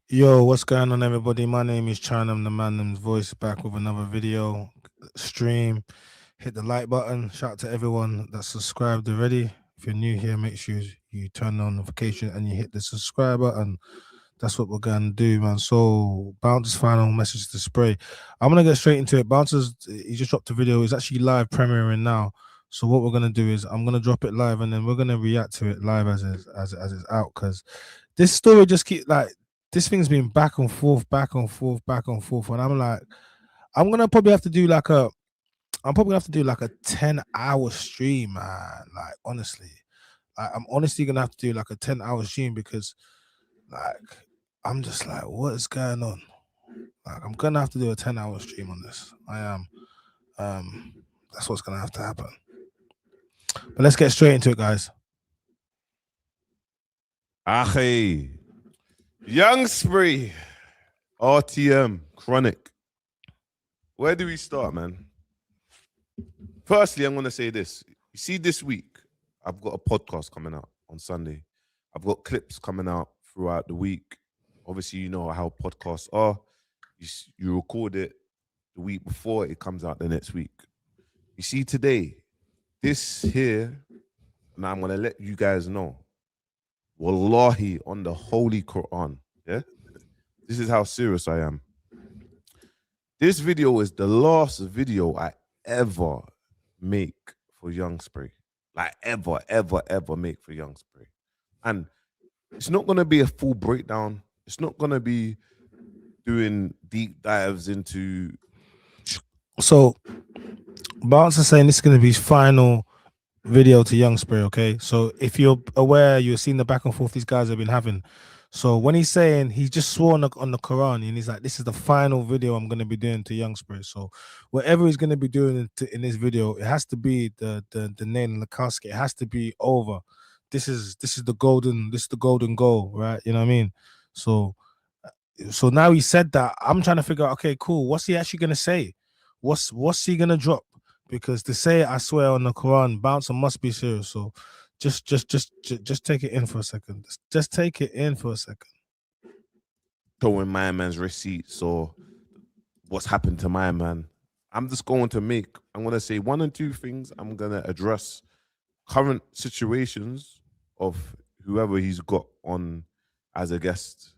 Yo, what's going on, everybody? My name is China. I'm the man, them's voice, back with another video stream. Hit the like button. Shout out to everyone that's subscribed already. If you're new here, make sure you turn on notification and you hit the subscribe button. That's what we're gonna do, man. So, Bouncer's final message to Spray. I'm gonna get straight into it. Bouncer's he just dropped a video. It's actually live premiering now. So what we're gonna do is I'm gonna drop it live and then we're gonna react to it live as it's out because this story just keep like this thing's been back and forth, back and forth, back and forth, and I'm like, I'm gonna probably have to do like a, I'm probably gonna have to do like a 10-hour stream, man. Like honestly, like I'm honestly gonna have to do like a 10-hour stream because like I'm just like, what is going on? Like I'm gonna have to do a 10-hour stream on this. I am. Um, that's what's gonna have to happen. But let's get straight into it, guys. Ache, Young Spree, RTM, Chronic. Where do we start, man? Firstly, I'm going to say this. You see, this week, I've got a podcast coming out on Sunday. I've got clips coming out throughout the week. Obviously, you know how podcasts are. You record it the week before it comes out the next week. You see, today, this here, and I'm going to let you guys know, Wallahi, on the Holy Quran, yeah? This is how serious I am. This video is the last video I ever make for Young Spray. Like ever make for Young Spray. And it's not going to be a full breakdown. It's not going to be doing deep dives into... So, Bouncer saying this is gonna be his final video to Young Spray, okay? So if you're aware, you've seen the back and forth these guys have been having. So when he's saying he just swore on the Quran and he's like, this is the final video I'm gonna be doing to Young Spray. So whatever he's gonna be doing in this video, it has to be the nail in the casket. It has to be over. This is the golden goal, right? You know what I mean? So now he said that. I'm trying to figure out, okay, cool. What's he actually gonna say? What's he gonna drop? Because to say I swear on the Quran, Bouncer must be serious. So just take it in for a second. Just take it in for a second. showing my man's receipts or what's happened to my man. I'm going to say one or two things. I'm going to address current situations of whoever he's got on as a guest.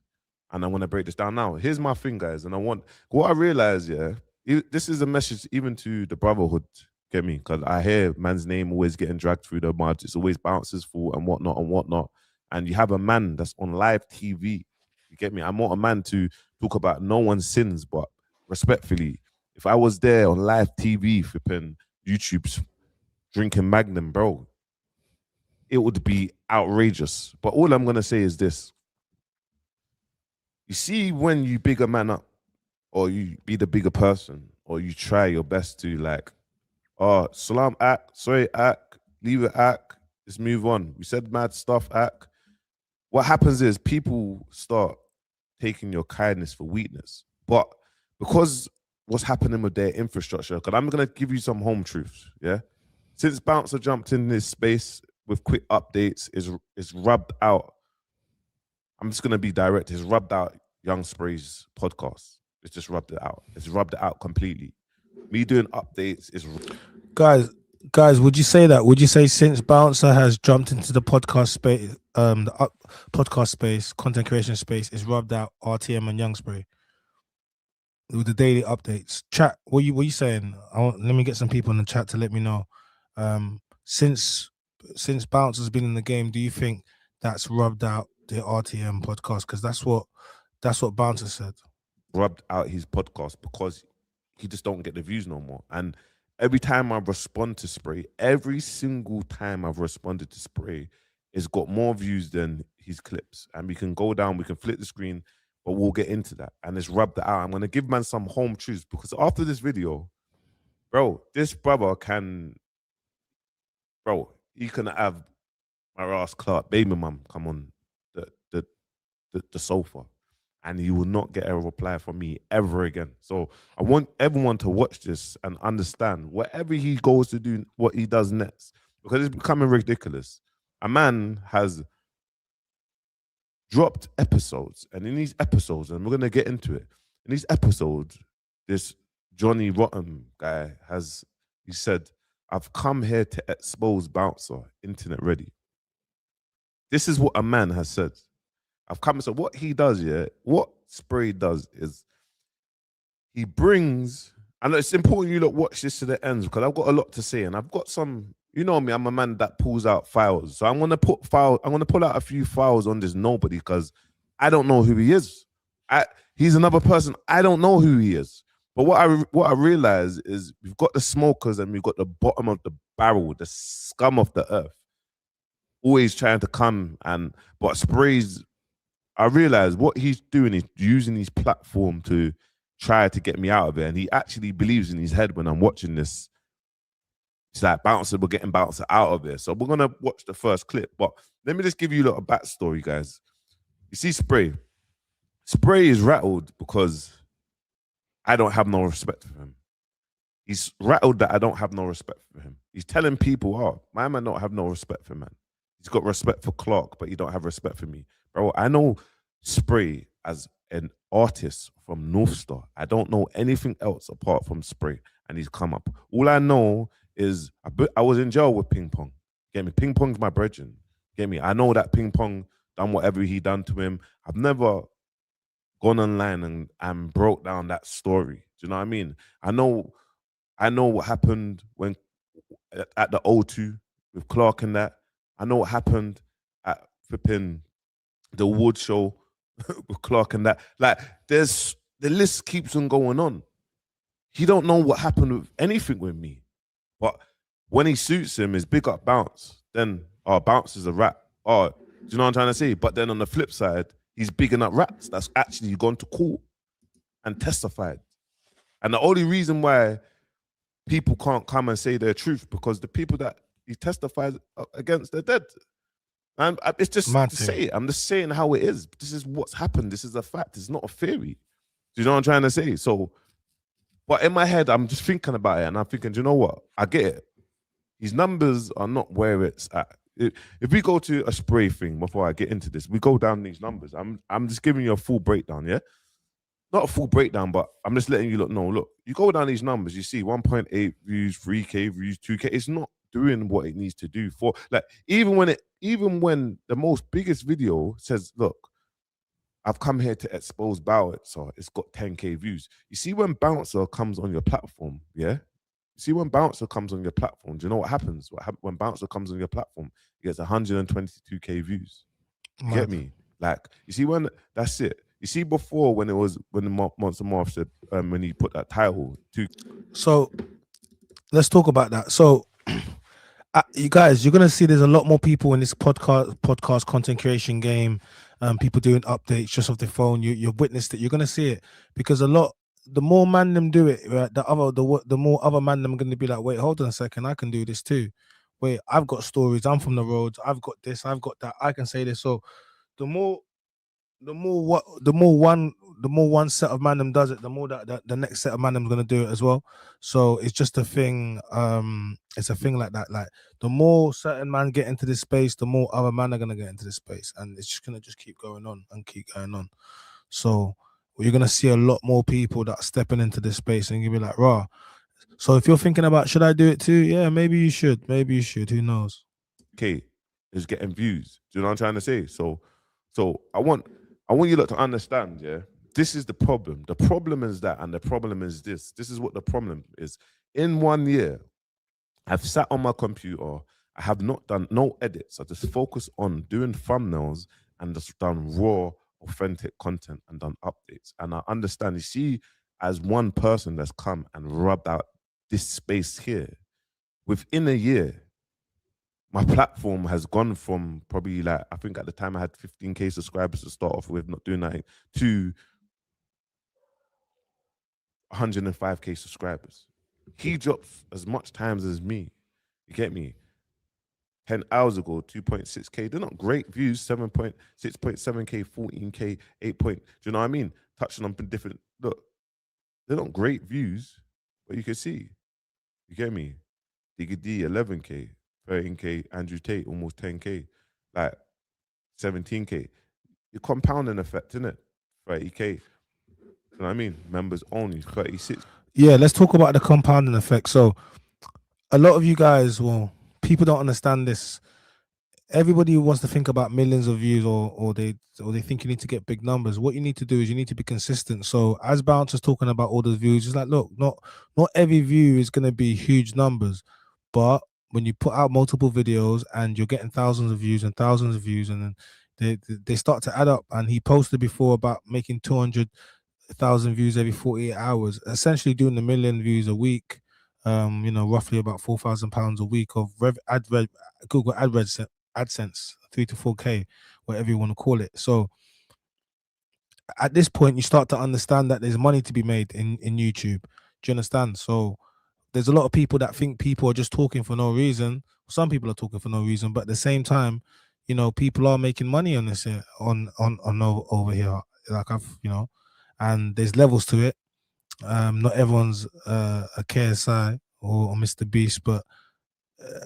And I want to break this down now. Here's my thing, guys. And what I realize, yeah, this is a message even to the brotherhood, get me? Because I hear man's name always getting dragged through the mud. It's always Bouncer's fault and whatnot and whatnot. And you have a man that's on live TV. You get me? I'm not a man to talk about no one's sins, but respectfully, if I was there on live TV flipping YouTube's drinking Magnum, bro, it would be outrageous. But all I'm gonna say is this. You see, when you big a man up, or you be the bigger person, or you try your best to like, oh, salam act, sorry act, leave it act, let's move on. We said mad stuff act. What happens is people start taking your kindness for weakness. But because what's happening with their infrastructure, because I'm gonna give you some home truths, yeah. Since Bouncer jumped in this space with quick updates, is rubbed out. I'm just gonna be direct. It's rubbed out Young Spray's podcast. It's just rubbed it out. It's rubbed it out completely. Me doing updates is Guys, would you say that? Would you say since Bouncer has jumped into the podcast space, podcast space, content creation space, is rubbed out RTM and Young Spray with the daily updates? Chat, what you saying? Let me get some people in the chat to let me know. Since Bouncer's been in the game, do you think that's rubbed out the RTM podcast? Because that's what Bouncer said. rubbed out his podcast because he just don't get the views no more. And every time I respond to Spray, every single time I've responded to Spray, it's got more views than his clips. And we can go down, we can flip the screen, but we'll get into that. And it's rubbed it out. I'm gonna give man some home truths because after this video, bro, this brother can, bro, he can have my Ross Clark baby mum come on the sofa and you will not get a reply from me ever again. So I want everyone to watch this and understand whatever he goes to do, what he does next, because it's becoming ridiculous. A man has dropped episodes, and in these episodes, and we're gonna get into it. In these episodes, this Johnny Rotten guy he said, "I've come here to expose Bouncer, internet ready." This is what a man has said. I've come. So what he does, yeah, what Spray does is he brings, and it's important you look watch this to the ends because I've got a lot to say, and I've got some. You know me, I'm a man that pulls out files, so I'm gonna pull out a few files on this nobody because I don't know who he is. He's another person. I don't know who he is. But what I realize is we've got the smokers and we've got the bottom of the barrel, the scum of the earth, always trying to come but Spray's. I realize what he's doing is using his platform to try to get me out of it, and he actually believes in his head when I'm watching this. It's like Bouncer, we're getting Bouncer out of it. So we're gonna watch the first clip, but let me just give you a little backstory, guys. You see, Spray is rattled because I don't have no respect for him. He's rattled that I don't have no respect for him. He's telling people, "Oh, my man don't have no respect for man. He's got respect for Clark, but he don't have respect for me." Bro, I know Spray as an artist from North Star. I don't know anything else apart from Spray, and he's come up. All I know is I was in jail with Ping Pong. Get me? Ping Pong's my brethren. Get me? I know that Ping Pong done whatever he done to him. I've never gone online and broke down that story. Do you know what I mean? I know what happened when at the O2 with Clark and that. I know what happened at flipping the Wood show with Clark and that. Like, the list keeps on going on. He don't know what happened with anything with me. But when he suits him, is big up Bounce. Then Bounce is a rap. Do you know what I'm trying to say? But then on the flip side, he's bigging up raps that's actually gone to court and testified. And the only reason why people can't come and say their truth because the people that he testifies against, they're dead. And it's just to say it. I'm just saying how it is. This is what's happened. This is a fact. It's not a theory. Do you know what I'm trying to say? So, but in my head, I'm just thinking about it and I'm thinking, do you know what? I get it. His numbers are not where it's at. If we go to a Spray thing before I get into this, we go down these numbers. I'm just giving you a full breakdown, yeah? Not a full breakdown, but I'm just letting you know, look, you go down these numbers, you see 1.8 views, 3K views, 2K. It's not doing what it needs to do for, like, even when the most biggest video says, look, I've come here to expose Bowett, so it's got 10K views. You see when Bouncer comes on your platform, yeah? You see when Bouncer comes on your platform, do you know what happens? When Bouncer comes on your platform, he gets 122K views. You get me? Like, you see when, that's it. You see before when the Monster Morph said, when he put that title to. So let's talk about that. So you guys, you're gonna see there's a lot more people in this podcast content creation game. People doing updates just off the phone. You've witnessed it. You're gonna see it because the more man them do it, right? The more other man them gonna be like, wait, hold on a second, I can do this too. Wait, I've got stories. I'm from the roads. I've got this. I've got that. I can say this. So the more one set of man them does it, the more that the next set of man them gonna do it as well. So it's just a thing. It's a thing like that. Like, the more certain man get into this space, the more other man are gonna get into this space, and it's just gonna keep going on and keep going on. So you're gonna see a lot more people that are stepping into this space, and you'll be like, raw. So if you're thinking about, should I do it too? Yeah, maybe you should. Maybe you should. Who knows? Okay, is getting views. Do you know what I'm trying to say? So I want you lot to understand, yeah. This is the problem. The problem is that, and the problem is this. This is what the problem is. In 1 year, I've sat on my computer. I have not done no edits. I just focus on doing thumbnails and just done raw, authentic content and done updates. And I understand. You see, as one person that's come and rubbed out this space here, within a year, my platform has gone from probably, like, I think at the time I had 15K subscribers to start off with, not doing nothing, to 105K subscribers. He drops as much times as me. You get me? 10 hours ago, 2.6K. They're not great views. 6.7K, 14K, 8 point. Do you know what I mean? Touching on different. Look, they're not great views, but you can see. You get me? Diggy D, 11K, 13K. Andrew Tate, almost 10K. Like 17K. the compounding effect, innit? 30K. You know what I mean? Members only 36. Yeah, let's talk about the compounding effect. So a lot of you guys, well, people don't understand this. Everybody wants to think about millions of views, or they think you need to get big numbers. What you need to do is you need to be consistent. So as Bouncer's talking about all the views, it's like, look, not every view is going to be huge numbers, but when you put out multiple videos and you're getting thousands of views, and then they start to add up. And he posted before about making 200,000 views every 48 hours, essentially doing a million views a week. Roughly about £4,000 a week of Google AdSense, 3 to 4K, whatever you want to call it. So at this point, you start to understand that there's money to be made in YouTube. Do you understand? So there's a lot of people that think people are just talking for no reason. Some people are talking for no reason, but at the same time, people are making money on this here, over here. Like and there's levels to it. Not everyone's a KSI or Mr. Beast, but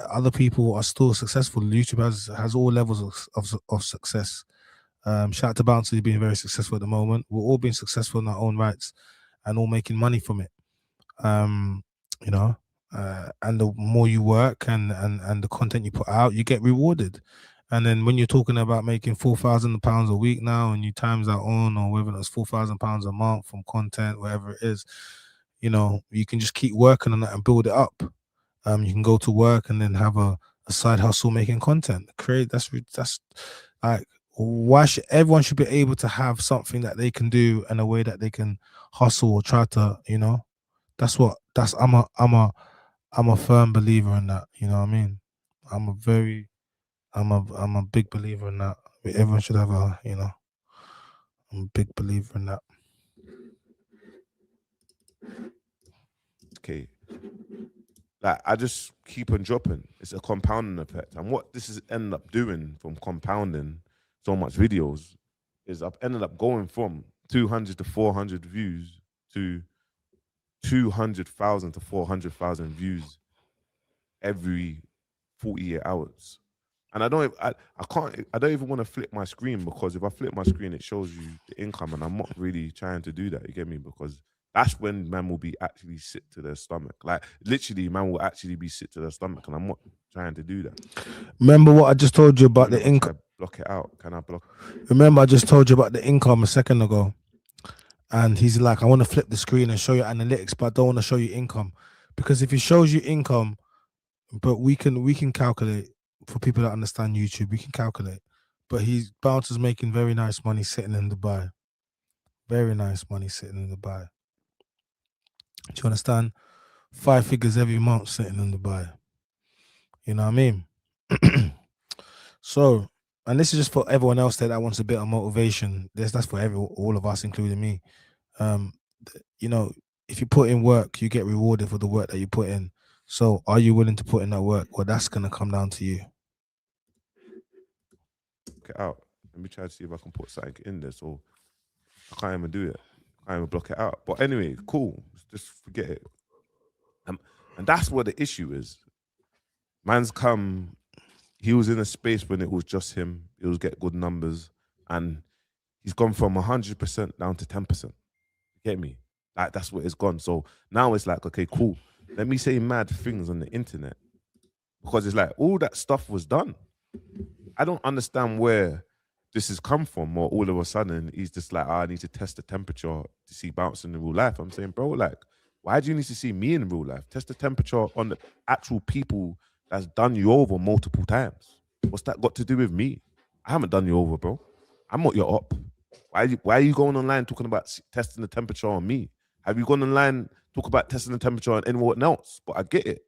other people are still successful. YouTube has all levels of success. Shout out to Bouncy, being very successful at the moment. We're all being successful in our own rights and all making money from it. And the more you work and the content you put out, you get rewarded. And then when you're talking about making £4,000 a week now, and you times that on, or whether it's £4,000 a month from content, whatever it is, you can just keep working on that and build it up. You can go to work and then have a side hustle making content. That's like, why should everyone should be able to have something that they can do in a way that they can hustle or try to, I'm a firm believer in that. You know what I mean? I'm a big believer in that. Everyone should have I'm a big believer in that. Okay. Like, I just keep on dropping. It's a compounding effect. And what this is ended up doing from compounding so much videos is I've ended up going from 200 to 400 views to 200,000 to 400,000 views every 48 hours. And I don't even want to flip my screen, because if I flip my screen, it shows you the income, and I'm not really trying to do that. You get me? Because that's when man will be actually sick to their stomach. Like, literally, man will actually be sick to their stomach, and I'm not trying to do that. Remember what I just told you about the income? Block it out. Can I block? Remember, I just told you about the income a second ago, and he's like, I want to flip the screen and show you analytics, but I don't want to show you income, because if it shows you income, but we can calculate. For people that understand YouTube, we can calculate. But Bouncer's making very nice money sitting in Dubai. Very nice money sitting in Dubai. Do you understand? 5 figures every month sitting in Dubai. You know what I mean? So, and this is just for everyone else that wants a bit of motivation. That's for all of us, including me. If you put in work, you get rewarded for the work that you put in. So are you willing to put in that work? Well, that's going to come down to you. It out. Let me try to see if I can put something in there. So I can't even do it. I can't even block it out. But anyway, cool. Just forget it. And that's what the issue is. Man's come, he was in a space when it was just him. It was get good numbers. And he's gone from 100% down to 10%. You get me? Like, that's what it's gone. So now it's like, okay, cool. Let me say mad things on the internet. Because it's like, all that stuff was done. I don't understand where this has come from, or all of a sudden he's just like, I need to test the temperature to see bouncing in real life. I'm saying, bro, like, why do you need to see me in real life? Test the temperature on the actual people that's done you over multiple times. What's that got to do with me? I haven't done you over, bro. I'm not your op. Why are you going online talking about testing the temperature on me? Have you gone online talk about testing the temperature on anyone else? But I get it.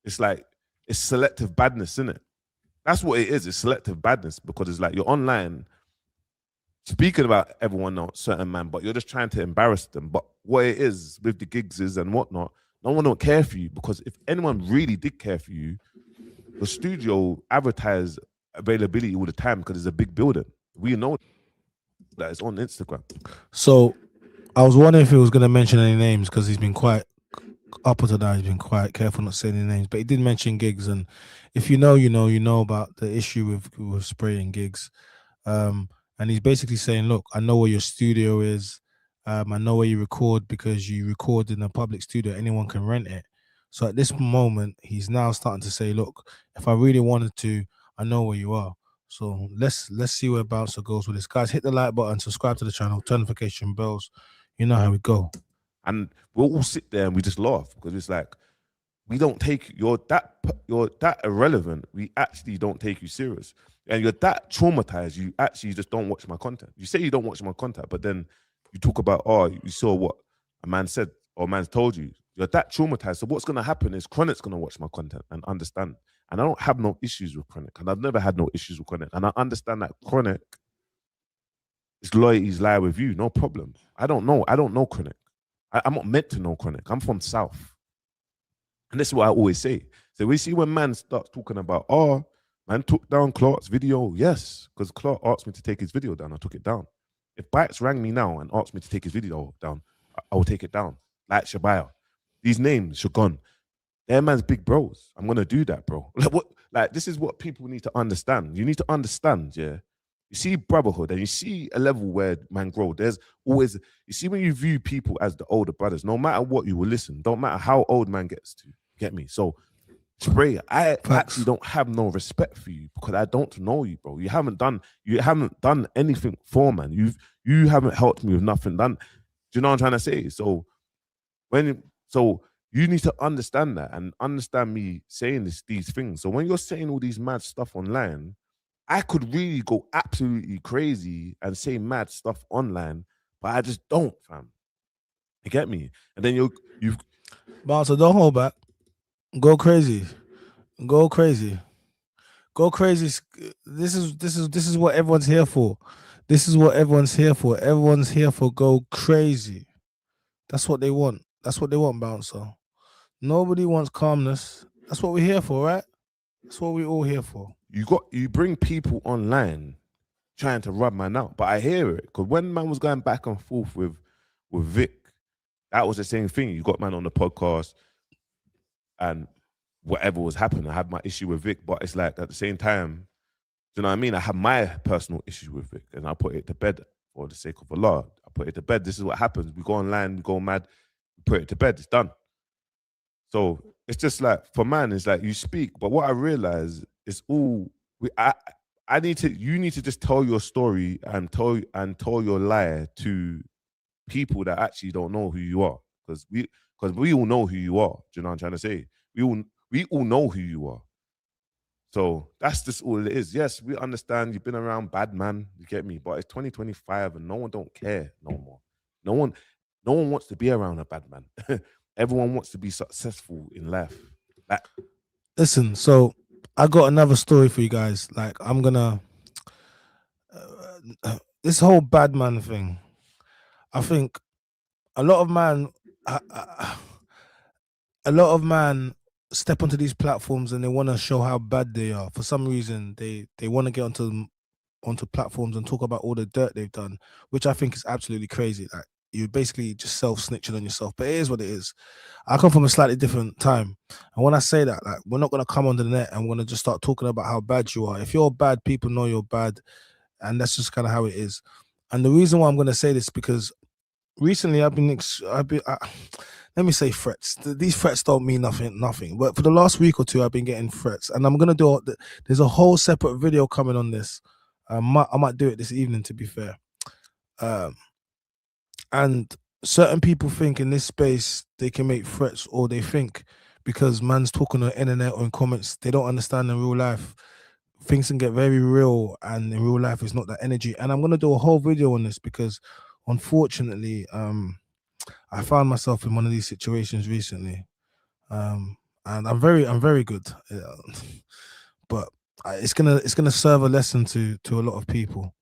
It's like, it's selective badness, isn't it? That's what it is. It's selective badness, because it's like you're online speaking about everyone else, certain man, but you're just trying to embarrass them. But what it is with the gigs is and whatnot, no one don't care for you, because if anyone really did care for you, the studio advertise availability all the time because it's a big building. We know that it's on Instagram. So I was wondering if he was going to mention any names, because he's been quite up until now. He's been quite careful not saying any names, but he did mention gigs. And if you know about the issue with spraying gigs. And and he's basically saying, "Look, I know where your studio is. I know where you record because you record in a public studio. Anyone can rent it." So at this moment, he's now starting to say, "Look, if I really wanted to, I know where you are." So let's see where Bouncer goes with this. Guys, hit the like button, subscribe to the channel, turn notification bells. You know how we go. And we'll all sit there and we just laugh because it's like we don't take you're that irrelevant. We actually don't take you serious, and you're that traumatized. You actually just don't watch my content. You say you don't watch my content, but then you talk about you saw what a man said or a man's told you. You're that traumatized. So what's gonna happen is Chronic's gonna watch my content and understand. And I don't have no issues with Chronic, and I've never had no issues with Chronic, and I understand that Chronic his loyalties lie with you, no problem. I don't know Chronic. I'm not meant to know Chronic. I'm from South. And this is what I always say. So we see when man starts talking about, man took down Clark's video. Yes, because Clark asked me to take his video down. I took it down. If Bites rang me now and asked me to take his video down, I will take it down. Like Shabaya. These names, Shogun. They're man's big bros. I'm gonna do that, bro. Like this is what people need to understand. You need to understand, yeah. You see brotherhood and you see a level where man grow. There's always, you see, when you view people as the older brothers, no matter what you will listen, don't matter how old man gets to, get me? So, Spray, I actually don't have no respect for you because I don't know you, bro. You haven't done anything for man. You haven't helped me with nothing done. Do you know what I'm trying to say? So you need to understand that and understand me saying these things. So when you're saying all these mad stuff online, I could really go absolutely crazy and say mad stuff online, but I just don't, fam. You get me? And then you've Bouncer, don't hold back. Go crazy. Go crazy. Go crazy. This is what everyone's here for. This is what everyone's here for. Everyone's here for go crazy. That's what they want. That's what they want, Bouncer. Nobody wants calmness. That's what we're here for, right? That's what we're all here for. you bring people online trying to rub man out, but I hear it because when man was going back and forth with Vic, that was the same thing. You got man on the podcast, and whatever was happening, I had my issue with Vic, but it's like at the same time, do you know what I mean? I have my personal issue with Vic, and I put it to bed for the sake of Allah. I put it to bed. This is what happens. We go online, we go mad, we put it to bed. It's done. So it's just like for man, it's like you speak, but what I realize is I need to. You need to just tell your story and tell your lie to people that actually don't know who you are, because we all know who you are. Do you know what I'm trying to say? We all know who you are. So that's just all it is. Yes, we understand you've been around bad man, you get me, but it's 2025 and no one don't care no more. No one wants to be around a bad man. Everyone wants to be successful in life. Like, listen, so I got another story for you guys. Like, I'm gonna this whole bad man thing. I think a lot of man, a lot of man step onto these platforms and they want to show how bad they are. For some reason, they want to get onto platforms and talk about all the dirt they've done, which I think is absolutely crazy. Like, you're basically just self-snitching on yourself, but it is what it is. I come from a slightly different time, and when I say that, like, we're not gonna come on the net and we're gonna just start talking about how bad you are. If you're bad, people know you're bad, and that's just kind of how it is. And the reason why I'm gonna say this is because recently let me say threats. These threats don't mean nothing. But for the last week or two, I've been getting threats, and I'm gonna do. There's a whole separate video coming on this. I might do it this evening, to be fair. And certain people think in this space they can make threats, or they think because man's talking on the internet or in comments, they don't understand in real life. Things can get very real, and in real life, it's not that energy. And I'm gonna do a whole video on this because, unfortunately, I found myself in one of these situations recently, and I'm very good, but it's gonna serve a lesson to a lot of people.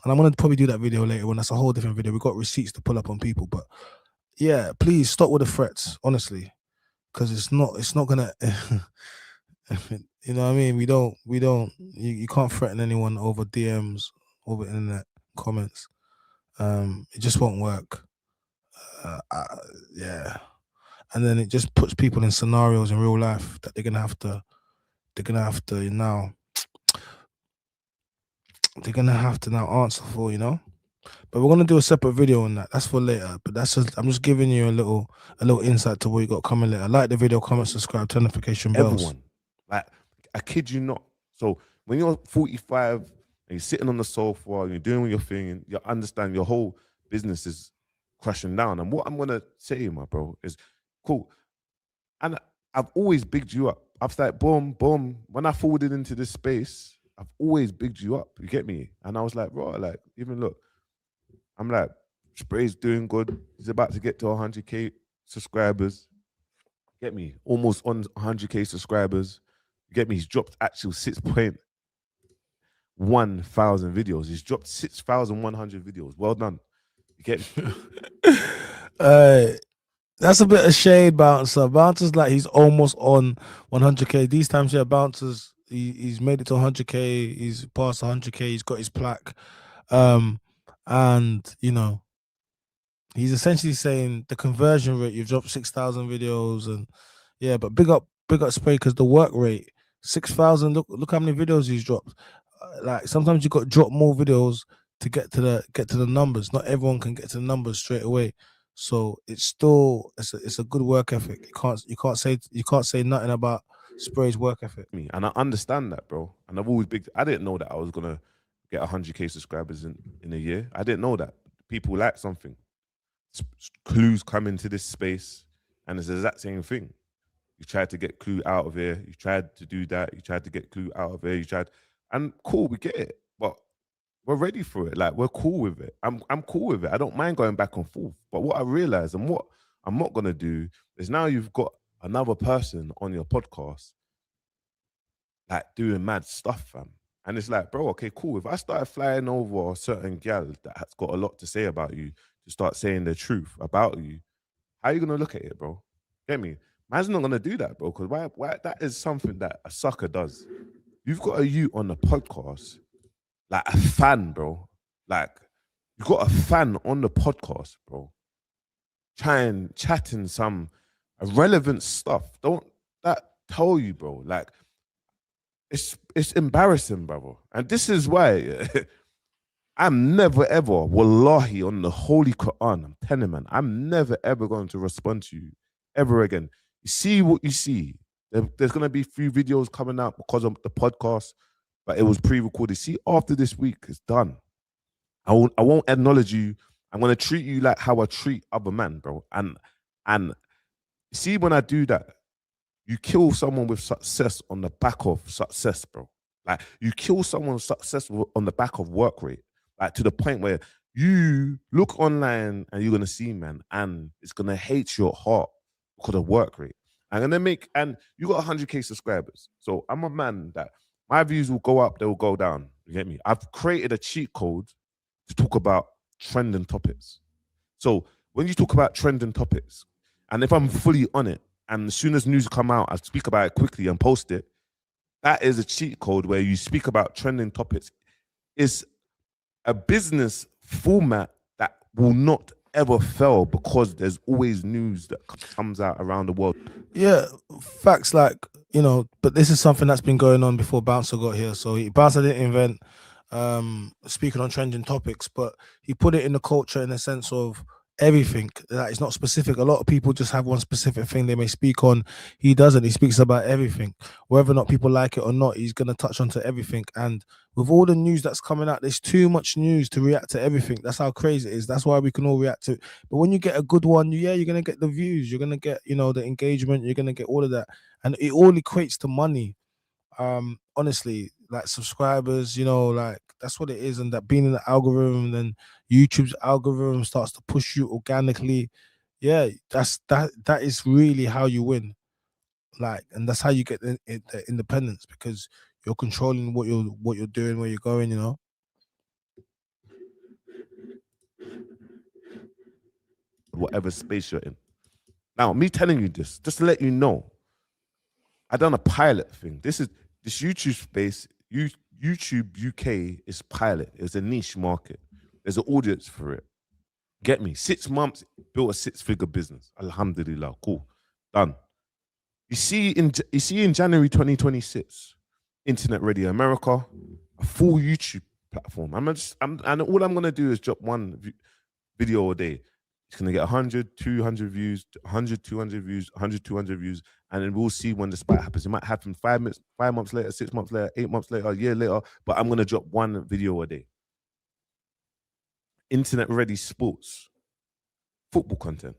And I'm gonna probably do that video later when that's a whole different video. We got receipts to pull up on people, but yeah, please stop with the threats, honestly, because it's not gonna. You know what I mean? We don't. You can't threaten anyone over DMs, over internet comments. It just won't work. Yeah, and then it just puts people in scenarios in real life that they're gonna have to now they're gonna have to now answer for, you know. But we're gonna do a separate video on that. That's for later. But that's just I'm just giving you a little insight to what you got coming later. Like the video, comment, subscribe, turn notification bells. Everyone, like, I kid you not. So when you're 45 and you're sitting on the sofa and you're doing your thing and you understand your whole business is crashing down. And what I'm gonna say, my bro, is cool. And I've always bigged you up. I've said, boom, boom. When I forwarded into this space, I've always bigged you up. You get me? And I was like, bro, like, even look, I'm like, Spray's doing good. He's about to get to 100K subscribers. Get me? Almost on 100K subscribers. You get me? He's dropped actual 6,100 videos. He's dropped 6,100 videos. Well done. You get me? That's a bit of shade, Bouncer. Bouncer's like he's almost on 100K. These times, yeah, Bouncers he's made it to 100K. He's passed 100K. He's got his plaque, and you know he's essentially saying the conversion rate. You've dropped 6,000 videos, and yeah, but big up Spray because the work rate 6,000. Look how many videos he's dropped. Like sometimes you got to drop more videos to get to the numbers. Not everyone can get to the numbers straight away. So it's a good work ethic. You can't say nothing about Spray's work ethic. Me. And I understand that, bro. And I've always big. I didn't know that I was gonna get 100K subscribers in a year. I didn't know that. People like something. Clues come into this space, and it's the exact same thing. You tried to get Clue out of here. You tried to do that. You tried to get Clue out of here. You tried, and cool, we get it. But we're ready for it. Like we're cool with it. I'm cool with it. I don't mind going back and forth. But what I realize and what I'm not gonna do is now you've got another person on your podcast like doing mad stuff, fam. And it's like, bro, okay, cool. If I started flying over a certain gal that has got a lot to say about you to start saying the truth about you, how are you gonna look at it, bro? Get me? Man's not gonna do that, bro. Because why that is something that a sucker does. You've got a you on the podcast, like a fan, bro. Like you've got a fan on the podcast, bro. Chatting some irrelevant stuff. Don't that tell you, bro? Like it's embarrassing, brother. And this is why I'm never ever, wallahi, on the Holy Quran, I'm telling man, I'm never ever going to respond to you ever again. You see what you see. There's going to be 3 videos coming out because of the podcast, but it was pre-recorded. See, after this week, it's done. I won't acknowledge you. I'm going to treat you like how I treat other men, bro. And see, when I do that, you kill someone with success on the back of success, bro. Like you kill someone successful on the back of work rate, like to the point where you look online and you're gonna see, man, and it's gonna hate your heart because of work rate. And you got 100K subscribers. So I'm a man that my views will go up, they will go down. You get me? I've created a cheat code to talk about trending topics. So when you talk about trending topics, and if I'm fully on it, and as soon as news come out, I speak about it quickly and post it. That is a cheat code where you speak about trending topics. It's a business format that will not ever fail because there's always news that comes out around the world. Yeah, facts. Like but this is something that's been going on before Bouncer got here. So Bouncer didn't invent speaking on trending topics, but he put it in the culture in the sense of everything. That it's not specific. A lot of people just have one specific thing they may speak on. He doesn't. He speaks about everything, whether or not people like it or not. He's gonna touch onto everything. And with all the news that's coming out, there's too much news to react to everything. That's how crazy it is. That's why we can all react to it. But when you get a good one, you're gonna get the views. You're gonna get the engagement. You're gonna get all of that, and it all equates to money. Honestly, like subscribers, like that's what it is. And that being in the algorithm, then YouTube's algorithm starts to push you organically. Yeah, that is really how you win. Like, and that's how you get the independence, because you're controlling what you're doing, where you're going. Whatever space you're in. Now, me telling you this, just to let you know, I done a pilot thing. This YouTube space, YouTube UK is pilot. It's a niche market. There's an audience for it. Get me? 6 months, built a 6-figure business. Alhamdulillah, cool, done. You see in January 2026, Internet Radio America, a full YouTube platform. And all I'm gonna do is drop one video a day. It's gonna get 100, 200 views, 100, 200 views, 100, 200 views, and then we'll see when the spike happens. It might happen 5 months later, 6 months later, 8 months later, a year later. But I'm gonna drop one video a day. Internet ready sports, football content.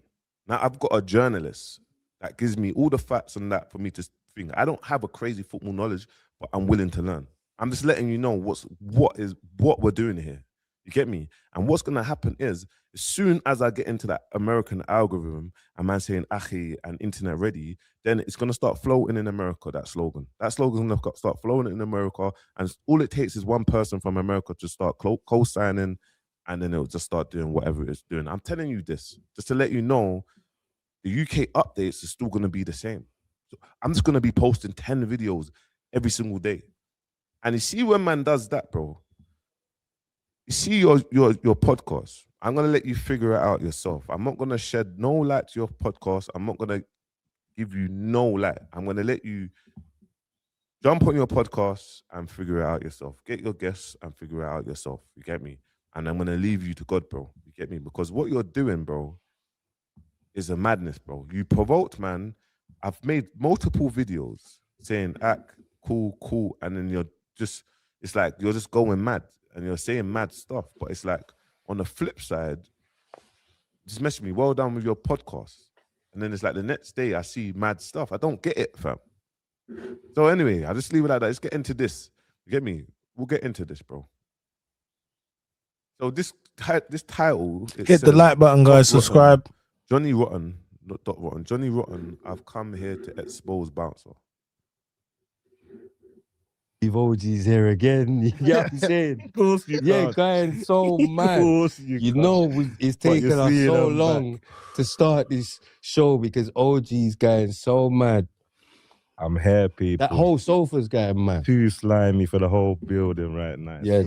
Now I've got a journalist that gives me all the facts on that for me to think. I don't have a crazy football knowledge, but I'm willing to learn. I'm just letting you know what we're doing here. You get me? And what's gonna happen is, as soon as I get into that American algorithm and man saying Achi and internet ready, then it's gonna start floating in America, that slogan. That slogan's gonna start flowing in America, and all it takes is one person from America to start co-signing, and then it'll just start doing whatever it's doing. I'm telling you this, just to let you know, the UK updates is still gonna be the same. So I'm just gonna be posting 10 videos every single day. And you see when man does that, bro, you see your podcast. I'm gonna let you figure it out yourself. I'm not gonna shed no light to your podcast. I'm not gonna give you no light. I'm gonna let you jump on your podcast and figure it out yourself. Get your guests and figure it out yourself. You get me? And I'm gonna leave you to God, bro. You get me? Because what you're doing, bro, is a madness, bro. You provoked, man. I've made multiple videos saying act cool, and then it's like you're just going mad and you're saying mad stuff. But it's like, on the flip side, just message me, well done with your podcast. And then it's like the next day I see mad stuff. I don't get it, fam. So anyway, I'll just leave it like that. Let's get into this. You get me? We'll get into this, bro. So this title, hit the like button, guys. Subscribe. Johnny Rotten, not Dot Rotten. Johnny Rotten, I've come here to expose Bouncer. OG's here again. You get what I'm saying? Of course you Yeah, can't. going so mad. Of course you You can't. know, it's taken us so long to start this show because OG's going so mad. I'm here, people. That whole sofa's going mad. Too slimy for the whole building right now. Yeah,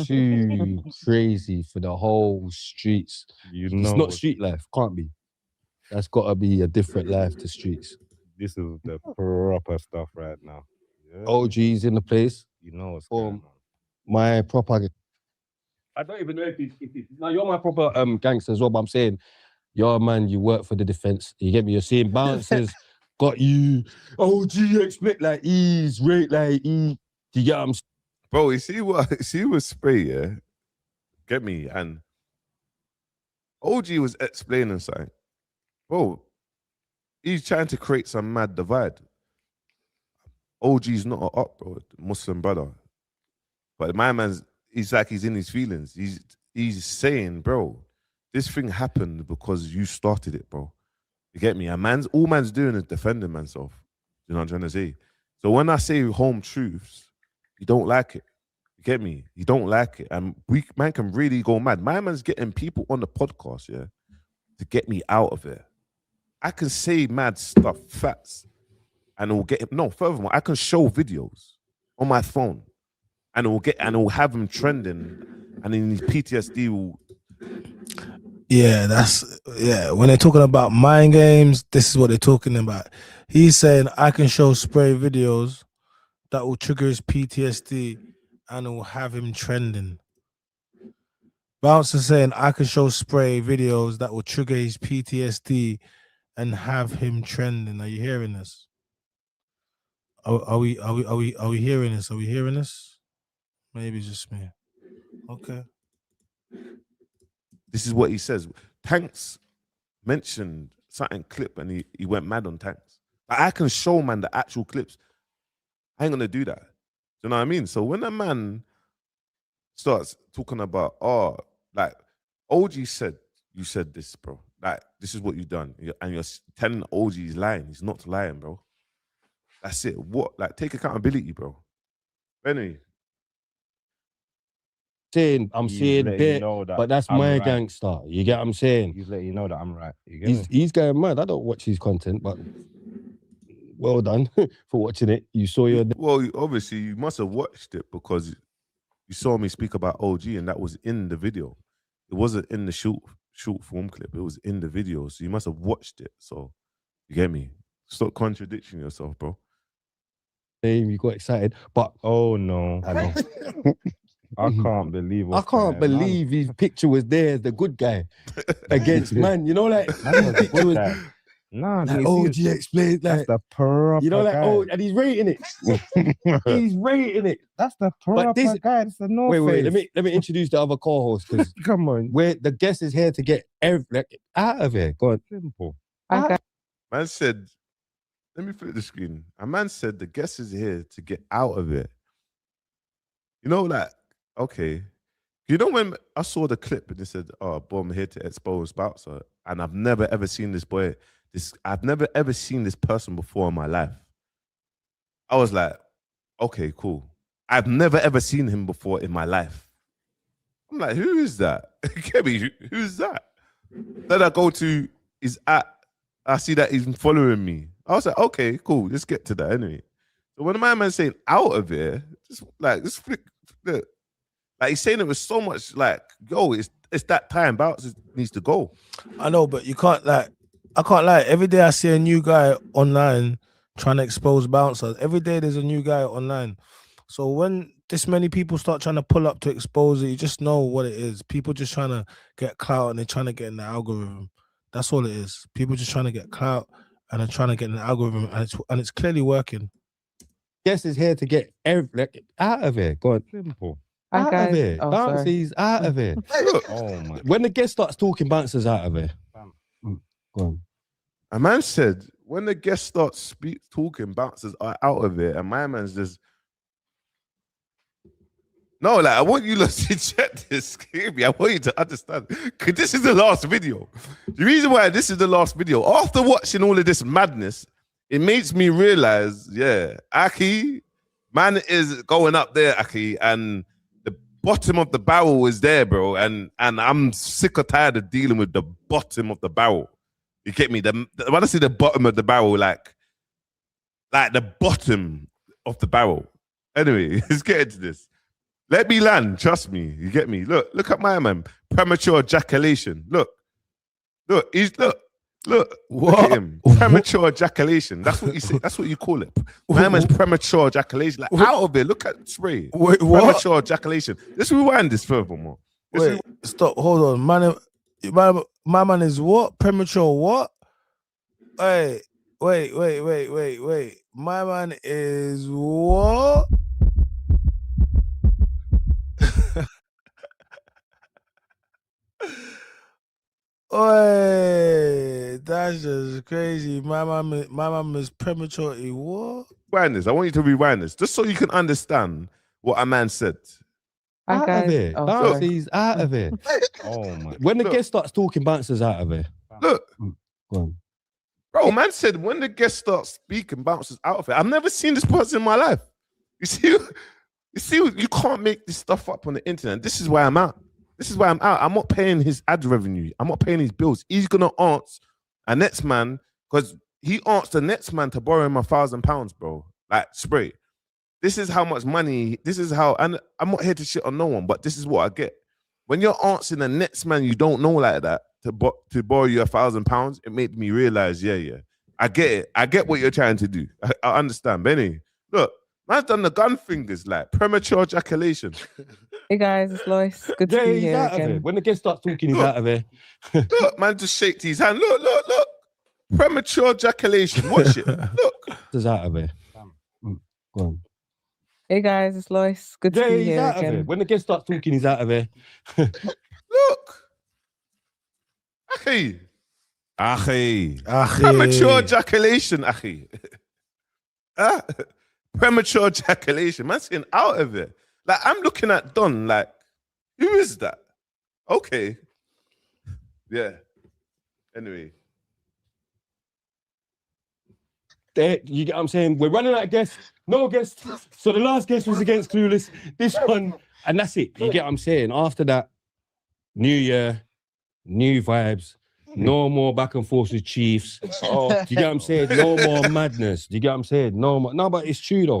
too crazy for the whole streets. You It's know, not street life, can't be. That's got to be a different life to streets. this is the proper stuff right now. Yeah. OG's in the place. You know what's Um, going on. My proper. I don't even know if it's no, you're my proper gangster as well, but I'm saying, yo, man, you work for the defense. You get me? You're seeing bouncers got you. OG expect like ease, rate like E. Do you get what I'm saying? Bro, you see what Spray, yeah? Get me? And OG was explaining something. Bro, he's trying to create some mad divide. OG's not an up, bro, Muslim brother. But my man's, he's like he's in his feelings. He's saying, bro, this thing happened because you started it, bro. You get me? And all man's doing is defending himself. You know what I'm trying to say? So when I say home truths, you don't like it. You get me? You don't like it. And man can really go mad. My man's getting people on the podcast, yeah, to get me out of it. I can say mad stuff, facts, and it will get him. No, furthermore, I can show videos on my phone, and it will have him trending, and then his PTSD will. Yeah, when they're talking about mind games, this is what they're talking about. He's saying I can show Spray videos that will trigger his PTSD and it will have him trending. Bouncer saying I can show Spray videos that will trigger his PTSD and have him trending. Are you hearing this? Are we hearing this? Are we hearing this? Maybe it's just me. Okay. This is what he says. Tanks mentioned something clip and he went mad on Tanks. I can show man the actual clips. I ain't gonna do that. Do you know what I mean? So when a man starts talking about, like OG said, you said this, bro. Like, this is what you done. And you're telling OG he's lying. He's not lying, bro. That's it. What? Like, take accountability, bro. Anyway. I'm saying bit, but that's my gangster. You get what I'm saying? He's letting you know that I'm right. You get me? He's going mad. I don't watch his content, but well done for watching it. You saw your. Well, obviously, you must have watched it because you saw me speak about OG, and that was in the video. It wasn't in the short form clip. It was in the video, so you must have watched it. So you get me? Stop contradicting yourself, bro. You got excited, but oh no, I know. I can't believe I what's can't going on. believe his picture was there as the good guy against man. You know, like That's his the picture good was guy. Nah, like you see, OG explains, that's like the proper you know, like guy. oh, and he's rating it. He's rating it. That's the But this- proper guy. It's the North Wait, Face. let me introduce the other co-host because Come on. where the guest is here to get like, out of here. Go on. Simple. Man said, let me flip the screen. A man said the guest is here to get out of it. You know, like, okay. You know when I saw the clip and it said, "Oh, boy, I'm here to expose Bouncer," and I've never ever seen this boy. I've never ever seen this person before in my life. I was like, okay, cool. I've never ever seen him before in my life. I'm like, who is that? Get me? Who's that? Then I go to his at. I see that he's following me. I was like, okay, cool. Let's get to that anyway. So when my man's saying out of here, just flick. Like he's saying it with so much like, yo, it's that time. Bounce needs to go. I know, but you can't like. I can't lie. Every day I see a new guy online trying to expose bouncers. Every day there's a new guy online. So when this many people start trying to pull up to expose it, you just know what it is. People just trying to get clout and they're trying to get in the algorithm. That's all it is. People just trying to get clout and they're trying to get in the algorithm, and it's clearly working. Guest is here to get like, out of here. Go on. Simple. Out of here. Oh, Bouncy's out of here. Oh my. When the guest starts talking, Bouncer's out of here. Go on. A man said when the guest starts talking, bouncers are out of it, and my man's just no. Like I want you to check this. I want you to understand because this is the last video. The reason why this is the last video, after watching all of this madness, it makes me realize, yeah, Aki, man is going up there, Aki, and the bottom of the barrel is there, bro, and I'm sick or tired of dealing with the bottom of the barrel. You get me? When I see the bottom of the barrel, like the bottom of the barrel. Anyway, let's get into this. Let me land. Trust me. You get me? Look at my man. Premature ejaculation. Look. Look at him. Premature ejaculation. That's what you say. That's what you call it. My man's premature ejaculation. Like out of it. Look at spray. Wait, what? Premature ejaculation. Let's rewind this furthermore. Wait, stop. Hold on, man. My man is what? Premature what? Wait. My man is what? Oi, that's just crazy. My mom is premature. What? Rewind this. I want you to rewind this just so you can understand what a man said. Out of here. Oh, Bouncy's out of here. Oh my. When the Look. guest starts talking, Bouncer's out of here. Look. Go on. Bro, man said when the guest starts speaking, bounces out of it. I've never seen this person in my life. You see, you can't make this stuff up on the internet. This is why I'm out. I'm not paying his ad revenue. I'm not paying his bills. He's gonna ask a next man because he asked the next man to borrow him £1,000, bro. Like spray. This is how much money. This is how, and I'm not here to shit on no one, but this is what I get. When you're answering the next man you don't know like that to borrow you £1,000, it made me realize, yeah, I get it. I get what you're trying to do. I understand. Benny, look, man's done the gun fingers, like premature ejaculation. Hey guys, it's Lois. Good to Yeah, be he's here out of here. again. When the guest starts talking, he's Look. out of here. Look, man, just shaked his hand. Look. Premature ejaculation. Watch it. Look. He's out of here. Go on. Hey guys, it's Lois. Good to Yeah, be he's here out of here. again. When the guest starts talking, he's out of here. Look. Achi. Achi. Premature ejaculation, Achi. Premature ejaculation. Man saying out of it. Like, I'm looking at Don, like, who is that? Okay. Yeah. Anyway. There, you get what I'm saying? We're running out of guests. No guests. So the last guest was against Clueless. This one, and that's it. You get what I'm saying? After that, new year, new vibes. No more back and forth with Chiefs. Oh, do you get what I'm saying? No more madness. Do you get what I'm saying? No more. No, but it's true though.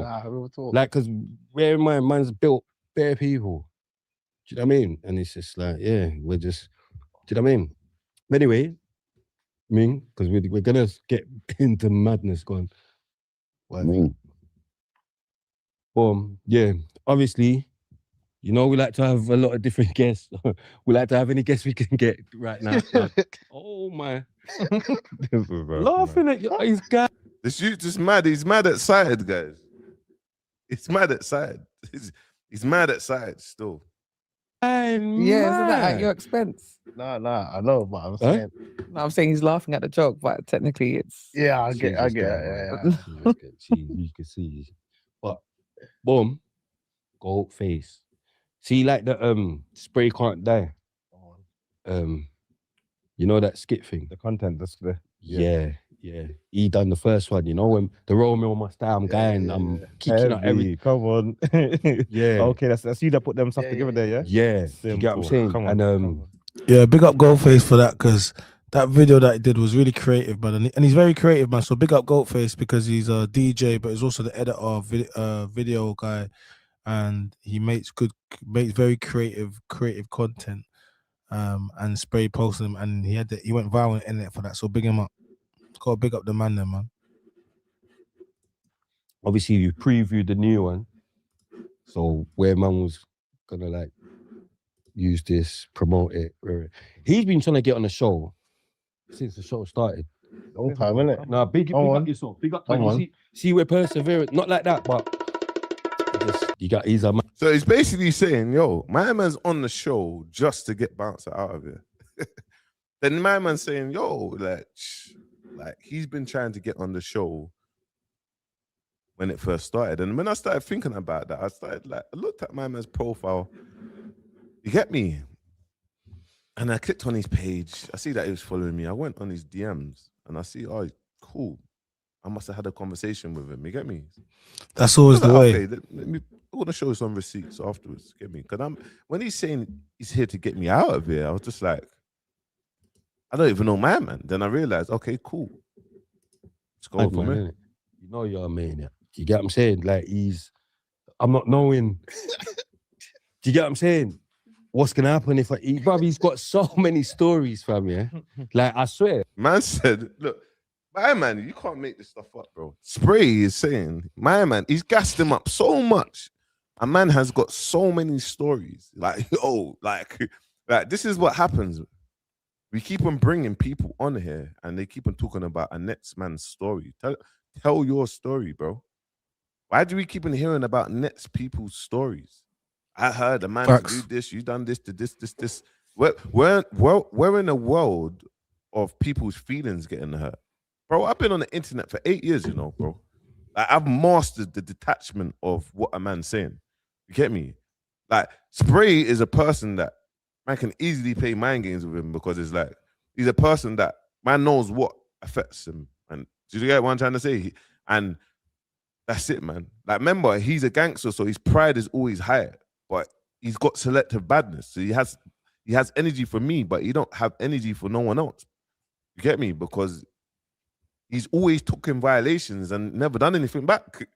Like, because bear in mind, man's built bare people. Do you know what I mean? And it's just like, yeah, we're just, do you know what I mean? But anyway, because we're going to get into madness going. Boom. Yeah, obviously, You know, we like to have a lot of different guests. We like to have any guests we can get right now. Oh my. This is Laughing at you. He's guy. This youth is mad. He's mad at side, guys. He's mad at side. He's mad at side still. Yeah, isn't that at your expense? Nah, I know, but I'm Huh? saying. No, I'm saying he's laughing at the joke, but technically it's Yeah, I Jesus get guy, it. man. Jesus guy. Jeez, you can see. But boom, gold face. See, like the spray can't die. You know that skit thing? The content, that's the Yeah. He done the first one, you know, when the Romeo must die, I'm going, I'm kicking out every. Come on. Yeah. Okay, that's you that put them stuff together there, yeah? Yeah. You get what I'm Simple. saying? Come And on. Yeah, big up Goldface for that, because that video that he did was really creative, man. And he's very creative, man. So big up Goldface because he's a DJ, but he's also the editor, video guy, and he makes very creative content. And Spray posted him, and he went viral on the internet for that. So big him up. Gotta big up the man there, man. obviously you previewed the new one. So where man was gonna like use this, promote it. He's been trying to get on the show since the show started. Long time, innit? Nah, big up yourself. Big up. See, we're perseverant. Not like that, but he's a man. So it's basically saying, yo, my man's on the show just to get Bouncer out of here. Then my man's saying, yo, like he's been trying to get on the show when it first started. And when I started thinking about that, I looked at my man's profile. You get me? And I clicked on his page. I see that he was following me. I went on his DMs and I see, oh, cool. I must have had a conversation with him. You get me? That's always the way. Okay, I'm gonna show you some receipts afterwards. Get me? Because when he's saying he's here to get me out of here, I was just like, I don't even know my man. Then I realized, okay, cool. Let's go for me. You know you're a maniac. You get what I'm saying? Like I'm not knowing. Do you get what I'm saying? What's gonna happen if bruv, he's got so many stories from you. Like I swear. Man said, look, my man, you can't make this stuff up, bro. Spray is saying, my man, he's gassed him up so much. A man has got so many stories. Like, like this is what happens. We keep on bringing people on here and they keep on talking about a next man's story. Tell your story, bro. Why do we keep on hearing about next people's stories? I heard a man do this, you done this to this. We're in a world of people's feelings getting hurt. Bro, I've been on the internet for 8 years, you know, bro. Like, I've mastered the detachment of what a man's saying. You get me? Like, Spray is a person that man can easily play mind games with him because it's like, he's a person that man knows what affects him. And do you get what I'm trying to say? And that's it, man. Like, remember, he's a gangster, so his pride is always higher. But he's got selective badness. So he has energy for me, but he don't have energy for no one else. You get me? Because he's always taken violations and never done anything back.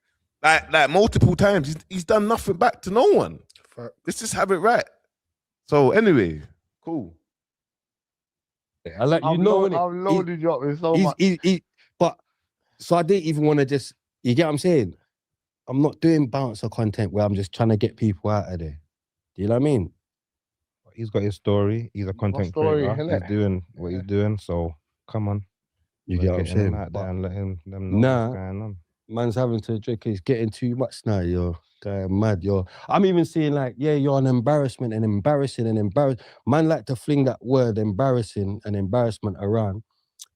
Like multiple times, he's done nothing back to no one. Let's just have it right. So anyway, cool. I like I've loaded you up with so much. But so I didn't even want to just. You get what I'm saying? I'm not doing bouncer content where I'm just trying to get people out of there. Do you know what I mean? He's got his story. He's a content creator. He's doing what he's doing. So come on. You get what I'm saying? Out there and let them know what's going on. Man's having to drink. It's getting too much now. You're going mad. I'm even seeing like, yeah, you're an embarrassment and embarrassing and embarrassed. Man like to fling that word embarrassing and embarrassment around.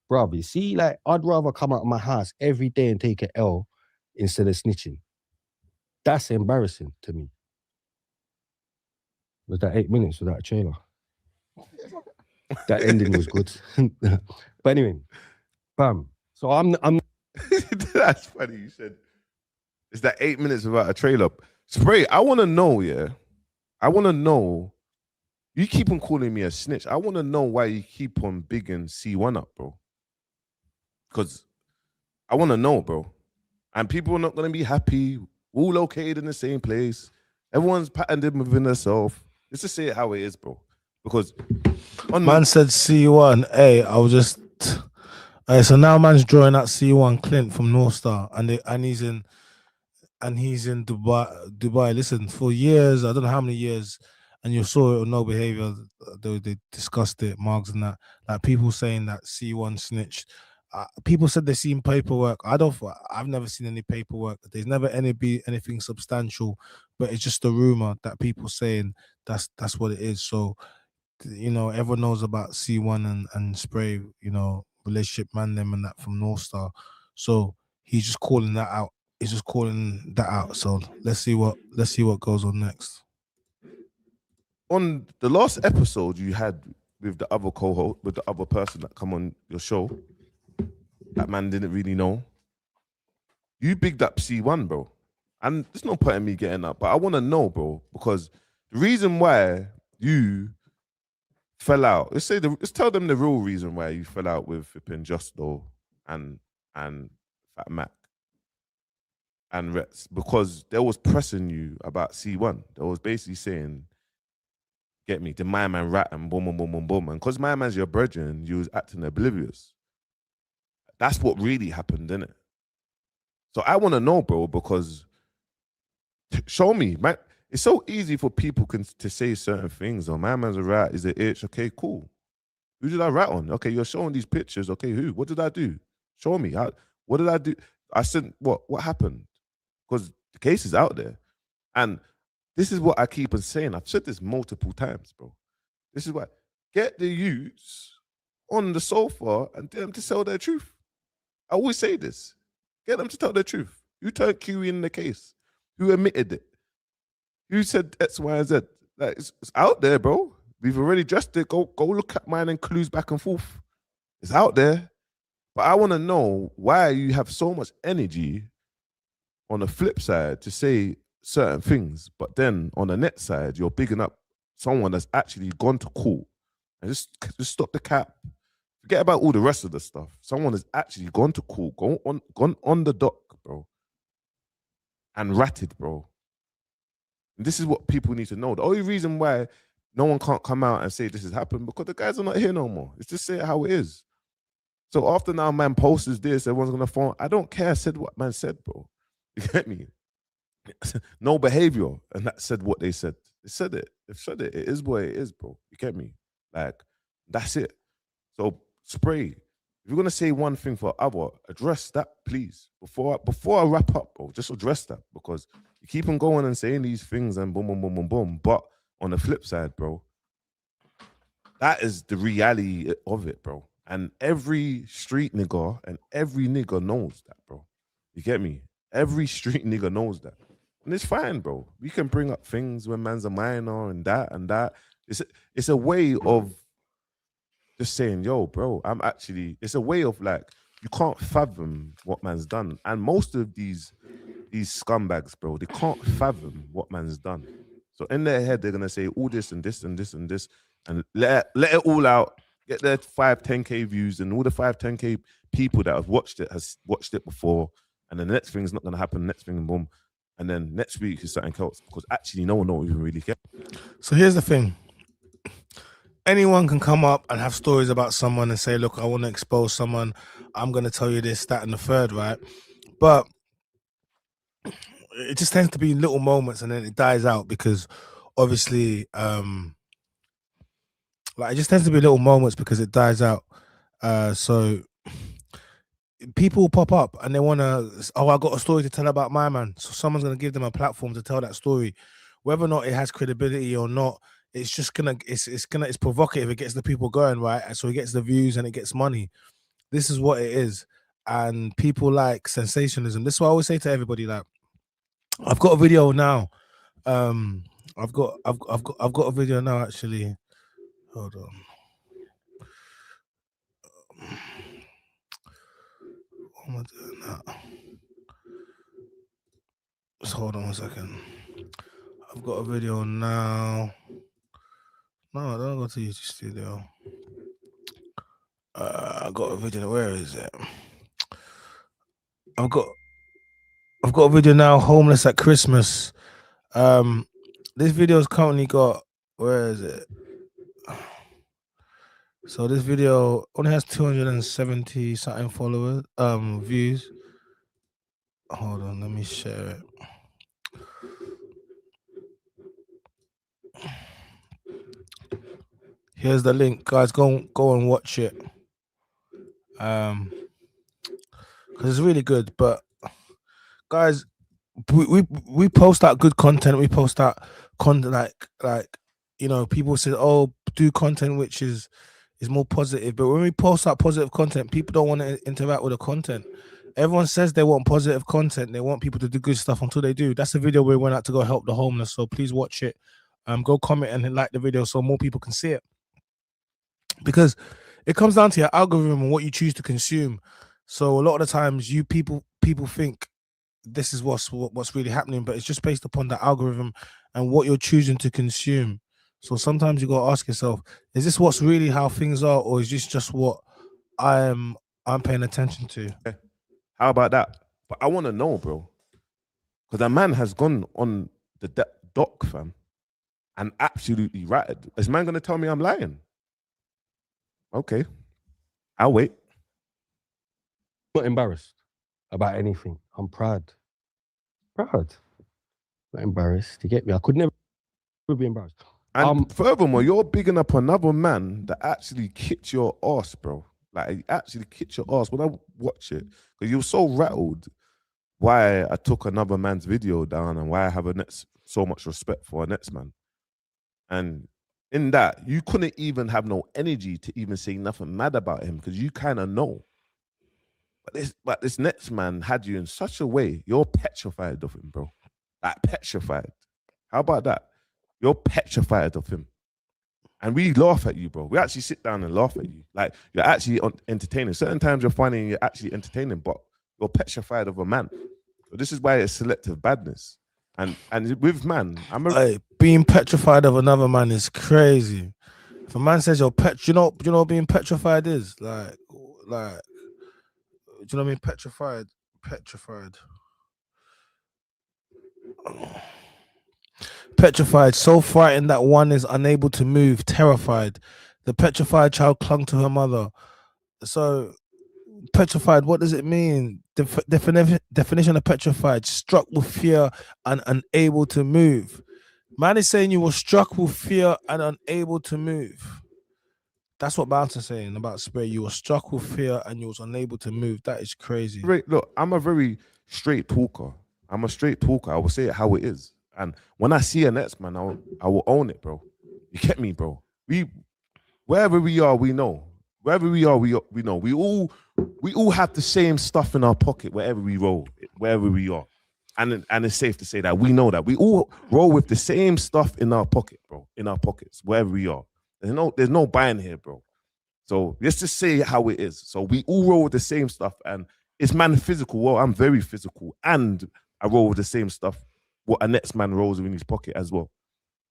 Bruv, you see, like, I'd rather come out of my house every day and take an L instead of snitching. That's embarrassing to me. Was that 8 minutes without a trailer? That ending was good. But anyway, bam. So I'm That's funny. You said it's that 8 minutes without a trailer. Spray, I want to know, yeah. I want to know. You keep on calling me a snitch. I want to know why you keep on bigging C1 up, bro. Because I want to know, bro. And people are not going to be happy. All located in the same place. Everyone's patented within themselves. Let's just say it how it is, bro. Because man said C1. Hey, I was just. So now man's drawing out C1 Clint from North Star, and he's in and he's in Dubai. Listen, for years, I don't know how many years, and you saw it on No Behavior. They discussed it, Margs and that. Like people saying that C1 snitched. People said they seen paperwork. I've never seen any paperwork. There's never anything substantial, but it's just a rumor that people saying that's what it is. So, everyone knows about C1 and Spray, relationship man them and that from North Star. So he's just calling that out. He's just calling that out. So let's see what goes on next. On the last episode you had with the other co-host, with the other person that come on your show, that man didn't really know. You bigged up C1, bro. And there's no point in me getting up, but I want to know, bro, because the reason why you fell out, let's tell them the real reason why you fell out with Flippin' Justo and Fat Mac and Rex, because they was pressing you about C1. They was basically saying, get me, the my man rat and boom, boom, boom, boom, boom. And because my man's your brethren, you was acting oblivious. That's what really happened, innit? So I want to know, bro, because show me, man. It's so easy for people to say certain things. Oh, my man's a rat, is it itch? Okay, cool. Who did I rat on? Okay, you're showing these pictures. Okay, who? What did I do? Show me. What did I do? I said, what happened? Because the case is out there. And this is what I keep on saying. I've said this multiple times, bro. This is what, get the youths on the sofa and get them to sell their truth. I always say this. Get them to tell their truth. Who turned Q in the case? Who admitted it? Who said X, Y, and Z? Like, it's out there, bro. We've already addressed it. Go look at mine and clues back and forth. It's out there. But I want to know why you have so much energy on the flip side to say certain things, but then on the net side, you're bigging up someone that's actually gone to court. And just stop the cap. Forget about all the rest of the stuff. Someone has actually gone to court, gone on the dock, bro, and ratted, bro. And this is what people need to know. The only reason why no one can't come out and say this has happened because the guys are not here no more. It's just say it how it is. So after now, man posts this, everyone's gonna phone. I don't care. I said what man said, bro. You get me? No behavior, and that said what they said. They said it. They've said it. It is what it is, bro. You get me? Like, that's it. So Spray, if you're gonna say one thing for other, address that, please. Before I wrap up, bro, just address that, because you keep on going and saying these things and boom, boom, boom, boom, boom. But on the flip side, bro, that is the reality of it, bro. And every street nigga and every nigga knows that, bro. You get me? Every street nigga knows that. And it's fine, bro. We can bring up things when man's a minor and that and that. It's a way of just saying, yo, bro, it's a way of like, you can't fathom what man's done. And most of these scumbags, bro, they can't fathom what man's done. So in their head, they're gonna say all this and this and this and this, and let it all out, get their 5-10K views, and all the 5-10K people that have watched it before, and then the next thing's not gonna happen, next thing, boom. And then next week is something else, because actually no one even really cares. So here's the thing. Anyone can come up and have stories about someone and say, look, I want to expose someone. I'm going to tell you this, that, and the third, right? But it just tends to be little moments and then it dies out, because obviously, like, it just tends to be little moments because it dies out. So people pop up and they want to, I got a story to tell about my man. So someone's going to give them a platform to tell that story. Whether or not it has credibility or not, it's just it's provocative. It gets the people going, right? And so it gets the views and it gets money. This is what it is. And people like sensationalism. This is what I always say to everybody. Like, I've got a video now. I've got a video now, actually. Hold on. What am I doing now? Just hold on a second. I've got a video now. No, I don't go to YouTube Studio. I got a video. Where is it? I've got a video now. Homeless at Christmas. This video's currently got, where is it? So this video only has 270 something followers, views. Hold on, let me share it. Here's the link, guys. Go and watch it. Because it's really good. But guys, we post out good content. We post out content like you know, people say, oh, do content which is more positive. But when we post out positive content, people don't want to interact with the content. Everyone says they want positive content. They want people to do good stuff until they do. That's the video where we went out to go help the homeless. So please watch it. Go comment and like the video so more people can see it. Because it comes down to your algorithm and what you choose to consume. So a lot of the times, people think this is what's really happening, but it's just based upon the algorithm and what you're choosing to consume. So sometimes you gotta ask yourself, is this what's really how things are, or is this just what I'm paying attention to? How about that? But I want to know, bro, because a man has gone on the doc, fam, and absolutely ratted. Is man gonna tell me I'm lying? Okay, I'll wait. Not embarrassed about anything. I'm proud. Not embarrassed. You get me? I could never be embarrassed. And furthermore, you're bigging up another man that actually kicked your ass, bro. Like, he actually kicked your ass when I watch it. Because you were so rattled why I took another man's video down and why I have so much respect for a next man. And in that, you couldn't even have no energy to even say nothing mad about him because you kind of know. But this next man had you in such a way, you're petrified of him, bro. Like, petrified. How about that? You're petrified of him. And we laugh at you, bro. We actually sit down and laugh at you. Like, you're actually entertaining. Certain times you're finding you're actually entertaining, but you're petrified of a man. So this is why it's selective badness. And with man, being petrified of another man is crazy. If a man says you're you know what being petrified is? Like, do you know what I mean? Petrified. Petrified, so frightened that one is unable to move, terrified. The petrified child clung to her mother. So, petrified, what does it mean? Definition of petrified: struck with fear and unable to move. Man is saying you were struck with fear and unable to move. That's what Bounce is saying about Spray. You were struck with fear and you was unable to move. That is crazy. Look, I'm a very straight talker. I will say it how it is. And when I see a next man, I will own it, bro. You get me, bro? Wherever we are, we know. Wherever we are, we know. We all have the same stuff in our pocket wherever we roll, wherever we are. And it's safe to say that we know that. We all roll with the same stuff in our pocket, bro. In our pockets, wherever we are. There's no buying here, bro. So let's just say how it is. So we all roll with the same stuff, and it's man physical. Well, I'm very physical, and I roll with the same stuff what a next man rolls in his pocket as well.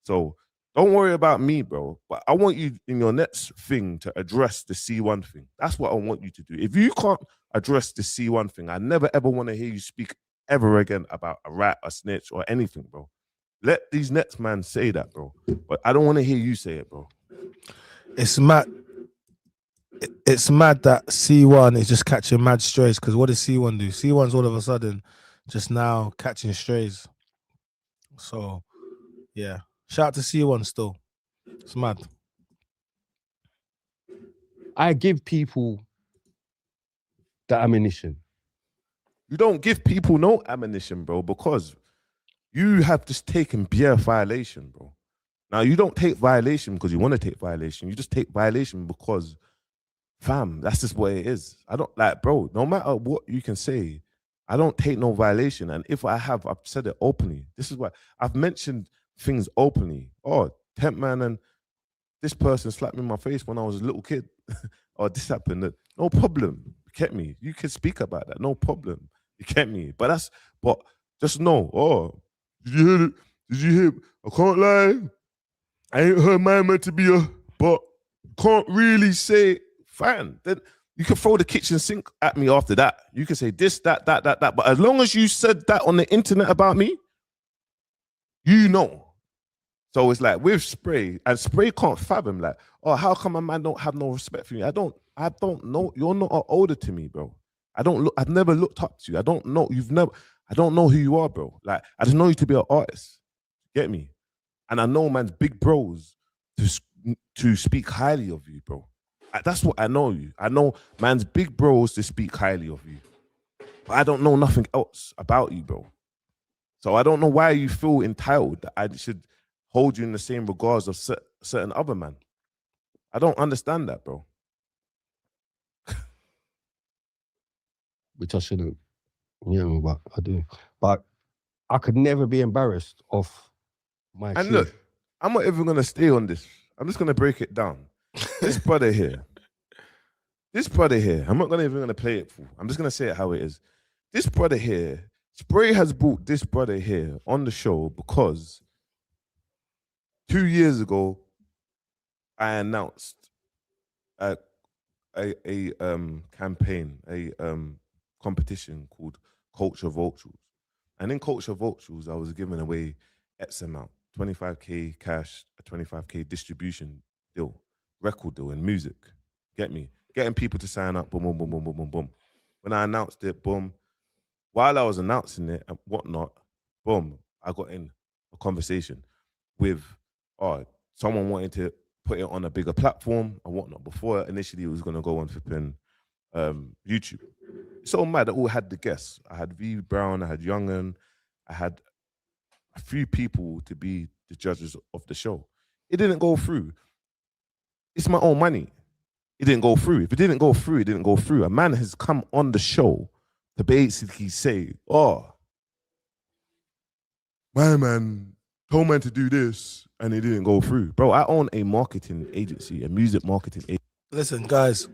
So don't worry about me, bro. But I want you in your next thing to address the C1 thing. That's what I want you to do. If you can't address the C1 thing, I never ever want to hear you speak ever again about a rat, a snitch, or anything, bro. Let these next man say that, bro. But I don't want to hear you say it, bro. It's mad. It's mad that C1 is just catching mad strays. Because what does C1 do? C1's all of a sudden just now catching strays. So, yeah. Shout out to C1 still. It's mad. I give people the ammunition. You don't give people no ammunition, bro, because you have just taken bare violation, bro. Now, you don't take violation because you want to take violation. You just take violation because, fam, that's just what it is. I don't, like, bro, no matter what you can say, I don't take no violation. And if I have, I've said it openly. This is why I've mentioned things openly. Oh, temp man and this person slapped me in my face when I was a little kid. Or this happened. No problem. You get me? You can speak about that. No problem. You get me? But just know, oh, did you hear it? Did you hear? I can't lie. I ain't heard my man to be but can't really say, fine. Then you can throw the kitchen sink at me after that. You can say this, that. But as long as you said that on the internet about me, you know. So it's like with Spray, and Spray can't fathom, like, oh, how come a man don't have no respect for me? I don't know. You're not older to me, bro. I've never looked up to you. I don't know who you are, bro. Like, I just know you to be an artist. Get me? And I know man's big bros to speak highly of you, bro. That's what I know you. I know man's big bros to speak highly of you. But I don't know nothing else about you, bro. So I don't know why you feel entitled that I should hold you in the same regards of certain other man. I don't understand that, bro. Which I shouldn't. You know, but I do. But I could never be embarrassed of my And shoe. look, I'm not even gonna stay on this. I'm just gonna break it down. This brother here, I'm not even gonna play it full. I'm just gonna say it how it is. This brother here, Spray has brought this brother here on the show because 2 years ago, I announced a campaign, a competition called Culture Vultures. And in Culture Vultures, I was giving away X amount, 25k cash, a 25k distribution deal, record deal in music. Get me? Getting people to sign up, boom, boom, boom, boom, boom, boom, boom. When I announced it, boom. While I was announcing it and whatnot, boom, I got in a conversation with someone wanting to put it on a bigger platform and whatnot. Before initially it was going to go on flipping YouTube. It's so mad that all had the guests. I had V Brown, I had Young'un, I had a few people to be the judges of the show. It didn't go through. It's my own money. It didn't go through. If it didn't go through, it didn't go through. A man has come on the show to basically say, my man told man to do this and it didn't go through. Bro, I own a marketing agency, a music marketing agency. Listen, guys,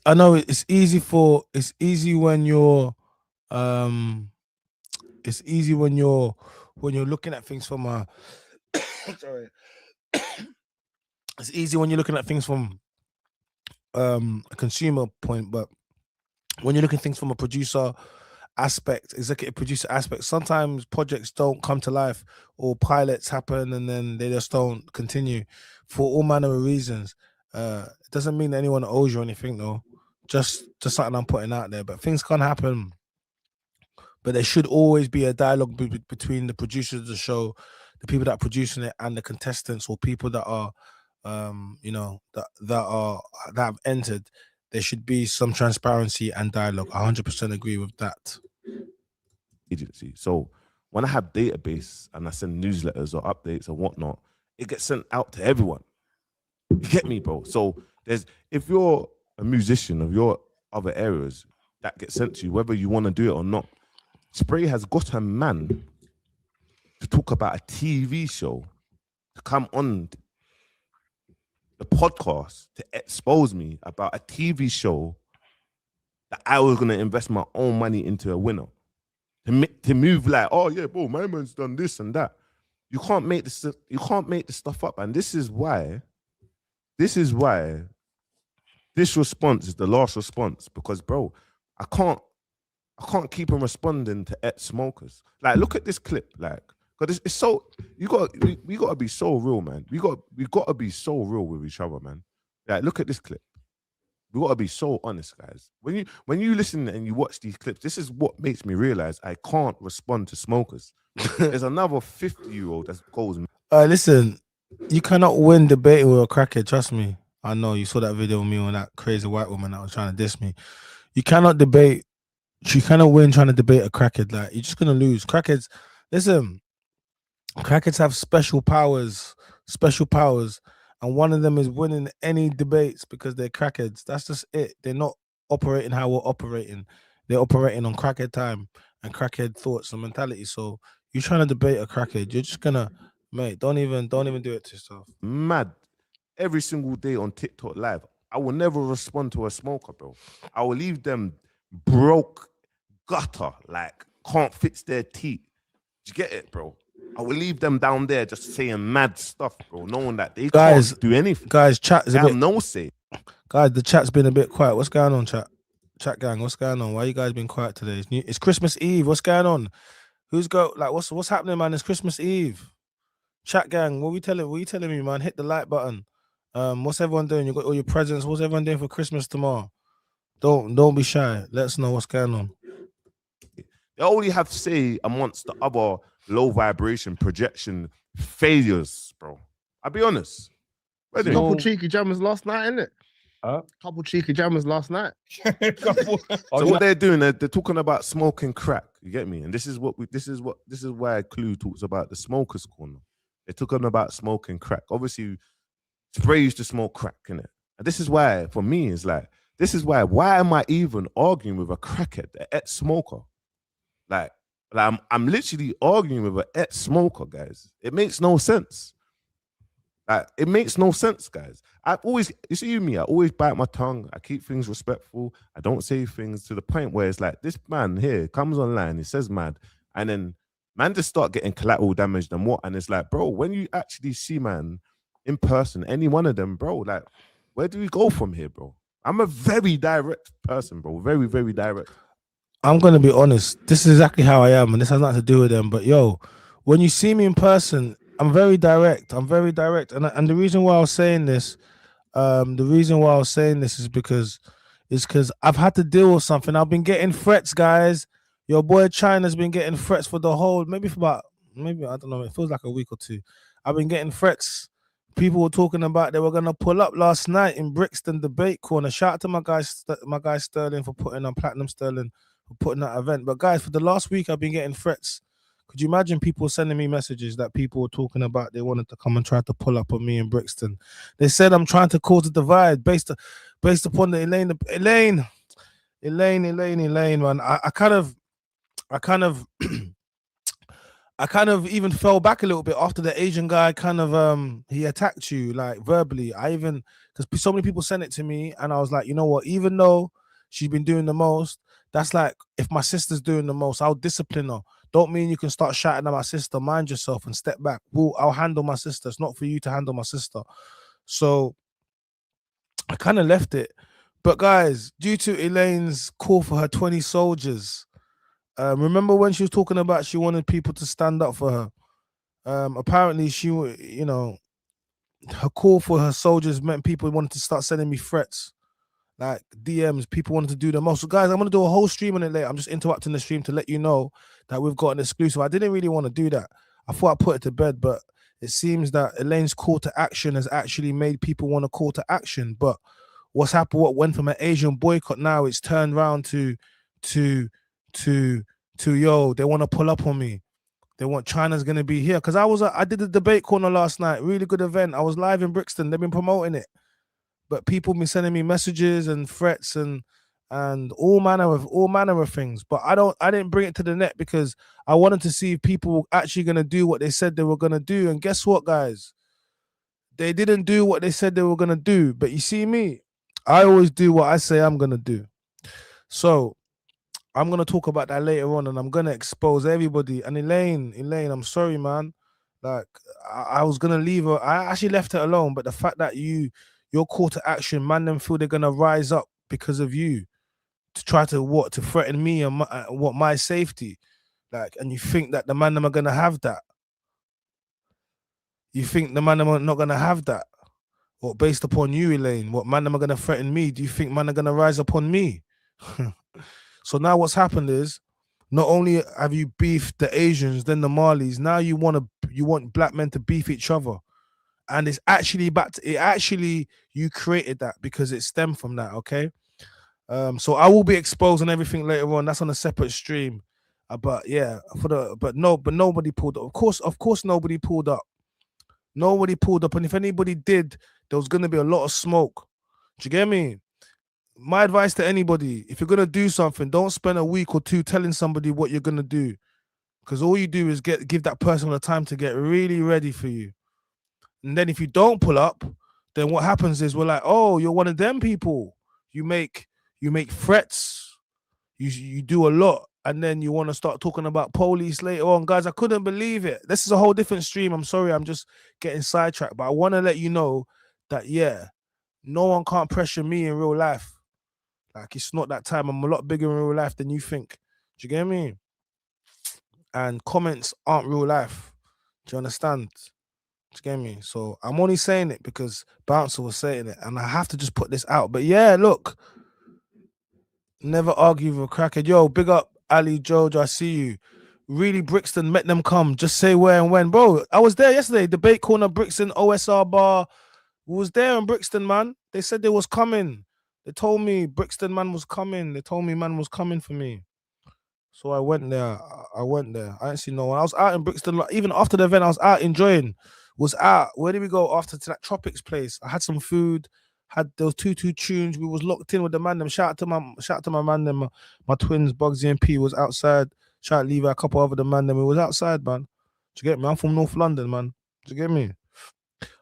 I know it's easy when you're it's easy when you're looking at things from a sorry. It's easy when you're looking at things from a consumer point, but when you're looking at things from a producer aspect, executive producer aspect, sometimes projects don't come to life or pilots happen and then they just don't continue for all manner of reasons. It doesn't mean that anyone owes you anything though. Just something I'm putting out there. But things can happen. But there should always be a dialogue between the producers of the show, the people that are producing it, and the contestants or people that are, that have entered. There should be some transparency and dialogue. 100% agree with that. Agency. So when I have database and I send newsletters or updates or whatnot, it gets sent out to everyone. You get me, bro? So if you're a musician of your other areas, that gets sent to you, whether you want to do it or not. Spray has got a man to talk about a TV show to come on the podcast to expose me about a TV show that I was going to invest my own money into a winner. To move like, oh yeah, bro, my man's done this and that. You can't make this stuff up. And this is why this response is the last response, because bro, I can't keep on responding to smokers. Like, look at this clip, like, because it's so we gotta be so real, man. We gotta be so real with each other, man. Like, look at this clip. We gotta be so honest, guys. When you listen and you watch these clips, this is what makes me realize I can't respond to smokers. There's another 50-year-old that goes. Listen, you cannot win debating with a crackhead. Trust me. I know you saw that video of me on that crazy white woman that was trying to diss me. You cannot debate. You cannot win trying to debate a crackhead. Like, you're just gonna lose. Crackheads, listen. Crackheads have special powers, and one of them is winning any debates because they're crackheads. That's just it. They're not operating how we're operating. They're operating on crackhead time and crackhead thoughts and mentality. So you're trying to debate a crackhead, you're just gonna, mate, don't even do it to yourself. Mad every single day on TikTok live. I will never respond to a smoker, bro. I will leave them broke, gutter, like can't fix their teeth. Do you get it, bro? I will leave them down there just saying mad stuff, bro, knowing that they can't do anything. Guys, chat is a bit, no say. Guys, the chat's been a bit quiet. What's going on, chat? Chat gang, what's going on? Why you guys been quiet today? It's Christmas Eve. What's going on? Who's got, like, what's happening, man? It's Christmas Eve. Chat gang, what you telling me, man? Hit the like button. What's everyone doing? You got all your presents. What's everyone doing for Christmas tomorrow? Don't be shy. Let us know what's going on. They only have say amongst the other low vibration projection failures, bro. I'll be honest. There's a couple cheeky jammers last night, innit? Couple cheeky jammers last night. So what they're doing, they're talking about smoking crack. You get me? And this is why Clue talks about the smokers corner. They're talking about smoking crack. Obviously, Spray used to smoke crack, innit? And this is why, for me, it's like, why am I even arguing with a crackhead, an ex-smoker? Like I'm literally arguing with an ex-smoker, guys. It makes no sense. Like, it makes no sense, guys. You see me, I always bite my tongue. I keep things respectful. I don't say things to the point where it's like, this man here comes online, he says mad, and then man just start getting collateral damage and what, and it's like, bro, when you actually see man in person, any one of them, bro, like, where do we go from here, bro? I'm a very direct person, bro. Very, very direct. I'm gonna be honest. This is exactly how I am, and this has nothing to do with them. But yo, when you see me in person, I'm very direct. And the reason why I was saying this, is because I've had to deal with something. I've been getting threats, guys. Your boy China's been getting threats for the whole, maybe I don't know. It feels like a week or two. I've been getting threats. People were talking about they were gonna pull up last night in Brixton debate corner. Shout out to my guy Sterling for putting on Platinum Sterling. Putting that event. But guys, for the last week I've been getting threats. Could you imagine people sending me messages that people were talking about they wanted to come and try to pull up on me in Brixton? They said I'm trying to cause a divide based upon the Elaine, man. I kind of even fell back a little bit after the Asian guy he attacked you like verbally. Because so many people sent it to me, and I was like, you know what, even though she's been doing the most, that's like, if my sister's doing the most, I'll discipline her. Don't mean you can start shouting at my sister. Mind yourself and step back. I'll handle my sister. It's not for you to handle my sister. So I kind of left it. But guys, due to Elaine's call for her 20 soldiers, remember when she was talking about she wanted people to stand up for her? Apparently her call for her soldiers meant people wanted to start sending me threats. Like DMs, people wanted to do the most. So guys, I'm gonna do a whole stream on it later. I'm just interrupting the stream to let you know that we've got an exclusive. I didn't really want to do that. I thought I'd put it to bed, but it seems that Elaine's call to action has actually made people want to call to action. But what's happened? What went from an Asian boycott now? It's turned around to yo, they want to pull up on me. They want China's gonna be here because I did the debate corner last night. Really good event. I was live in Brixton. They've been promoting it. But people been sending me messages and threats and all manner of things. But I didn't bring it to the net because I wanted to see if people were actually gonna do what they said they were gonna do. And guess what, guys? They didn't do what they said they were gonna do. But you see me, I always do what I say I'm gonna do. So I'm gonna talk about that later on, and I'm gonna expose everybody. And Elaine, I'm sorry, man. Like I was gonna leave her. I actually left her alone, but the fact that your call to action, man, them feel they're gonna rise up because of you to try to threaten me and my safety, like, and you think that the man them are gonna have that? You think the man them are not gonna have that? Or based upon you, Elaine, what man them are gonna threaten me? Do you think man are gonna rise upon me? So now what's happened is, not only have you beefed the Asians, then the Malis, now you want black men to beef each other. And it's actually you created that because it stemmed from that, okay? So I will be exposing everything later on. That's on a separate stream. But yeah, but nobody pulled up. Of course nobody pulled up. Nobody pulled up. And if anybody did, there was gonna be a lot of smoke. Do you get me? My advice to anybody, if you're gonna do something, don't spend a week or two telling somebody what you're gonna do. Because all you do is give that person the time to get really ready for you. And then if you don't pull up, then what happens is we're like, oh, you're one of them people. You make threats. You do a lot. And then you want to start talking about police later on. Guys, I couldn't believe it. This is a whole different stream. I'm sorry, I'm just getting sidetracked. But I want to let you know that, yeah, no one can't pressure me in real life. Like, it's not that time. I'm a lot bigger in real life than you think. Do you get me? And comments aren't real life. Do you understand? Do you get me? So I'm only saying it because Bouncer was saying it, and I have to just put this out. But yeah, look, Never argue with a crackhead. Yo, big up Ali, Jojo, I see you. Really, Brixton, met them come. Just say where and when. Bro, I was there yesterday. Debate corner, Brixton, OSR bar. We was there in Brixton, man. They said they was coming. They told me Brixton man was coming. They told me man was coming for me. So I went there. I went there. I didn't see no one. I was out in Brixton. Like, even after the event, I was out enjoying. Was out. Where did we go after to that Tropics place? I had some food. Had those two tunes. We was locked in with the man. Them shout out to my man. Them my twins, Bugsy and P was outside. Shout out Levi, a couple of the man. Them we was outside, man. Do you get me? I'm from North London, man. Do you get me?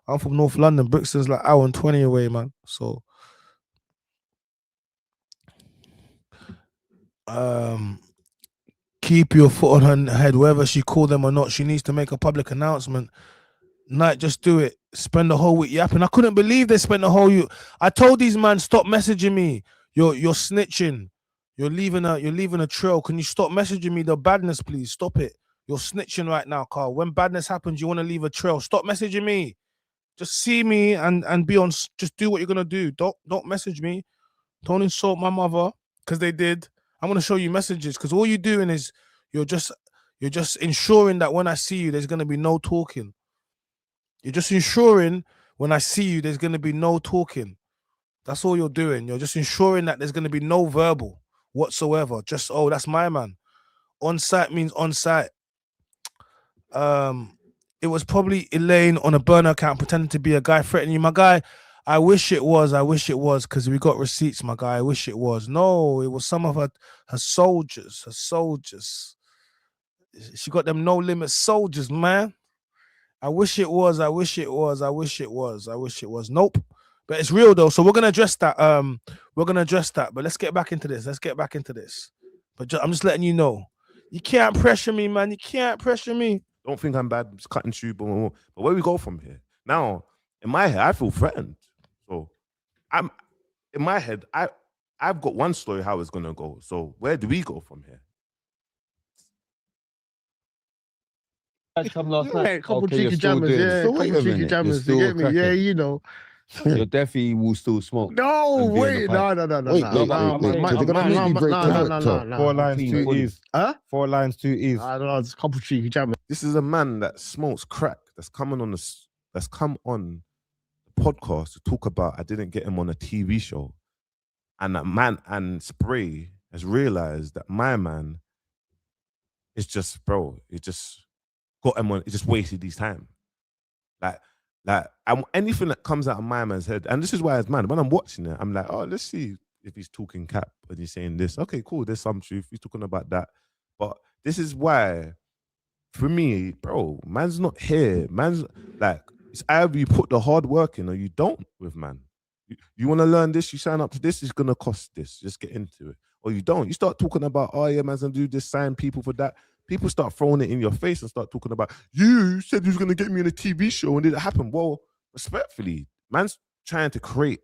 I'm from North London. Brixton's like hour and 20 away, man. So, keep your foot on her head, whether she called them or not. She needs to make a public announcement. Night, just do it. Spend the whole week yapping. I couldn't believe they spent the whole week. I told these man, stop messaging me. You're snitching. You're leaving a trail. Can you stop messaging me the badness, please? Stop it. You're snitching right now, Carl. When badness happens, you want to leave a trail. Stop messaging me. Just see me and be on. Just do what you're gonna do. Don't message me. Don't insult my mother because they did. I'm gonna show you messages because all you're doing is you're just ensuring that when I see you, there's gonna be no talking. You're just ensuring when I see you, there's gonna be no talking. That's all you're doing. You're just ensuring that there's gonna be no verbal whatsoever. Just that's my man. On site means on site. It was probably Elaine on a burner account pretending to be a guy threatening you. My guy, I wish it was because we got receipts, my guy. I wish it was. No, it was some of her soldiers. She got them no limit soldiers, man. I wish it was. Nope. But it's real though. So we're gonna address that. But let's get back into this. But I'm just letting you know. You can't pressure me, man. You can't pressure me. Don't think I'm bad, just cutting you, but where we go from here? Now, in my head, I feel threatened. So I'm in my head, I've got one story how it's gonna go. So where do we go from here? Come last night. Yeah, couple Okay, you're cheeky still jammers, doing it. yeah, So couple wait a cheeky minute, jammers. you're You still get me? Yeah, cracking. you know. You definitely will still smoke. No, And be on the wait, pipe. no. Wait, they're gonna make you break character. 4 lines, 2 E's. Huh? 4 lines, 2 E's. I don't know. It's a couple cheeky jammers. This is a man that smokes crack that's come on the podcast to talk about I didn't get him on a TV show. And that man and Spray has realized that my man is just, bro, it just got him on, it just wasted his time. Like anything that comes out of my man's head, and this is why as man, when I'm watching it, I'm like, oh, let's see if he's talking cap and he's saying this. Okay, cool, there's some truth. He's talking about that. But this is why, for me, bro, man's not here. Man's like, it's either you put the hard work in or you don't with man. You want to learn this, you sign up to this, it's going to cost this. Just get into it. Or you don't. You start talking about, oh yeah, man's going to do this, sign people for that. People start throwing it in your face and start talking about, you said you was going to get me on a TV show and did it happen? Well, respectfully, man's trying to create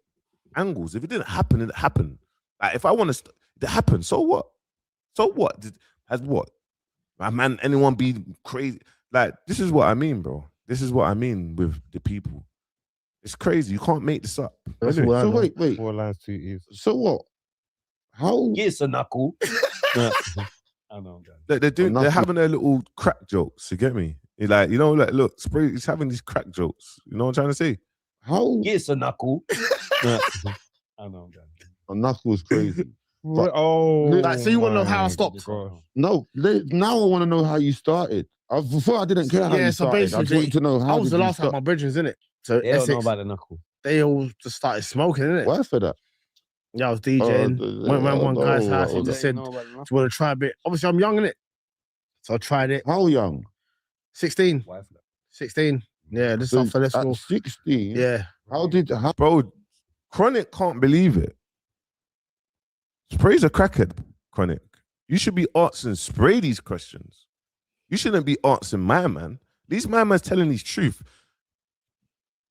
angles. If it didn't happen, it happened. Like, if I want to, it happened. So what? Has what? My man, anyone be crazy? Like, this is what I mean, bro. This is what I mean with the people. It's crazy. You can't make this up. Anyway, So wait. 4 lines, 2 E's. So what? How? Yes, a knuckle. I know. They're having their little crack jokes. You get me? Like, look, Spray is having these crack jokes. You know what I'm trying to say? How? Yes, a knuckle. I know. A knuckle is crazy. But, so you want to know how I stopped? No, now I want to know how you started. Before I didn't care how you started. I just wanted to know how. I was the last time my bridges, innit? So They don't know about the knuckle. they all just started smoking, innit? why for that? Yeah, I was DJing. Went round one guy's house. He just said, "Do you want to try a bit?" Obviously, I'm young, innit? So I tried it. How young? 16. 16. Yeah, this is after this At school. 16? Yeah. How did that happen? Bro, Chronic can't believe it. Spray's a crackhead, Chronic. You should be asking Spray these questions. You shouldn't be asking my man. These my man's telling his truth.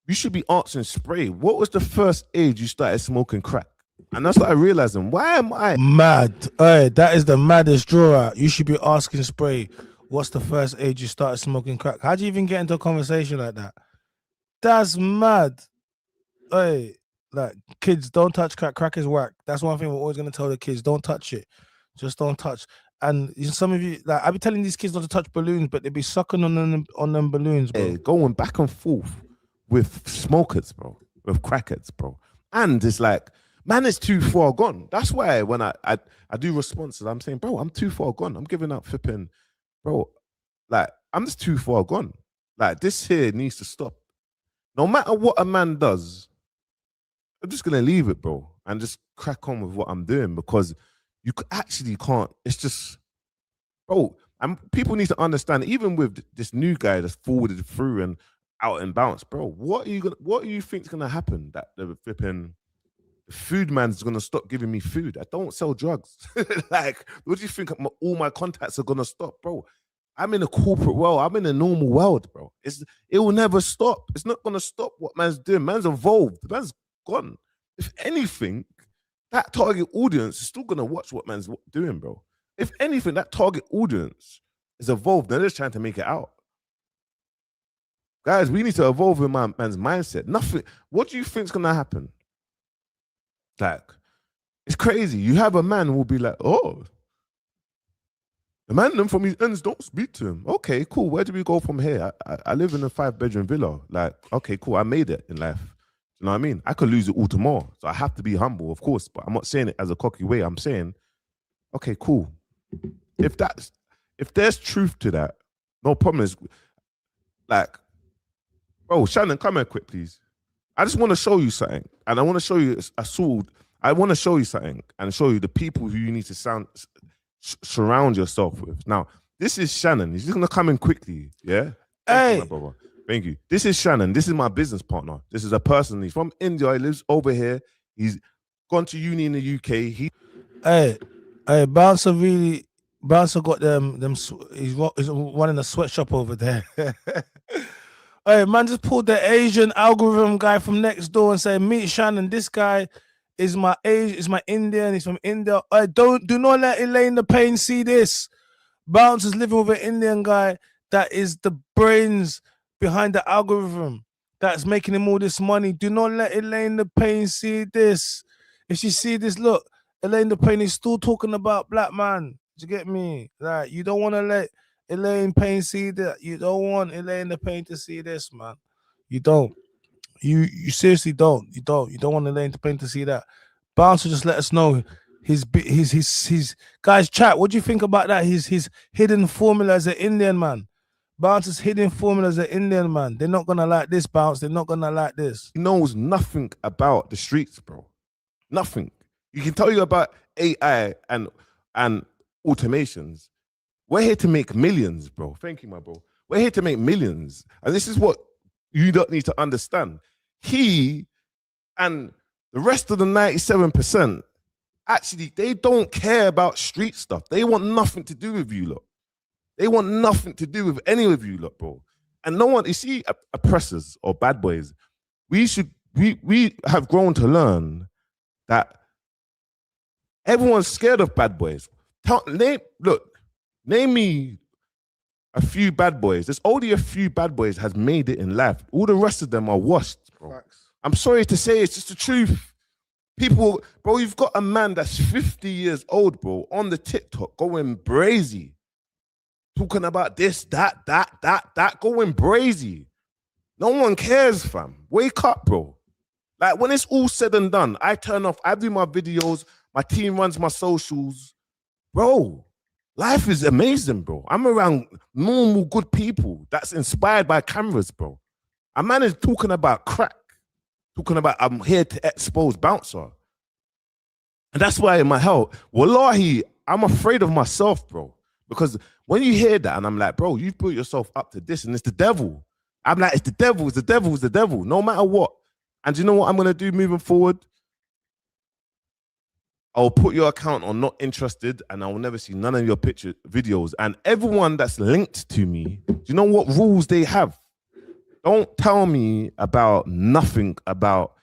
You should be asking Spray, what was the first age you started smoking crack? And that's what I realizing. Why am I mad? Hey, that is the maddest draw out. You should be asking Spray, what's the first age you started smoking crack? How'd you even get into a conversation like that? That's mad. Hey, Like kids, don't touch crack. Crack is whack. That's one thing we're always gonna tell the kids. Don't touch it. Just don't touch. And some of you, like I be telling these kids not to touch balloons, but they be sucking on them balloons, bro. Hey, going back and forth with smokers, bro, with crackheads, bro. And it's like, man, it's too far gone. That's why when I do responses, I'm saying, bro, I'm too far gone. I'm giving up flipping, bro. Like, I'm just too far gone. Like, this here needs to stop. No matter what a man does, I'm just gonna leave it, bro, and just crack on with what I'm doing, because you actually can't. It's just, bro. And people need to understand, even with this new guy that's forwarded through and out and bounce, bro. What do you think is gonna happen? That the flipping food man's gonna stop giving me food? I don't sell drugs. Like, what do you think? All my contacts are gonna stop, bro? I'm in a corporate world. I'm in a normal world, bro. It will never stop. It's not gonna stop what man's doing. Man's evolved. Man's gone. If anything, that target audience is still gonna watch what man's doing, bro. If anything, that target audience is evolved. They're just trying to make it out. Guys, we need to evolve in man's mindset. Nothing. What do you think is gonna happen? Like, it's crazy. You have a man who will be like, oh, the man them from his ends don't speak to him. Okay, cool. Where do we go from here? I live in a 5-bedroom villa. Like, okay, cool. I made it in life. You know what I mean? I could lose it all tomorrow. So I have to be humble, of course, but I'm not saying it as a cocky way. I'm saying, okay, cool. If there's truth to that, no problem. Is like, bro, Shannon, come here quick, please. I just want to show you something. And I want to show you a sword. I want to show you something and show you the people who you need to surround yourself with. Now, this is Shannon. He's just going to come in quickly. Yeah? Thank you, my brother. Thank you. This is Shannon. This is my business partner. This is a person. He's from India. He lives over here. He's gone to uni in the UK. Hey, Bouncer got them. He's running a sweatshop over there. Hey, man, just pulled the Asian algorithm guy from next door and say, meet Shannon. This guy is my Indian. He's from India. Do not let Elaine the Pain see this. Bouncer's living with an Indian guy that is the brains behind the algorithm that's making him all this money. Do not let Elaine the Pain see this. If she see this, look, Elaine the Pain is still talking about black man. Do you get me? Like, you don't want to let Elaine Payne see that. You don't want Elaine the Pain to see this, man. You don't. You seriously don't. You don't want Elaine the Pain to see that. Bouncer just let us know his guys chat. What do you think about that? His hidden formula as an Indian man. Bouncer's hidden formula as an Indian man. They're not gonna like this, Bounce. They're not gonna like this. He knows nothing about the streets, bro. Nothing. You can tell you about AI and automations. We're here to make millions, bro. Thank you, my bro. We're here to make millions. And this is what you don't need to understand. He and the rest of the 97%, actually, they don't care about street stuff. They want nothing to do with you, look. They want nothing to do with any of you, look, bro. And no one, you see, oppressors or bad boys, we have grown to learn that everyone's scared of bad boys. Name me a few bad boys. There's only a few bad boys has made it in life. All the rest of them are washed, bro. Facts. I'm sorry to say, it's just the truth. People, bro, you've got a man that's 50 years old, bro, on the TikTok going brazy. Talking about this, that, going brazy. No one cares, fam. Wake up, bro. Like, when it's all said and done, I turn off, I do my videos, my team runs my socials. Bro, life is amazing, bro. I'm around normal, good people that's inspired by cameras, bro. A man is talking about crack, talking about I'm here to expose Bouncer. And that's why in my health, wallahi, I'm afraid of myself, bro. Because when you hear that, and I'm like, bro, you've built yourself up to this, and it's the devil. I'm like, it's the devil, it's the devil, it's the devil, no matter what. And you know what I'm going to do moving forward? I'll put your account on not interested, and I will never see none of your videos. And everyone that's linked to me, do you know what rules they have? Don't tell me about nothing about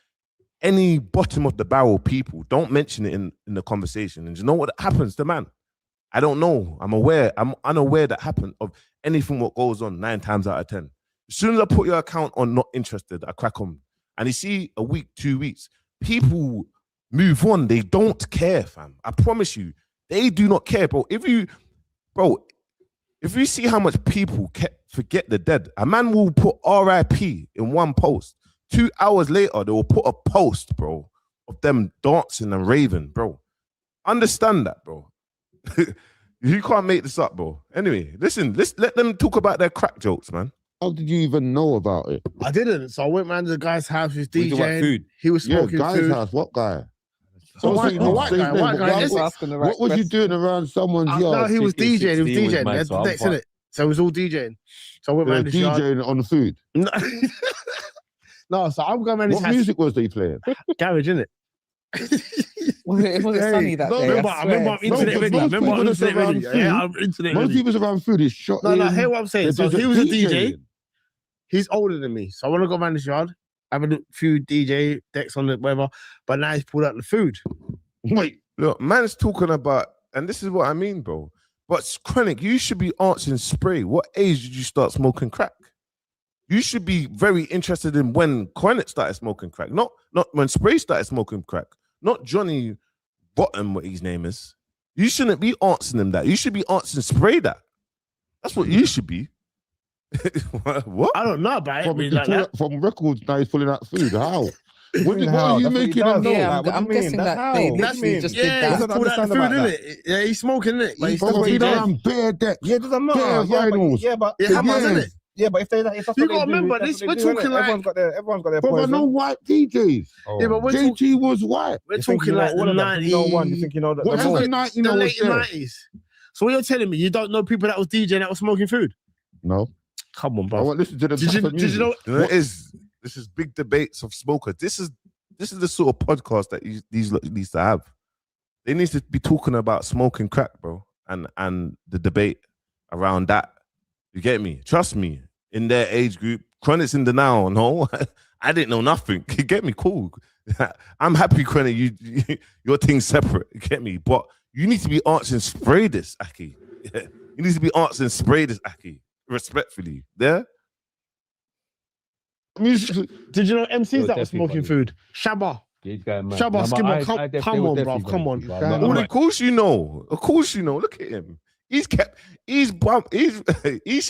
any bottom of the barrel people. Don't mention it in the conversation. And do you know what happens to man? I don't know. I'm unaware that happens of anything what goes on 9 times out of 10. As soon as I put your account on not interested, I crack on. And you see, a week, 2 weeks, people move on. They don't care, fam. I promise you, they do not care, bro. If you see how much people forget the dead, a man will put R.I.P. in one post. 2 hours later, they will put a post, bro, of them dancing and raving, bro. Understand that, bro. You can't make this up, bro. Anyway, listen, let them talk about their crack jokes, man. How did you even know about it? I didn't. So I went round to the guy's house. He was DJing. Food. He was smoking guy's food. house. What guy? So white guy. What was you doing around someone's yard? No, he was DJing. He was was DJing. mad, That's so I'm next, innit? So it was all DJing. So I went They were round his yard. DJing on the food. No, so I'm going round his What house. music was they playing? Garage, innit? It was sunny that day. Remember, I I'm swear. internet ready. most Remember, I'm people internet that's around ready. Yeah, I'm internet Most ready. people's around food is shot. No, hear what I'm saying. So he was a DJ. DJing. He's older than me. So I want to go around his yard, have a few DJ decks on the whatever. But now he's pulled out the food. Wait, Look, man's talking about, and this is what I mean, bro. But Chronic, you should be answering Spray. What age did you start smoking crack? You should be very interested in when Chronic started smoking crack, not when Spray started smoking crack, not Johnny Bottom, what his name is. You shouldn't be answering him that. You should be answering Spray that. That's what you should be. What? I don't know about it. from, I mean, like that. from records now he's pulling out food. How? What mean are how? you That's what he making does. him know? Yeah, Like, what do I'm you mean? guessing That's that they how. literally just did Yeah, that. he's doesn't pulled out the food, understand about innit? Yeah, he's smoking, innit? But he's From still a kid DJing. on bare deck. Yeah, it doesn't matter. Yeah, vinyls. Yeah, but Yeah, hammers, yeah. innit? yeah, but if they if that's You what they gotta do, remember, that's this- what we're they do, innit? talking like- everyone's got their From poison. no white DJs. Oh. Yeah, but we're JT was white. We're You think talking you know like the all of them? You know one. You 90s, think you know that? What the else most? the 90 the was late there? 90s. So what you're telling me, you don't know people that was DJing that was smoking food? No. Come on, I bro. want to listen to the Did type you of music. know? You know, this is big debates of smokers. This is the sort of podcast that these lot needs to have. They need to be talking about smoking crack, bro, and the debate around that. You get me? Trust me. In their age group, Chronic's in the now. No, I didn't know nothing. You get me? Cool. I'm happy, Chronic. Your thing's separate. You get me? But you need to be answering Spray this, Aki. You need to be answering Spray this, Aki. Respectfully, yeah. Music. Did you know MCs Yo, that was definitely smoking funny. food? Shabba. He's going mad. Shabba, No, but Skimmer, I come definitely on, would bruv, definitely come go on. with you, Well, bruv. Well, Like, of course you know. Of course you know. Look at him. His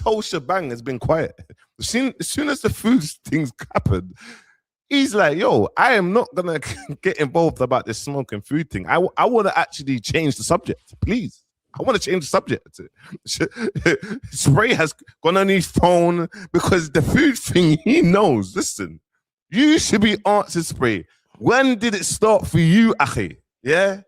whole shebang has been quiet. As soon as the food things happened, he's like, yo, I am not gonna get involved about this smoking food thing. I want to actually change the subject, please. I want to change the subject. Spray has gone on his phone because the food thing he knows. Listen, you should be answering Spray. When did it start for you, Achi? Yeah?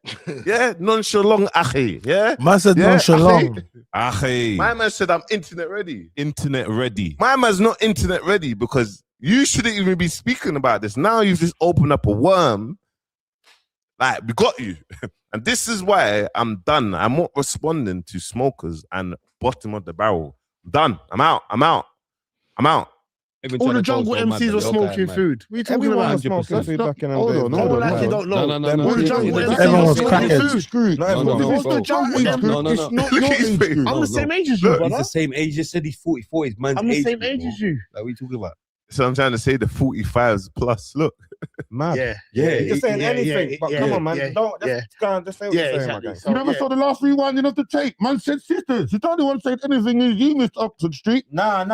Yeah? Nonchalant, Achi. Yeah? Man said Yeah, nonchalant. Achi. My man said I'm internet ready. Internet ready. My man's not internet ready because you shouldn't even be speaking about this. Now you've just opened up a worm. Like, we got you. And this is why I'm done. I'm not responding to smokers and bottom of the barrel. I'm done. I'm out. All the jungle MCs were smoking food. What are you talking Everyone about? was smoking food back in the Hold day. on, Don't hold on, like you hold don't on. know. No. All the jungle Everyone MCs were was smoking crackheads. food. Screwed. Not everyone. What's the jungle? It's not your age group. I'm the same age as you, He's brother. the same age. You said he's 44. He's man's I'm the age. same age as you. Like, what are you talking about? So I'm trying to say the 45s plus. Look. Mad. Yeah. You're just saying yeah, anything, yeah, but yeah, come on, man. yeah, Don't yeah. just go on, just say what Yeah, you're saying, exactly. my guy. So, You never saw the last rewinding of the tape. Man said sisters. You told anyone said anything you missed Oxford Street. Nah.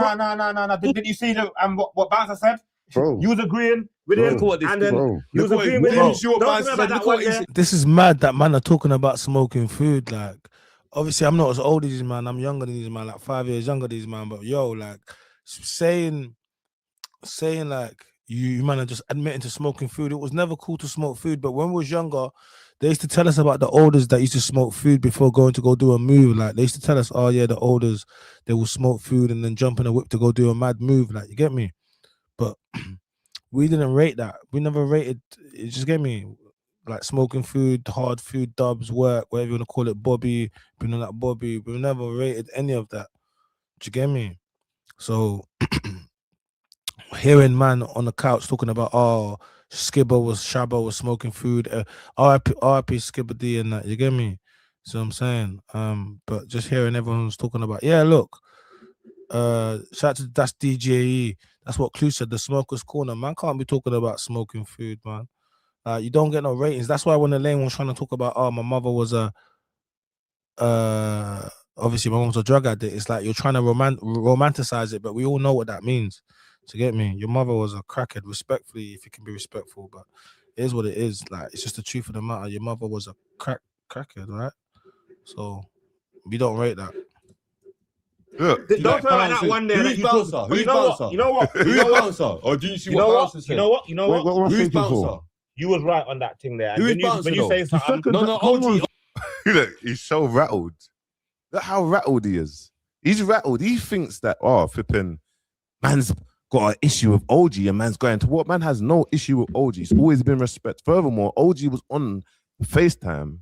Did you see what Bouncer said? Bro. You was agreeing with him, Look what this and then Bro. you was Look what agreeing with bro. him. Sure, Don't man forget said, about look that what one he there. said. This is mad that man are talking about smoking food. Like, obviously, I'm not as old as these man. I'm younger than these man, like 5 years younger than these man. But yo, like, saying like you man are just admitting to smoking food. It was never cool to smoke food. But when we was younger, they used to tell us about the olders that used to smoke food before going to go do a move. Like, they used to tell us, oh yeah, the olders, they will smoke food and then jump in a whip to go do a mad move. Like, you get me? But we didn't rate that. We never rated. You just get me? Like smoking food, hard food, dubs, work, whatever you want to call it, Bobby, being on that Bobby. We never rated any of that. Do you get me? So hearing man on the couch talking about, oh, Shabba was smoking food, RIP Skibber D and that, you get me? So I'm saying, but just hearing everyone's talking about, yeah, look, shout out to that's DJE. That's what Clue said, the smoker's corner. Man can't be talking about smoking food, man. You don't get no ratings. That's why when Elaine was trying to talk about, my mother was a obviously my mom's a drug addict. It's like you're trying to romanticize it, but we all know what that means. To get me, your mother was a crackhead. Respectfully, if you can be respectful, but it is what it is. Like, it's just the truth of the matter. Your mother was a crackhead, right? So we don't rate that. Look, don't tell like that one day. Who's bouncer? Who's bouncer? You know what? Who's bouncer? Or do you see what bouncer said? You know what? Who's bouncer? You was right on that thing there. Who's bouncer? When you say something, No, OG. Look, he's so rattled. Look how rattled he is. He's rattled. He thinks that, flipping, man's got an issue with OG and man's going to what? Man has no issue with OG. It's always been respect. Furthermore, OG was on FaceTime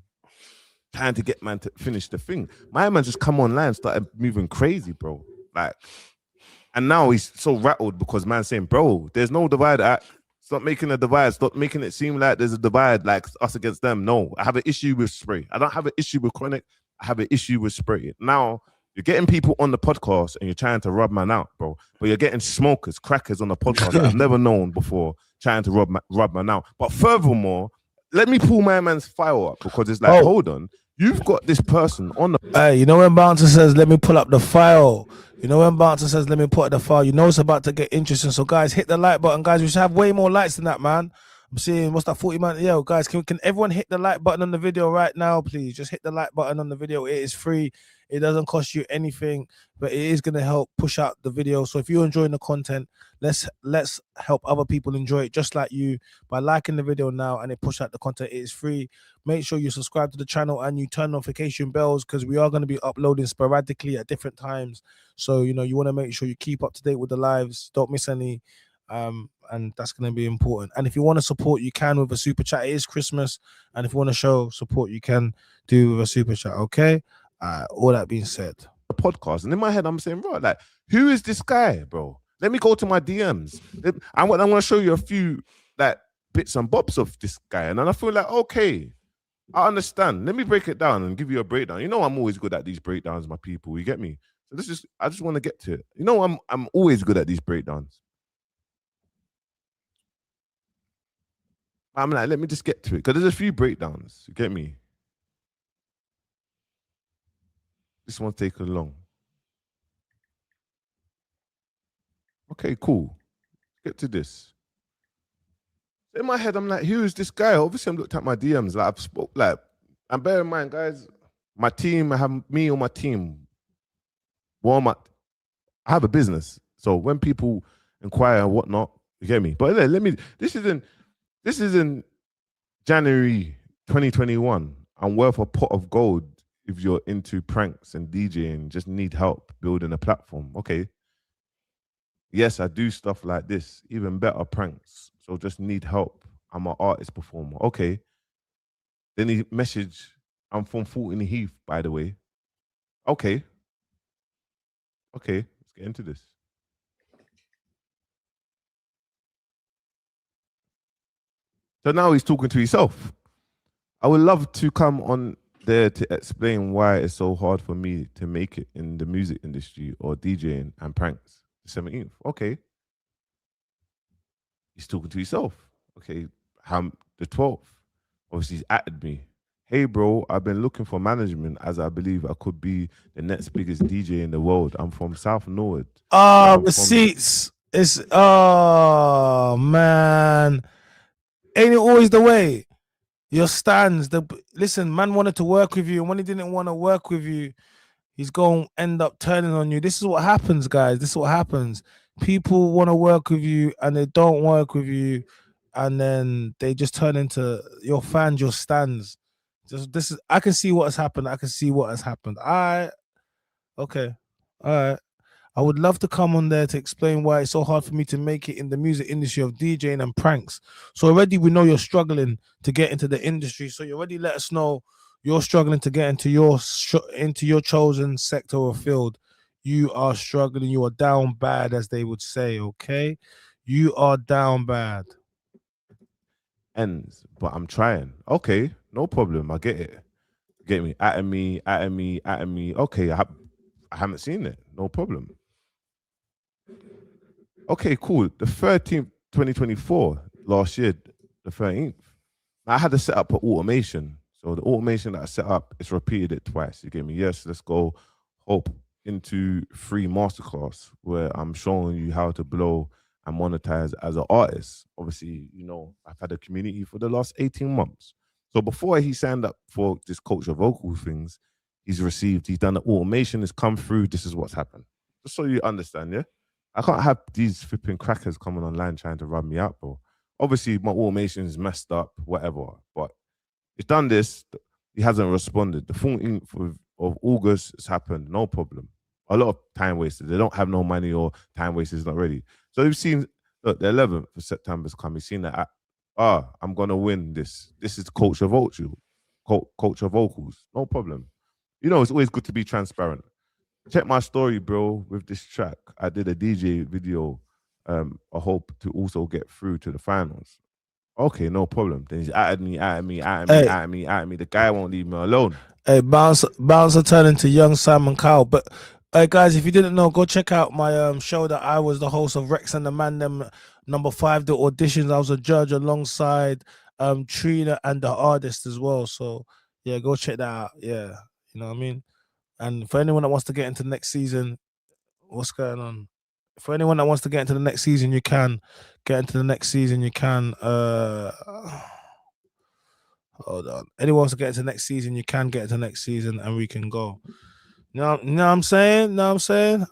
trying to get man to finish the thing. My man just come online, started moving crazy, bro. Like, and now he's so rattled because man's saying, bro, there's no divide act. Stop making a divide. Stop making it seem like there's a divide, like us against them. No, I have an issue with spray. I don't have an issue with chronic. I have an issue with spray. Now, you're getting people on the podcast and you're trying to rub man out, bro. But you're getting smokers, crackers on the podcast that I've never known before trying to rub man out. But furthermore, let me pull my man's file up because it's like, hold on. You've got this person on the... Hey, you know when Bouncer says, let me pull up the file. You know when Bouncer says, let me put up the file. You know it's about to get interesting. So, guys, hit the like button. Guys, we should have way more likes than that, man. I'm seeing, what's that, 40 man? Yo, guys, can everyone hit the like button on the video right now, please? Just hit the like button on the video. It is free. It doesn't cost you anything, but it is going to help push out the video. So if you're enjoying the content, let's help other people enjoy it just like you by liking the video now, and it push out the content. It is free. Make sure you subscribe to the channel and you turn notification bells because we are going to be uploading sporadically at different times. So, you know, you want to make sure you keep up to date with the lives. Don't miss any. And that's going to be important. And if you want to support, you can with a super chat. It is Christmas. And if you want to show support, you can do with a super chat. Okay. All that being said, the podcast, and in my head, I'm saying, bro, like, who is this guy, bro? Let me go to my DMs. I want to show you a few like bits and bobs of this guy, and then I feel like, okay, I understand. Let me break it down and give you a breakdown. You know, I'm always good at these breakdowns, my people. You get me? So I just want to get to it. You know, I'm always good at these breakdowns. I'm like, let me just get to it because there's a few breakdowns. You get me? This one's taking long. Okay, cool. Get to this. In my head, I'm like, who is this guy? Obviously, I'm looked at my DMs. Like, I've spoke, like, and bear in mind, guys, my team, I have me on my team. Walmart, I have a business. So when people inquire and whatnot, you get me? But let me, this is in January 2021. I'm worth a pot of gold if you're into pranks and DJing, just need help building a platform. Okay. Yes, I do stuff like this, even better pranks. So just need help. I'm an artist performer. Okay. Then he messaged, I'm from Fulton Heath, by the way. Okay. Okay, let's get into this. So now he's talking to himself. I would love to come on there to explain why it's so hard for me to make it in the music industry or DJing and pranks. The 17th. Okay. He's talking to himself. Okay. The 12th. Obviously, he's added me. Hey, bro, I've been looking for management as I believe I could be the next biggest DJ in the world. I'm from South Norwood. Receipts. It's, man. Ain't it always the way? Your stands. Listen, man wanted to work with you, and when he didn't want to work with you, he's going to end up turning on you. This is what happens, guys. This is what happens. People want to work with you, and they don't work with you, and then they just turn into your fans, your stands. I can see what has happened. I can see what has happened. Okay. All right. I would love to come on there to explain why it's so hard for me to make it in the music industry of DJing and pranks. So already we know you're struggling to get into the industry. So you already let us know you're struggling to get into your chosen sector or field. You are struggling. You are down bad, as they would say. Okay, you are down bad. Ends, but I'm trying. Okay, no problem. I get it. Get me? At me. Okay, I haven't seen it. No problem. Okay, cool. The 13th, 2024, last year, the 13th. I had to set up an automation. So the automation that I set up, it's repeated it twice. You get me? Yes, let's go hope into free masterclass where I'm showing you how to blow and monetize as an artist. Obviously, you know, I've had a community for the last 18 months. So before he signed up for this culture vocal things, he's done the automation, it's come through, this is what's happened. Just so you understand, yeah? I can't have these flipping crackers coming online trying to rub me out, bro. Obviously, my automation is messed up, whatever, but he's done this, he hasn't responded. The 14th of August has happened, no problem. A lot of time wasted. They don't have no money or time wasted is not ready. So you've seen, look, the 11th of September's come. You've seen that, I'm going to win this. This is culture vocals, no problem. You know, it's always good to be transparent. Check my story, bro, with this track. I did a DJ video, I hope to also get through to the finals. Okay, no problem. Then he's at me. The guy won't leave me alone. Hey, Bouncer turned into young Simon Cowell. But guys, if you didn't know, go check out my show that I was the host of Rex and the Man Them #5, the auditions. I was a judge alongside Trina and the artist as well. So yeah, go check that out. Yeah, you know what I mean? And for anyone that wants to get into next season, what's going on? For anyone that wants to get into the next season, you can get into the next season. You can hold on. Anyone wants to get into next season, you can get into next season, and we can go. You know what I'm saying? All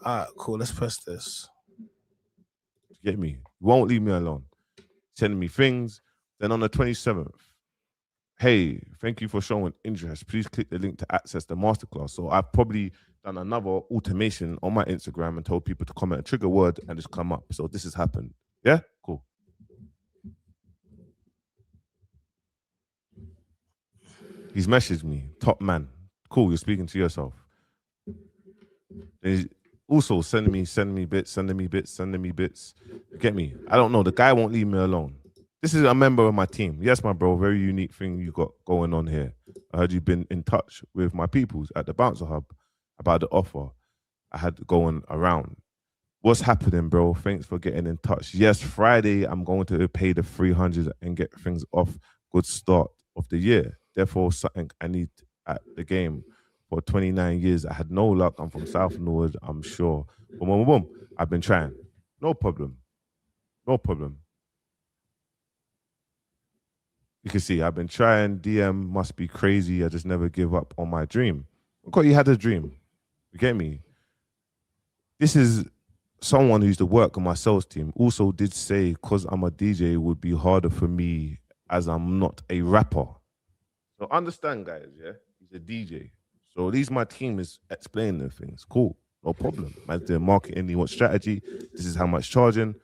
right, cool. Let's press this. Get me? You won't leave me alone. Sending me things. Then on the 27th, hey, thank you for showing interest. Please click the link to access the masterclass. So I've probably done another automation on my Instagram and told people to comment a trigger word and just come up. So this has happened. Yeah? Cool. He's messaged me, top man. Cool, you're speaking to yourself. He's also sending me bits. Get me? I don't know. The guy won't leave me alone. This is a member of my team. Yes, my bro, very unique thing you got going on here. I heard you've been in touch with my peoples at the Bouncer Hub about the offer I had going around. What's happening, bro? Thanks for getting in touch. Yes, Friday, I'm going to pay the 300 and get things off. Good start of the year. Therefore, something I need at the game. For 29 years, I had no luck. I'm from South Norwood, I'm sure. Boom. I've been trying. No problem. You can see I've been trying. DM must be crazy. I just never give up on my dream. Okay, you had a dream. You get me? This is someone who used to work on my sales team. Also did say, because I'm a DJ, it would be harder for me as I'm not a rapper. So understand, guys, yeah? He's a DJ. So at least my team is explaining the things. Cool, no problem. Man's doing marketing, he wants strategy. This is how much charging.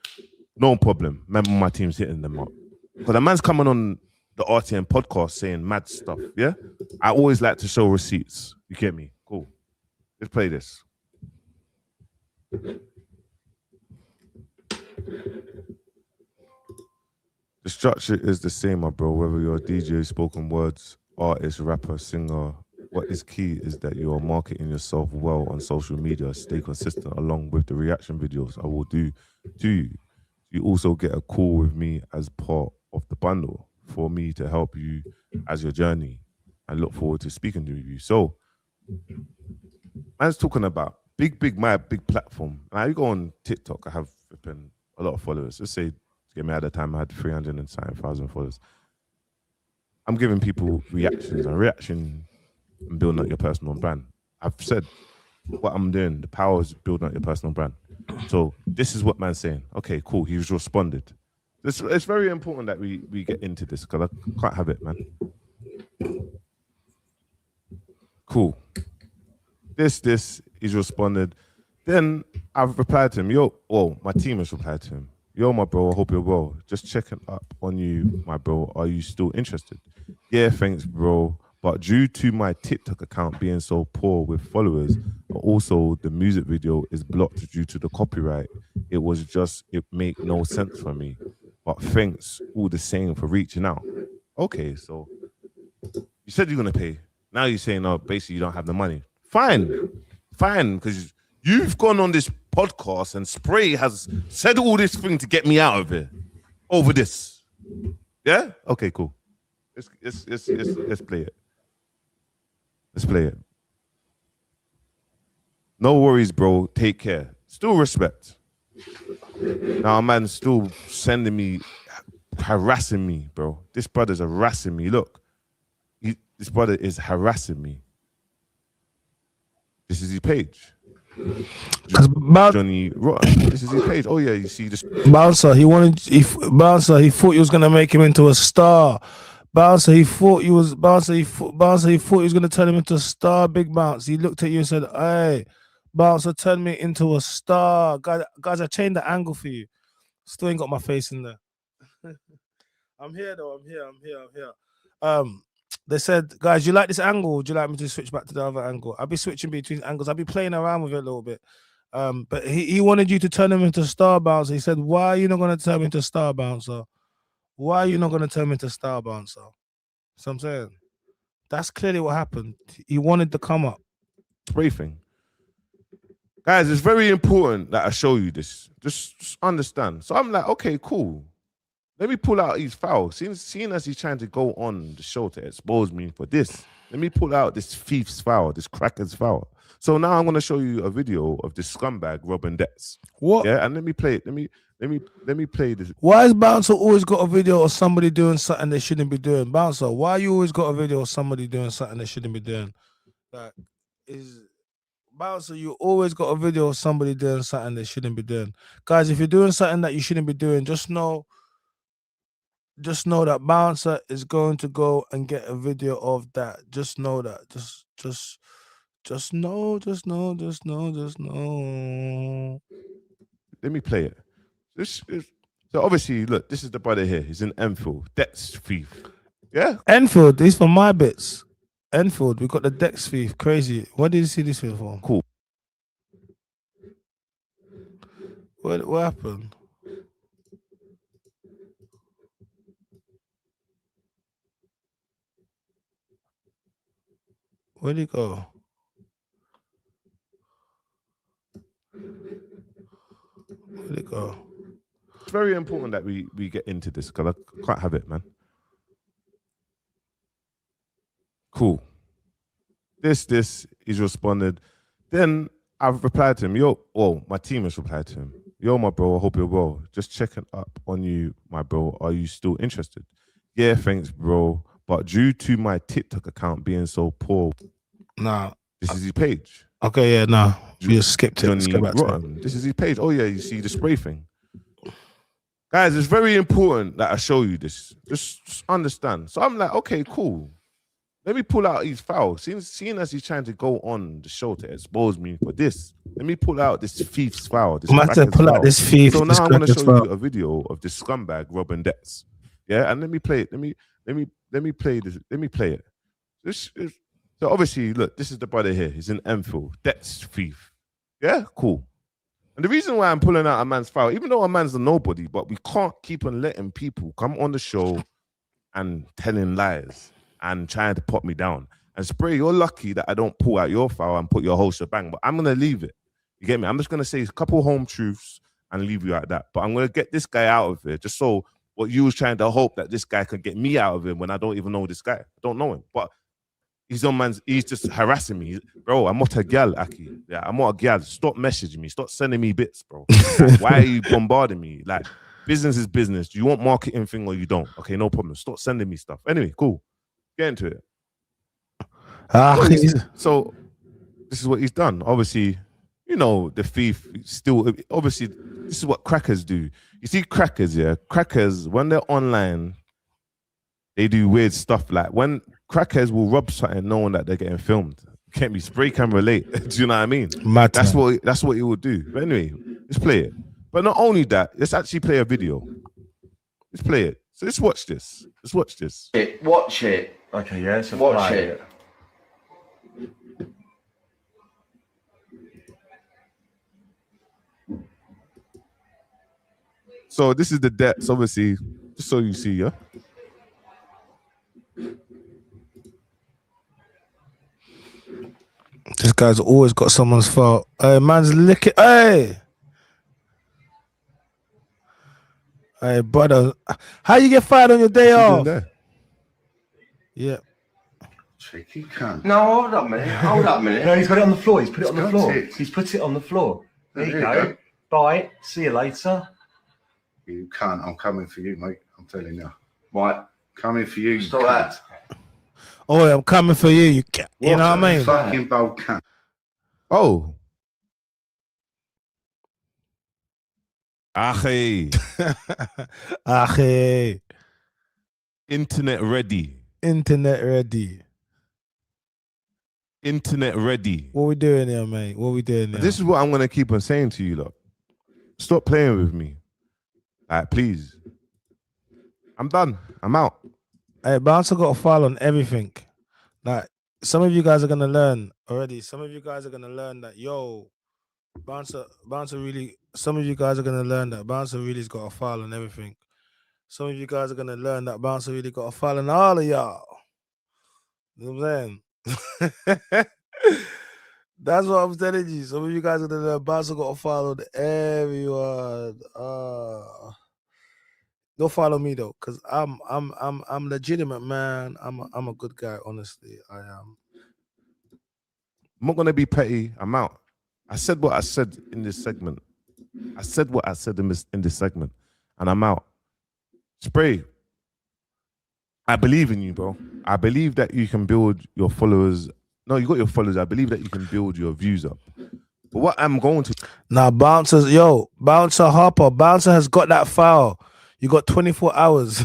No problem. Remember, my team's hitting them up. Because the man's coming on the RTN podcast saying mad stuff, yeah? I always like to show receipts. You get me? Cool. Let's play this. The structure is the same, my bro, whether you're a DJ, spoken words, artist, rapper, singer. What is key is that you are marketing yourself well on social media. Stay consistent along with the reaction videos I will do to you. You also get a call with me as part of the bundle for me to help you as your journey. I look forward to speaking to you. So, man's talking about my big platform. Now you go on TikTok, I have a lot of followers. Let's say, at the time I had 300,000 followers. I'm giving people reactions and building up your personal brand. I've said what I'm doing. The power is building up your personal brand. So this is what man's saying. Okay, cool. He's responded. It's very important that we get into this because I can't have it, man. Cool. He's responded. Then I've replied to him. My team has replied to him. Yo, my bro, I hope you're well. Just checking up on you, my bro. Are you still interested? Yeah, thanks, bro. But due to my TikTok account being so poor with followers, but also the music video is blocked due to the copyright, it make no sense for me. But thanks all the same for reaching out. Okay, so you said you're going to pay. Now you're saying, basically you don't have the money. Fine, because you've gone on this podcast and Spray has said all this thing to get me out of here over this. Yeah? Okay, cool. Let's play it. Let's play it. No worries, bro. Take care. Still respect. Now, a man's still sending me, harassing me, bro. This brother's harassing me. Look, this brother is harassing me. This is his page. Johnny Rotten. This is his page. Oh yeah, you see this. Bouncer, Bouncer, he thought you was gonna make him into a star. Bouncer, he thought he was Bouncer, he thought he was gonna turn him into a star. Big Bounce. He looked at you and said, "Hey, Bouncer, turn me into a star." Guys, I changed the angle for you. Still ain't got my face in there. I'm here though. I'm here. They said, guys, you like this angle? Would you like me to switch back to the other angle? I'll be switching between angles. I'll be playing around with it a little bit. But he wanted you to turn him into Star Bouncer. He said, why are you not going to turn me into Star Bouncer? Why are you not going to turn me into Star Bouncer? So I'm saying, that's clearly what happened. He wanted to come up. Spray thing. Guys, it's very important that I show you this. Just understand. So I'm like, okay, cool. Let me pull out his foul. Seeing as he's trying to go on the show to expose me for this, let me pull out this thief's foul, this cracker's foul. So now I'm going to show you a video of this scumbag robbing debts. What? Yeah, and let me play it. Let me play this. Why has Bouncer always got a video of somebody doing something they shouldn't be doing? Bouncer, why you always got a video of somebody doing something they shouldn't be doing? Like, Bouncer, you always got a video of somebody doing something they shouldn't be doing. Guys, if you're doing something that you shouldn't be doing, just know that Bouncer is going to go and get a video of that. Just know that. Just know. Let me play it. So obviously, look, this is the brother here. He's in Enfield. Debts thief. Yeah? Enfield, these for my bits. Enfield, we got the Dex thief. Crazy. What did you see this film for? Cool. What happened? Where'd he go? Where'd it go? It's very important that we get into this because I can't have it, man. Cool. This, he's responded. Then I've replied to him, my team has replied to him. Yo, my bro, I hope you're well. Just checking up on you, my bro. Are you still interested? Yeah, thanks, bro. But due to my TikTok account being so poor, nah, this is his page. Okay, yeah, nah. You just skipped it. Johnny Rotten. This is his page. Oh yeah, you see the spray thing. Guys, it's very important that I show you this. Just understand. So I'm like, okay, cool. Let me pull out his foul. Seeing as he's trying to go on the show to expose me for this, let me pull out this thief's foul. I might have to pull out this thief. So now I'm going to show you a video of this scumbag robbing debts. Yeah, and let me play it. Let me play this. Let me play it. So obviously, look, this is the brother here. He's in Enfield. Debts thief. Yeah, cool. And the reason why I'm pulling out a man's foul, even though a man's a nobody, but we can't keep on letting people come on the show and telling lies and trying to put me down. And Spray, you're lucky that I don't pull out your foul and put your whole shebang, but I'm going to leave it. You get me? I'm just going to say a couple home truths and leave you at that. But I'm going to get this guy out of here just so what you was trying to hope that this guy can get me out of him when I don't even know this guy. I don't know him. But he's just harassing me. Bro, I'm not a gal, Aki. Yeah, I'm not a gal. Stop messaging me. Stop sending me bits, bro. Like, why are you bombarding me? Like, business is business. Do you want marketing thing or you don't? Okay, no problem. Stop sending me stuff. Anyway, cool. Get into it. So this is what he's done. Obviously, you know, the thief still, obviously, this is what crackers do. You see crackers, yeah? Crackers, when they're online, they do weird stuff. Like when crackers will rob something knowing that they're getting filmed. Can't be Spray can relate. Do you know what I mean? That's what he would do. But anyway, let's play it. But not only that, let's actually play a video. Let's play it. So let's watch this. Let's watch this. Watch it. Okay, yeah, so watch it. So this is the debts, obviously, just so you see, yeah? This guy's always got someone's fault. Hey, man's licking. Hey, brother, how you get fired on your day off? Yeah. Cheeky cunt. No, hold up a minute. Hold up a minute. No, he's got it on the floor. He's put it on the floor. He's put it on the floor. There you go. Bye. See you later. You can't. I'm coming for you, mate. I'm telling you. Right. Coming for you. Stop that. Oh, I'm coming for you. You know what I mean? Fucking bold cunt. Oh. Ache. Ache. Internet ready. Internet ready. Internet ready. What we doing here, mate? What we doing here? This is what I'm going to keep on saying to you, lot. Stop playing with me. Like, please. I'm done. I'm out. Hey, Bouncer got a file on everything. Like, some of you guys are going to learn already. Some of you guys are going to learn that, yo, Bouncer really, some of you guys are going to learn that Bouncer really's got a file on everything. Some of you guys are going to learn that Bouncer really got a file on all of y'all. You know what I'm saying? That's what I'm telling you. Some of you guys are going to learn Bouncer got a file on everyone. Don't follow me though, because I'm legitimate, man. I'm a good guy, honestly. I am. I'm not gonna be petty. I'm out. I said what I said in this segment. I said what I said in this segment, and I'm out. Spray. I believe in you, bro. I believe that you can build your followers. No, you got your followers. I believe that you can build your views up. But what I'm going to now, Bouncer Harper. Bouncer has got that file. You got 24 hours.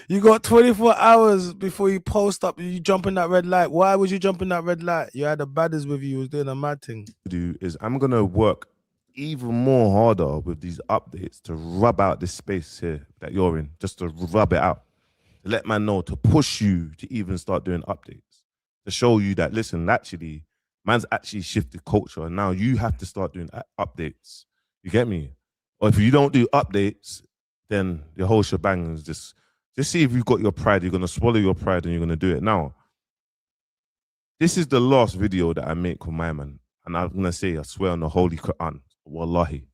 You got 24 hours before you post up. You jump in that red light. Why would you jump in that red light? You had the badders with you. You was doing a mad thing. I'm gonna work even more harder with these updates to rub out this space here that you're in, just to rub it out. To let man know, to push you to even start doing updates, to show you that, listen, actually, man's actually shifted culture, and now you have to start doing updates. You get me? Or if you don't do updates, then the whole shebang is just see if you've got your pride. You're going to swallow your pride and you're going to do it. Now, this is the last video that I make with my man. And I'm going to say, I swear on the Holy Quran, wallahi.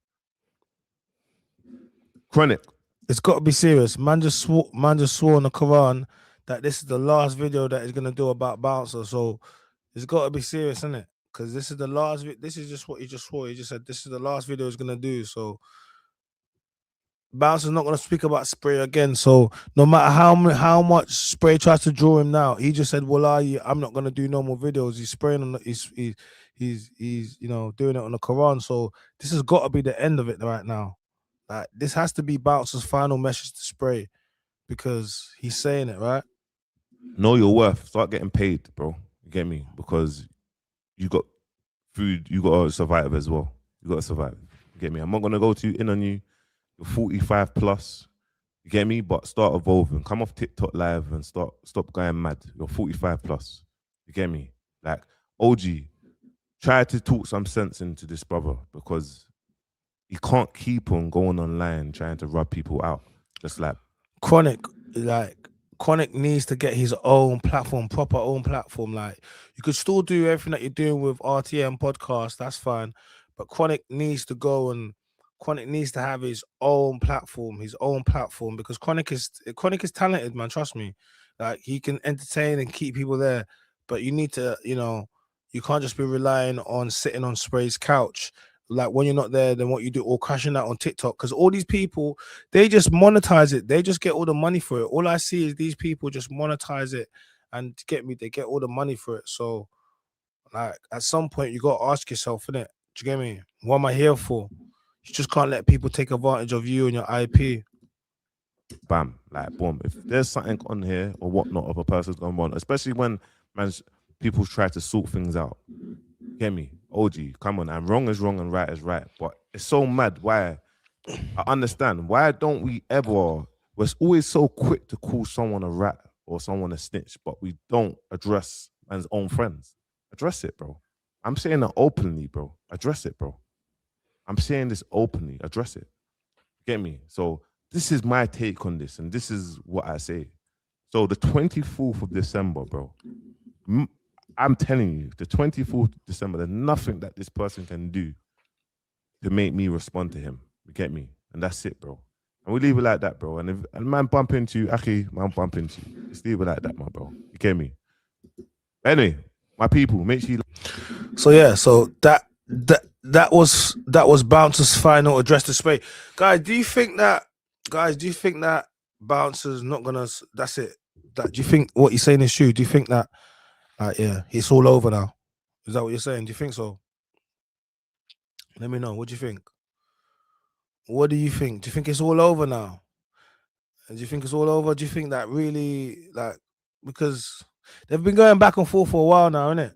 Chronic. It's got to be serious. Man just swore on the Quran that this is the last video that he's going to do about Bouncer. So it's got to be serious, isn't it? Because this is the last. This is just what he just swore. He just said this is the last video he's going to do. So Bouncer's not going to speak about Spray again. So no matter how much Spray tries to draw him now, he just said, "Wallahi, I'm not going to do no more videos." He's spraying on. He's you know, doing it on the Quran. So this has got to be the end of it right now. Like, this has to be Bouncer's final message to Spray, because he's saying it, right? Know your worth. Start getting paid, bro. You get me? Because you got food. You got to survive as well. You got to survive. You get me? I'm not going to go too in on you. You're 45 plus, you get me? But start evolving. Come off TikTok live and stop going mad. You're 45 plus, you get me? Like, OG, try to talk some sense into this brother, because he can't keep on going online trying to rub people out. Just like Chronic needs to get his own platform, proper own platform. Like, you could still do everything that you're doing with RTM podcast, that's fine. But Chronic needs to have his own platform, because Chronic is talented, man. Trust me. Like, he can entertain and keep people there, but you need to, you know, you can't just be relying on sitting on Spray's couch. Like, when you're not there, then what you do, or crashing out on TikTok, because all these people, they just monetize it. They just get all the money for it. All I see is these people just monetize it, and they get all the money for it. So, like, at some point, you got to ask yourself, innit? Do you get me? What am I here for? You just can't let people take advantage of you and your IP. Bam, like, boom. If there's something on here or whatnot of a person's gone wrong, especially when people try to sort things out. Get me? OG, come on. And wrong is wrong and right is right. But it's so mad. Why? I understand. Why don't we ever, we're always so quick to call someone a rat or someone a snitch, but we don't address man's own friends. Address it, bro. I'm saying it openly, bro. Address it, bro. I'm saying this openly. Address it. Get me? So this is my take on this, and this is what I say. So the 24th of December, bro, I'm telling you, the 24th of December, there's nothing that this person can do to make me respond to him. You get me? And that's it, bro. And we leave it like that, bro. And if a man bump into you, Aki, man bump into you. Just leave it like that, my bro. You get me? Anyway, my people, make sure you... So yeah, so that was Bouncer's final address to Spade. Guys, do you think that Bouncer's not gonna, that's it? That, do you think what you're saying is true? Do you think that yeah, it's all over now? Is that what you're saying? Do you think so? Let me know. What do you think? What do you think? Do you think it's all over now? Do you think it's all over? Do you think that really, like, because they've been going back and forth for a while now, innit?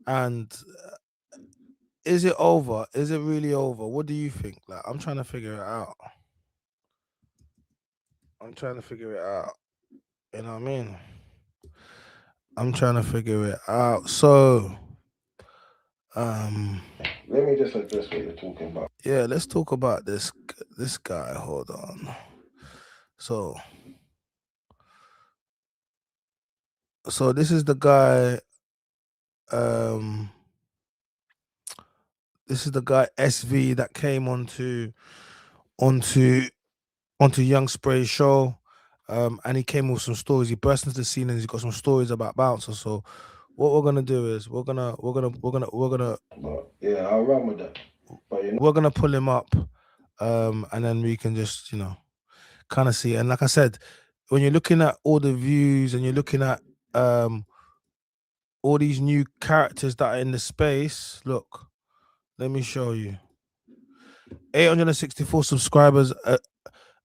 And is it over? Is it really over? What do you think? Like, I'm trying to figure it out. You know what I mean? I'm trying to figure it out. So, let me just address what you're talking about. Yeah, let's talk about this guy. Hold on. So this is the guy. This is the guy SV that came onto Young Spray's show, and he came with some stories. He burst into the scene and he's got some stories about Bouncer. So what we're gonna do is we're gonna. But yeah, I'll run with that. But we're gonna pull him up, and then we can just kind of see. And like I said, when you're looking at all the views and you're looking at all these new characters that are in the space, look, let me show you. 864 subscribers.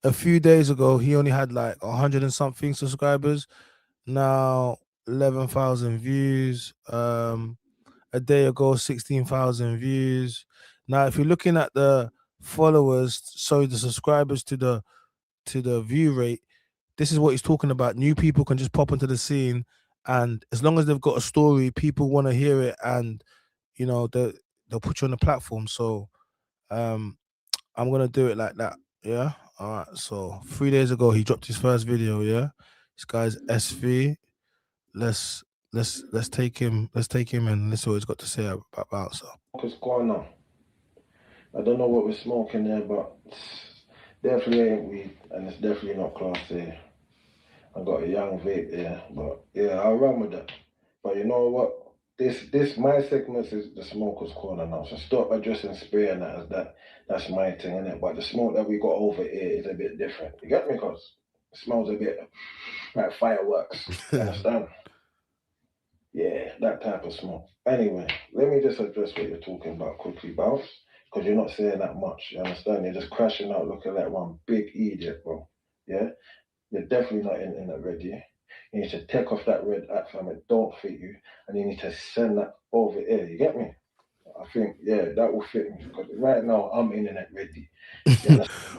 A few days ago, he only had like 100 and something subscribers. Now 11,000 views. A day ago, 16,000 views. Now, if you're looking at the followers, so the subscribers to the view rate, this is what he's talking about. New people can just pop into the scene, and as long as they've got a story, people want to hear it, and they'll put you on the platform. So I'm gonna do it like that. Yeah. All right. So 3 days ago, he dropped his first video. Yeah. This guy's SV. Let's take him. Let's take him and let's see what he's got to say about Bouncer. What's going on? I don't know what we're smoking there, but definitely ain't weed, and it's definitely not Class A. I got a young vape there, but yeah, I'll run with that. But you know what? This my segment is the smoker's corner now. So stop addressing spray and that as that's my thing, innit? But the smoke that we got over here is a bit different. You get me? Cause it smells a bit like fireworks. You understand? Yeah, that type of smoke. Anyway, let me just address what you're talking about quickly, Bounce. Because you're not saying that much, you understand? You're just crashing out looking like one big idiot, bro. Yeah? You're definitely not in that red, yeah? You need to take off that red hat, fam. It don't fit you. And you need to send that over here, you get me? I think, yeah, that will fit me. Because right now, I'm internet ready.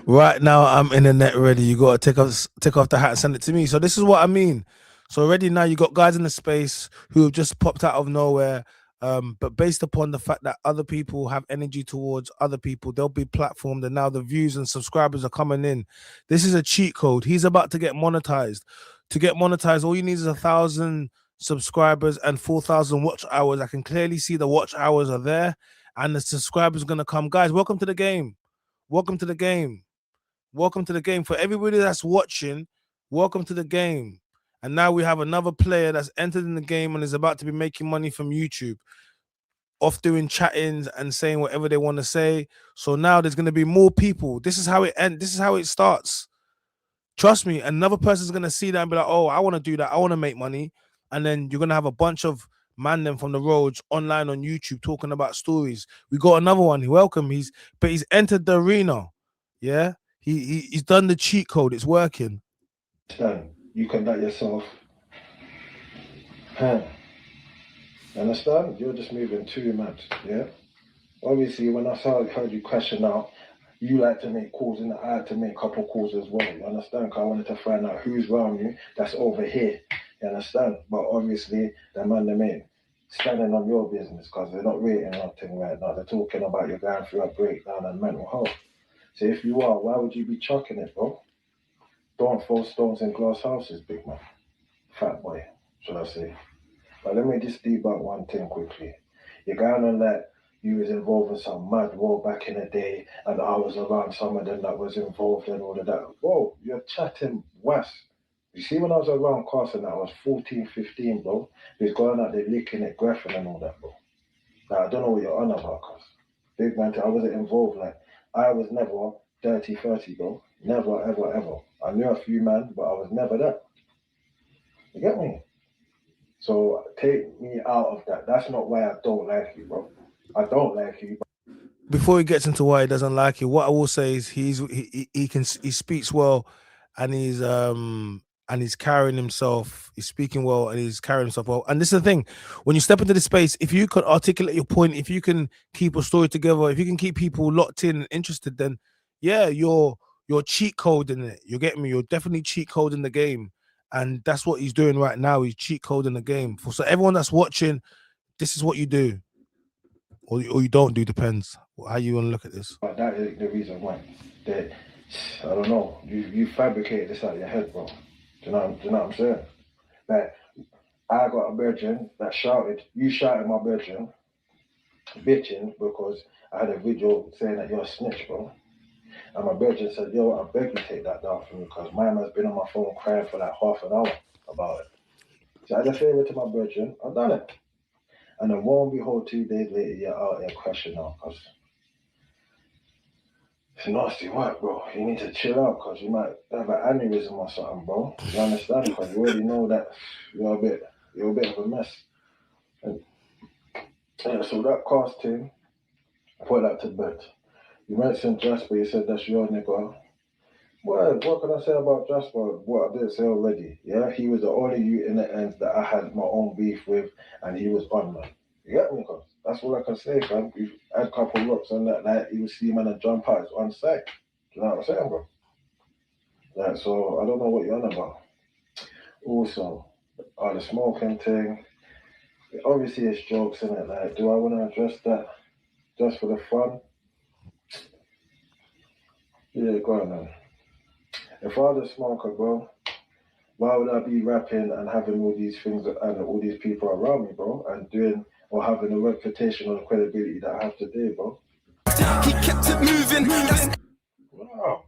Right now, I'm internet ready. You got to take off the hat and send it to me. So this is what I mean. So already now you got guys in the space who have just popped out of nowhere. But based upon the fact that other people have energy towards other people, they'll be platformed, and now the views and subscribers are coming in. This is a cheat code. He's about to get monetized. To get monetized, all you need is 1,000 subscribers and 4,000 watch hours. I can clearly see the watch hours are there, and the subscribers are gonna come. Guys, welcome to the game. Welcome to the game. Welcome to the game. For everybody that's watching, welcome to the game. And now we have another player that's entered in the game and is about to be making money from YouTube, off doing chat-ins and saying whatever they want to say. So now there's going to be more people. This is how it ends. This is how it starts. Trust me, another person's going to see that and be like, oh, I want to do that. I want to make money. And then you're going to have a bunch of man them from the roads online on YouTube talking about stories. We got another one. Welcome. He's entered the arena. Yeah. He's done the cheat code. It's working. You conduct yourself. You understand? You're just moving too mad, yeah? Obviously, when I heard you question out, you like to make calls and I had to make a couple calls as well, you understand? Because I wanted to find out who's around you that's over here, you understand? But obviously, the man them ain't standing on your business because they're not rating nothing right now. They're talking about you going through a breakdown and mental health. So if you are, why would you be chucking it, bro? Don't throw stones in glass houses, big man. Fat boy, should I say. But let me just debunk one thing quickly. You're going on that you was involved in some mad war back in the day, and I was around some of them that was involved and all of that. Bro, you're chatting west. You see, when I was around Carson, I was 14, 15, bro. He was going out there licking it, graphing and all that, bro. Now, I don't know what you're on about, cuz. Big man, I wasn't involved. Like, I was never 30, 30, bro. Never, ever, ever. I knew a few men, but I was never that. You get me? So take me out of that. That's not why I don't like you, bro. I don't like you. Before he gets into why he doesn't like you, what I will say is he speaks well, and he's carrying himself. He's speaking well, and he's carrying himself well. And this is the thing: when you step into this space, if you can articulate your point, if you can keep a story together, if you can keep people locked in and interested, then yeah, you're cheat coding it. You get me? You're definitely cheat coding the game, and that's what he's doing right now. He's cheat coding the game. So everyone that's watching, this is what you do. Or you don't do, depends how you want to look at this. But that is the reason why. That, I don't know, you fabricated this out of your head, bro. Do you know what I'm saying? Like, I got a virgin that shouted, you shouted my virgin, bitching, because I had a video saying that you're a snitch, bro. And my virgin said, yo, I beg you take that down from me, because my man's been on my phone crying for like half an hour about it. So I just gave it to my virgin, I've done it. And then lo and behold, 2 days later, you're out here crashing out, because it's nasty work, bro. You need to chill out, because you might have an aneurysm or something, bro. You understand? Because you already know that you're a bit of a mess. And yeah, so that cost him, put that to bed. You mentioned Jasper, you said that's your nigga. What can I say about Jasper? What I didn't say already. Yeah, he was the only you in the end that I had my own beef with, and he was on, man. You get me, cuz? That's all I can say, fam. We've had a couple looks on that night, you would see man and jump out on site. Do you know what I'm saying, bro? Like, so I don't know what you're on about. Also, the smoking thing, obviously it's jokes, innit? Like, do I want to address that just for the fun? Yeah, go on, man. If I was a smoker, bro, why would I be rapping and having all these things and all these people around me, bro, and doing or having a reputation or the credibility that I have today, bro? He kept it moving. Wow.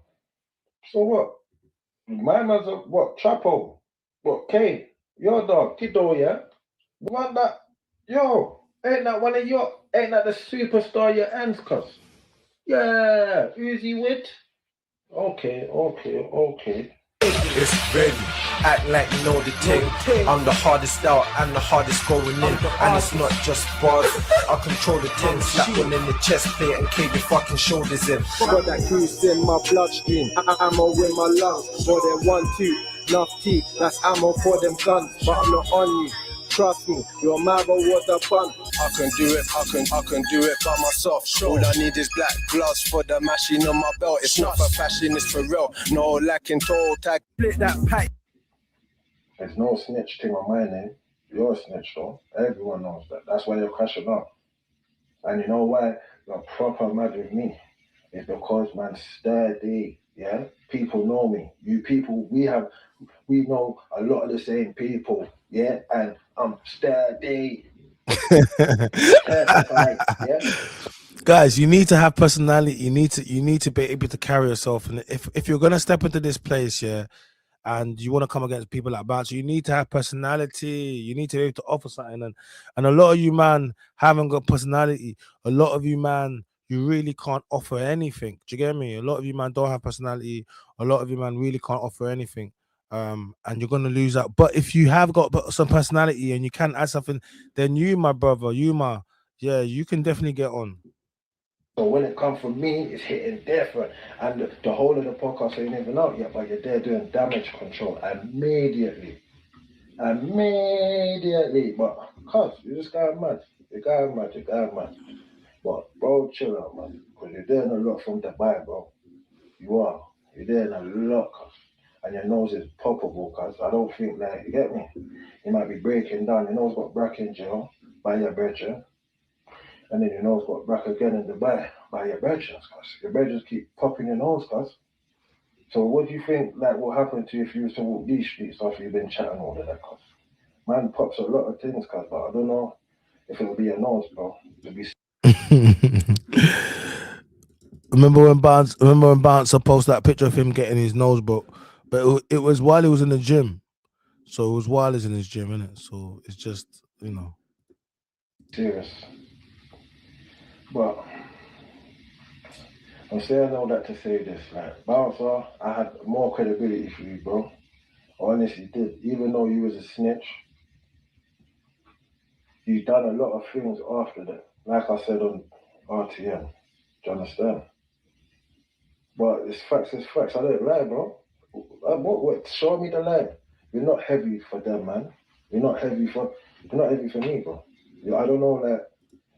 So what? My man's a what? Chapo? What? Kane? Your dog? Kiddo, yeah? Want that? Yo, ain't that one of your? Ain't that the superstar your ends, cuz? Yeah, Uzi with? Okay. It's ready. Act like you know the thing. I'm the hardest out and the hardest going in. And it's not just bars. I control the thing. Slap one in the chest plate and keep your fucking shoulders in. Got that grease in my bloodstream. Ammo in my lungs. More than 1, 2. Enough tea. That's ammo for them guns. But I'm not on you. Trust me, your mother was a fun. I can do it by myself. All I need is black gloves for the machine on my belt. It's not for fashion, it's for real. No lacking toll tag. Split that pack. There's no snitch thing on my name. You're a snitch, though. Everyone knows that. That's why you're crashing out. And you know why you're proper mad with me? It's because, man, steady. Yeah, people know me. You people, we know a lot of the same people. Yeah, and I'm steady. Yeah. Guys, you need to have personality. You need to be able to carry yourself. And if you're gonna step into this place, yeah, and you want to come against people like Bounce, you need to have personality. You need to be able to offer something. And a lot of you, man, haven't got personality. A lot of you, man, you really can't offer anything. Do you get me? A lot of you, man, don't have personality. A lot of you, man, really can't offer anything. And you're gonna lose out. But if you have got some personality and you can add something, then you, my brother, you can definitely get on. So when it comes from me, it's hitting different. And the whole of the podcast ain't even out yet, but you're there doing damage control immediately. But cuz you just got mad. You got mad. But bro, chill out, man. Because you're doing a lot from Dubai, bro. You are. You're doing a lot, cuz. And your nose is poppable, cuz. I don't think that, you get me? You might be breaking down. Your nose got brack in jail by your brethren. And then your nose got back again in Dubai by your brethren, cuz. Your brethren keep popping your nose, cuz. So what do you think like will happen to you if you was to walk these streets after you've been chatting all of that, cuz? Man pops a lot of things, cuz, but I don't know if it'll be your nose, bro. It'll be Remember when Bouncer posted that picture of him getting his nose broke? But it was while he was in the gym. So it was while he's in his gym, innit? So it's just, you know. Serious. But I'm saying all that to say this, like, Bouncer, I had more credibility for you, bro. I honestly did. Even though you was a snitch, you done a lot of things after that. Like I said on RTM. Do you understand? But it's facts, it's facts. I don't lie, bro. What? Show me the lie. You're not heavy for them, man. You're not heavy for me, bro. I don't know, like,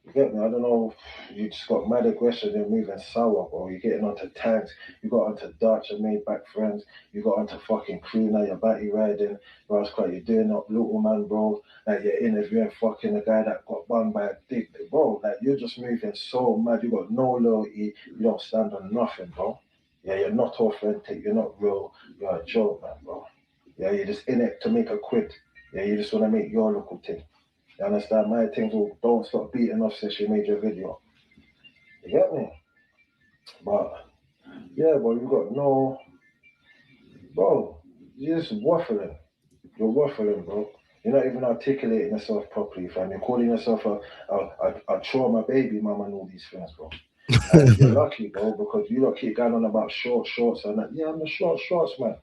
you get me? I don't know. You just got mad aggression. You're moving sour, bro. You're getting onto tags. You got onto Dutch and made back friends. You got onto fucking crew. Now you're batty riding. Bro, it's quite. You're doing up little man, bro. Like you're interviewing fucking the guy that got burned by a dick, bro. Like you're just moving so mad. You got no loyalty. You don't stand on nothing, bro. Yeah, you're not authentic. You're not real. You're a joke, man, bro. Yeah, you're just in it to make a quid. Yeah, you just want to make your local thing. You understand? My things will don't stop beating off since you made your video. You get me? But yeah, bro, you got no, bro. You're just waffling. You're waffling, bro. You're not even articulating yourself properly, fam. You're calling yourself a trauma baby mama and all these things, bro. And you're lucky, bro, because you lot keep going on about shorts and that. Yeah, I'm the shorts, man.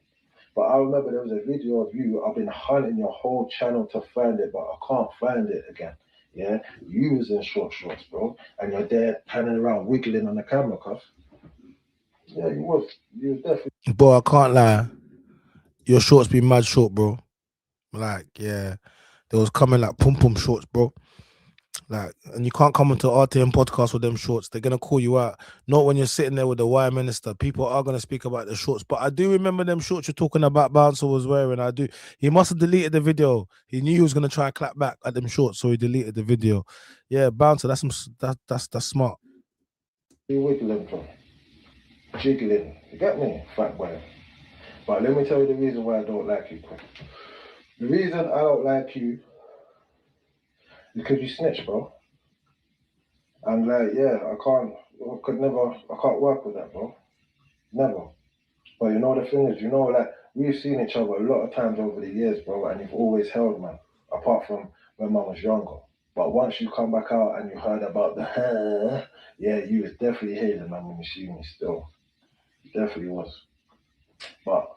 But I remember there was a video of you. I've been hunting your whole channel to find it, but I can't find it again. Yeah, you was in shorts, bro, and you're there panning around, wiggling on the camera, cuff. Yeah, you was definitely. Bro, I can't lie. Your shorts be mad short, bro. Like, yeah, they was coming like pum shorts, bro. Like, and you can't come onto RTM podcast with them shorts. They're gonna call you out. Not when you're sitting there with the wire minister. People are gonna speak about the shorts. But I do remember them shorts you're talking about. Bouncer was wearing. I do. He must have deleted the video. He knew he was gonna try and clap back at them shorts, so he deleted the video. Yeah, Bouncer. That's smart. You wiggling, bro. Jiggling. You get me, fat boy. But let me tell you the reason why I don't like you, bro. The reason I don't like you is because you snitch, bro. And like, yeah, I can't work with that, bro. Never. But you know the thing is, like, we've seen each other a lot of times over the years, bro, and you've always held, man, apart from when man was younger. But once you come back out and you heard about the yeah, you was definitely hating, man, when you see me still. Definitely was. But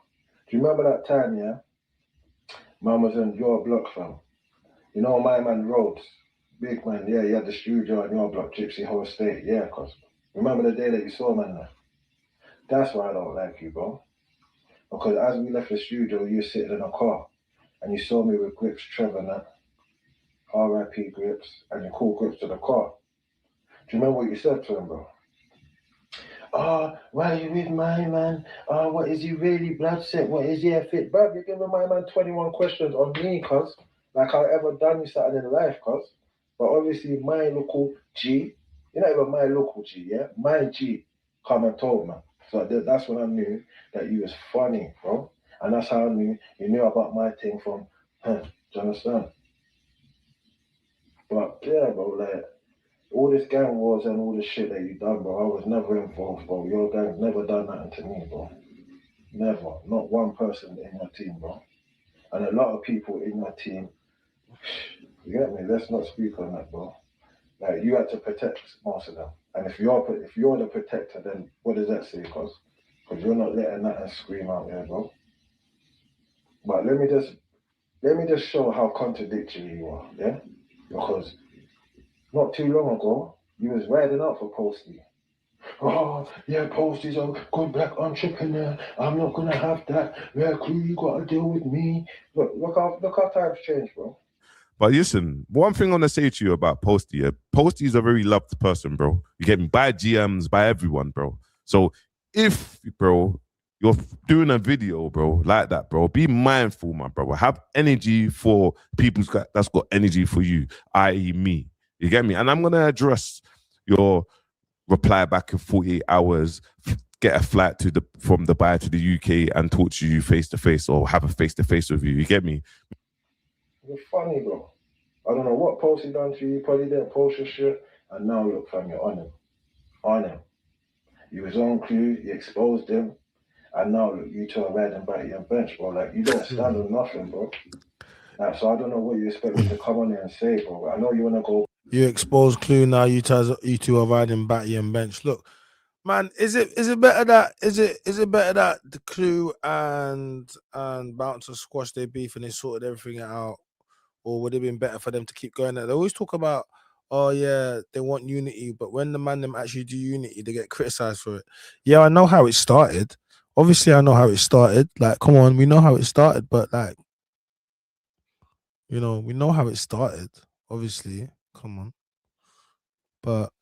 do you remember that time, yeah? Man was in your block, fam. You know my man Rhodes, big man, yeah, he had the studio in your block, Gypsy Hole Estate, yeah, cuz. Remember the day that you saw man there? That's why I don't like you, bro. Because as we left the studio, you were sitting in a car and you saw me with Grips, Trevor, and that. R.I.P. Grips, and you called Grips to the car. Do you remember what you said to him, bro? Why are you with my man? What is he really blood sick? What is he a fit? Bruv, you're giving my man 21 questions on me, cuz. Like I've ever done you something in life, cuz. But obviously, my local G, you're not even my local G, yeah? My G come and told, man. So that's when I knew that you was funny, bro. And that's how I knew you knew about my thing from, do you understand? But yeah, bro, like, all this gang wars and all this shit that you done, bro, I was never involved, bro. Your gang's never done nothing to me, bro. Never. Not one person in your team, bro. And a lot of people in your team, you get me? Let's not speak on that, bro. Like, you had to protect most of them. And if you're the protector, then what does that say, cuz? Because you're not letting nothing scream out there, bro. But let me just show how contradictory you are, yeah? Because not too long ago, you was riding out for Posty. Oh, yeah, Posty's a good black entrepreneur. I'm not gonna have that. Yeah, crew, you gotta deal with me. Look how times change, bro. But listen, one thing I'm gonna say to you about Posty, yeah, Posty is a very loved person, bro. You get me? By GMs, by everyone, bro. So if, bro, you're doing a video, bro, like that, bro, be mindful, my brother. Have energy for people that's got energy for you, i.e. me. You get me? And I'm gonna address your reply back in 48 hours, get a flight from Dubai to the UK and talk to you face to face or have a face to face with you. You get me? You're funny, bro. I don't know what Posty done to you. Probably didn't post your shit. And now look, fam, you're on him. On him. You was on Clue, you exposed him, and now look, you two are riding back your bench, bro. Like, you don't stand on nothing, bro. Like, so I don't know what you expect me to come on here and say, bro. I know you want to go. You expose Clue, now you two are riding Batty and bench. Look, man, is it better that the Clue and Bouncer squashed their beef and they sorted everything out, or would it have been better for them to keep going? They always talk about, oh yeah, they want unity, but when the man them actually do unity, they get criticized for it. Yeah, I know how it started. Obviously, I know how it started. Like, come on, we know how it started, but like, you know, we know how it started. Obviously, come on, but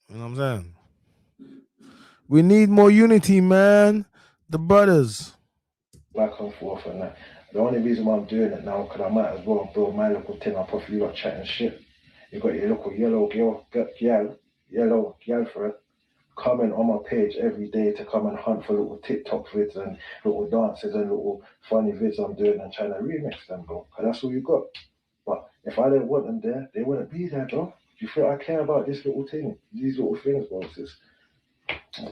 you know what I'm saying. We need more unity, man. The brothers. Back and forth and that. The only reason why I'm doing it now, because I might as well build my local thing up off you lot chatting shit. You got your local yellow girl for it, coming on my page every day to come and hunt for little TikTok vids and little dances and little funny vids I'm doing and trying to remix them, bro. Because that's all you got. But if I didn't want them there, they wouldn't be there, bro. Do you feel I care about this little thing? These little things, bro. It's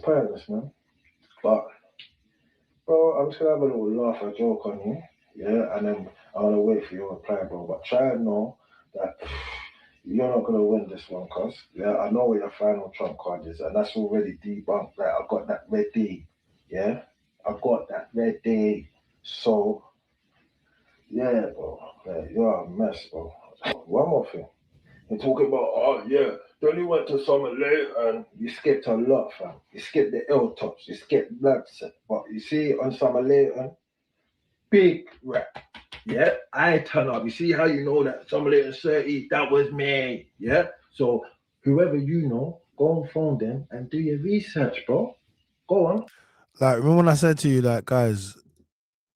pointless, man. But bro, I'm just gonna have a little laugh or joke on you, yeah, and then I'm gonna wait for your reply, bro. But try and know that you're not gonna win this one, cuz yeah, I know what your final trump card is, and that's already debunked. Like, I got that ready, yeah, I got that ready. So yeah, bro, like, you're a mess, bro. One more thing. You're talking about, oh yeah, then you went to Summer Late and you skipped a lot, fam. You skipped the L tops, you skipped Black Set. But you see on Summer Late, big rap. Yeah, I turn up. You see how you know that Summer Late 30, that was me. Yeah. So whoever you know, go and phone them and do your research, bro. Go on. Like, remember when I said to you, like, guys,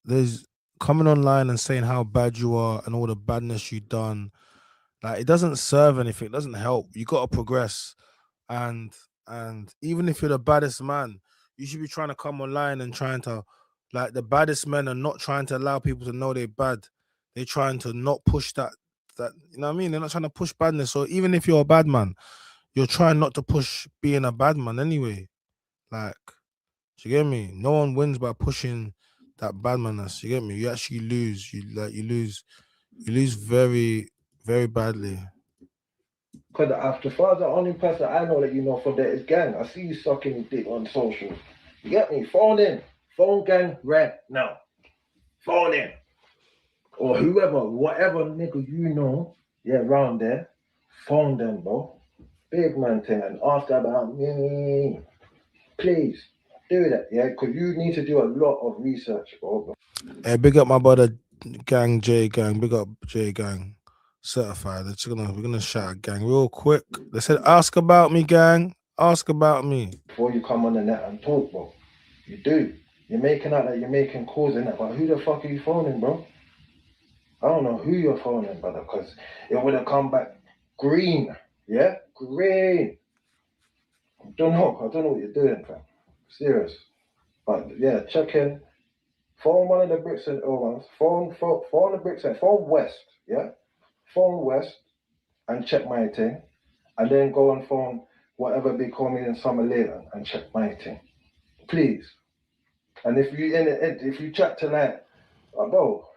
there's coming online and saying how bad you are and all the badness you done. Like, it doesn't serve anything. It doesn't help. You got to progress. And even if you're the baddest man, you should be trying to come online and trying to, like, the baddest men are not trying to allow people to know they're bad. They're trying to not push that, you know what I mean? They're not trying to push badness. So even if you're a bad man, you're trying not to push being a bad man anyway. Like, do you get me? No one wins by pushing that bad manness. You get me? You actually lose. You lose very, very badly. Because after far, the only person I know that you know from there is gang. I see you sucking your dick on social. You get me? Phone in. Phone gang right now. Phone in. Or whoever, whatever nigga you know, yeah, around there, phone them, bro. Big man thing and ask about me. Please do that, yeah, because you need to do a lot of research, bro. Hey, big up my brother Gang J Gang. Big up J Gang. Certified. We're gonna shout out Gang real quick. They said, ask about me, gang. Ask about me. Before you come on the net and talk, bro. You do. You're making out that you're making calls in that, but who the fuck are you phoning, bro? I don't know who you're phoning, brother, because it would have come back green. Yeah? Green. I don't know what you're doing, fam. Serious. But yeah, check in. Phone one of the bricks and ones. Phone the bricks and phone West, yeah? Phone West and check my thing. And then go and phone whatever big homie in Summer later and check my thing. Please. And if you chat to like, bro,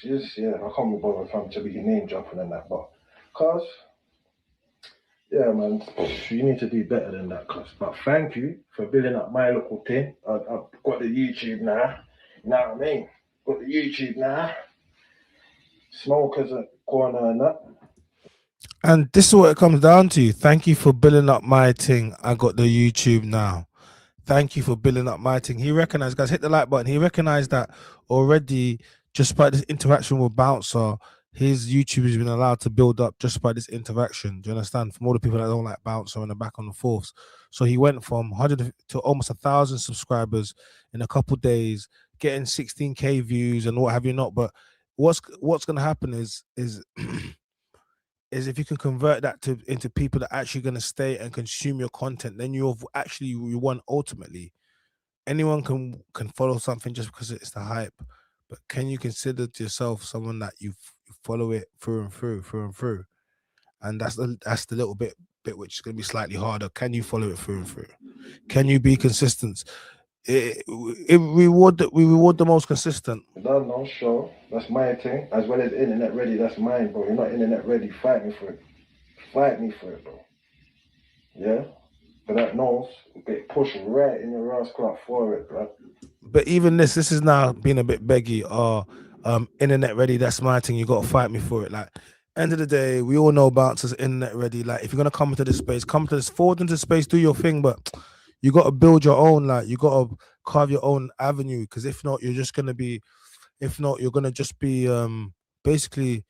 just, yeah, I can't be bothered from to be your name dropping and that, but cuz, yeah, man, you need to do better than that, cuz. But thank you for building up my local thing. I've got the YouTube now. You know what I mean? Got the YouTube now. Smokers at corner and that. And this is what it comes down to. Thank you for building up my thing. I got the YouTube now. Thank you for building up my thing. He recognized, guys, hit the like button. He recognized that already just by this interaction with Bouncer, his YouTube has been allowed to build up just by this interaction. Do you understand? From all the people that don't like Bouncer and the back on the forths. So he went from 100 to almost 1,000 subscribers in a couple days, getting 16K views and what have you not. But what's going to happen is is if you can convert that into people that are actually going to stay and consume your content, then you won ultimately. Anyone can follow something just because it's the hype, but can you consider yourself someone that you follow it through and through? And that's the little bit bit which is going to be slightly harder. Can you follow it through and through? Can you be consistent? We reward the most consistent. No, sure. That's my thing. As well as internet ready, that's mine, bro. You're not internet ready. Fight me for it. Fight me for it, bro. Yeah? But that nose get pushed right in your ass crack for it, bro. But even this is now being a bit beggy. Internet ready, that's my thing. You got to fight me for it. Like, end of the day, we all know bouncers internet ready. Like, if you're gonna come into this space, come to this, forward into space, do your thing. But you got to build your own. Like, you got to carve your own avenue. Because if not, you're just gonna be. If not, you're gonna just be basically.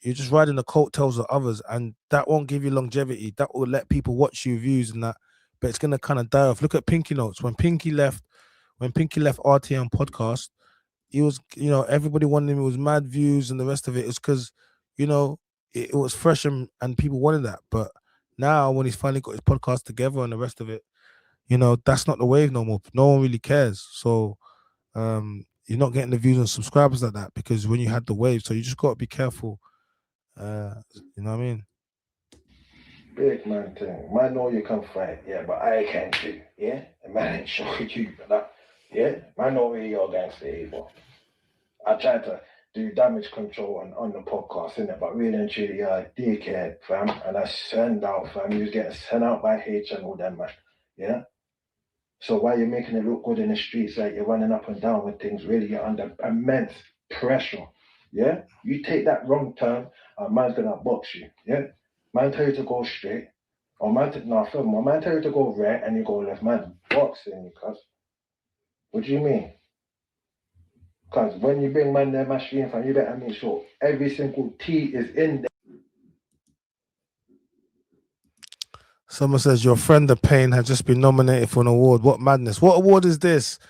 You're just riding the coattails of others, and that won't give you longevity. That will let people watch you, views and that, but it's gonna kind of die off. Look at Pinky Notes. When Pinky left RTM podcast, he was, everybody wanted him. It was mad views and the rest of it. It's because, it was fresh and people wanted that. But now when he's finally got his podcast together and the rest of it, that's not the wave no more. No one really cares. So you're not getting the views and subscribers like that because when you had the wave, so you just got to be careful. You know what I mean? Big man thing. Man know you can fight, yeah, but I can't too, yeah? And man ain't showing you for that, yeah? Man know where you're gangster evil. I tried to do damage control on the podcast, innit? But really and truly, you're a dickhead, fam. And I send out, fam. You was getting sent out by H and all them, man, yeah? So while you're making it look good in the streets, like you're running up and down with things, really you're under immense pressure, yeah? You take that wrong turn, man's gonna box you, yeah? Man tell you to go straight, or man tell you to go right and you go left, man boxing you, cuz. What do you mean? Cuz when you bring man there, my stream fam, you better make sure every single T is in there. Someone says your friend the Pain has just been nominated for an award. What madness? What award is this?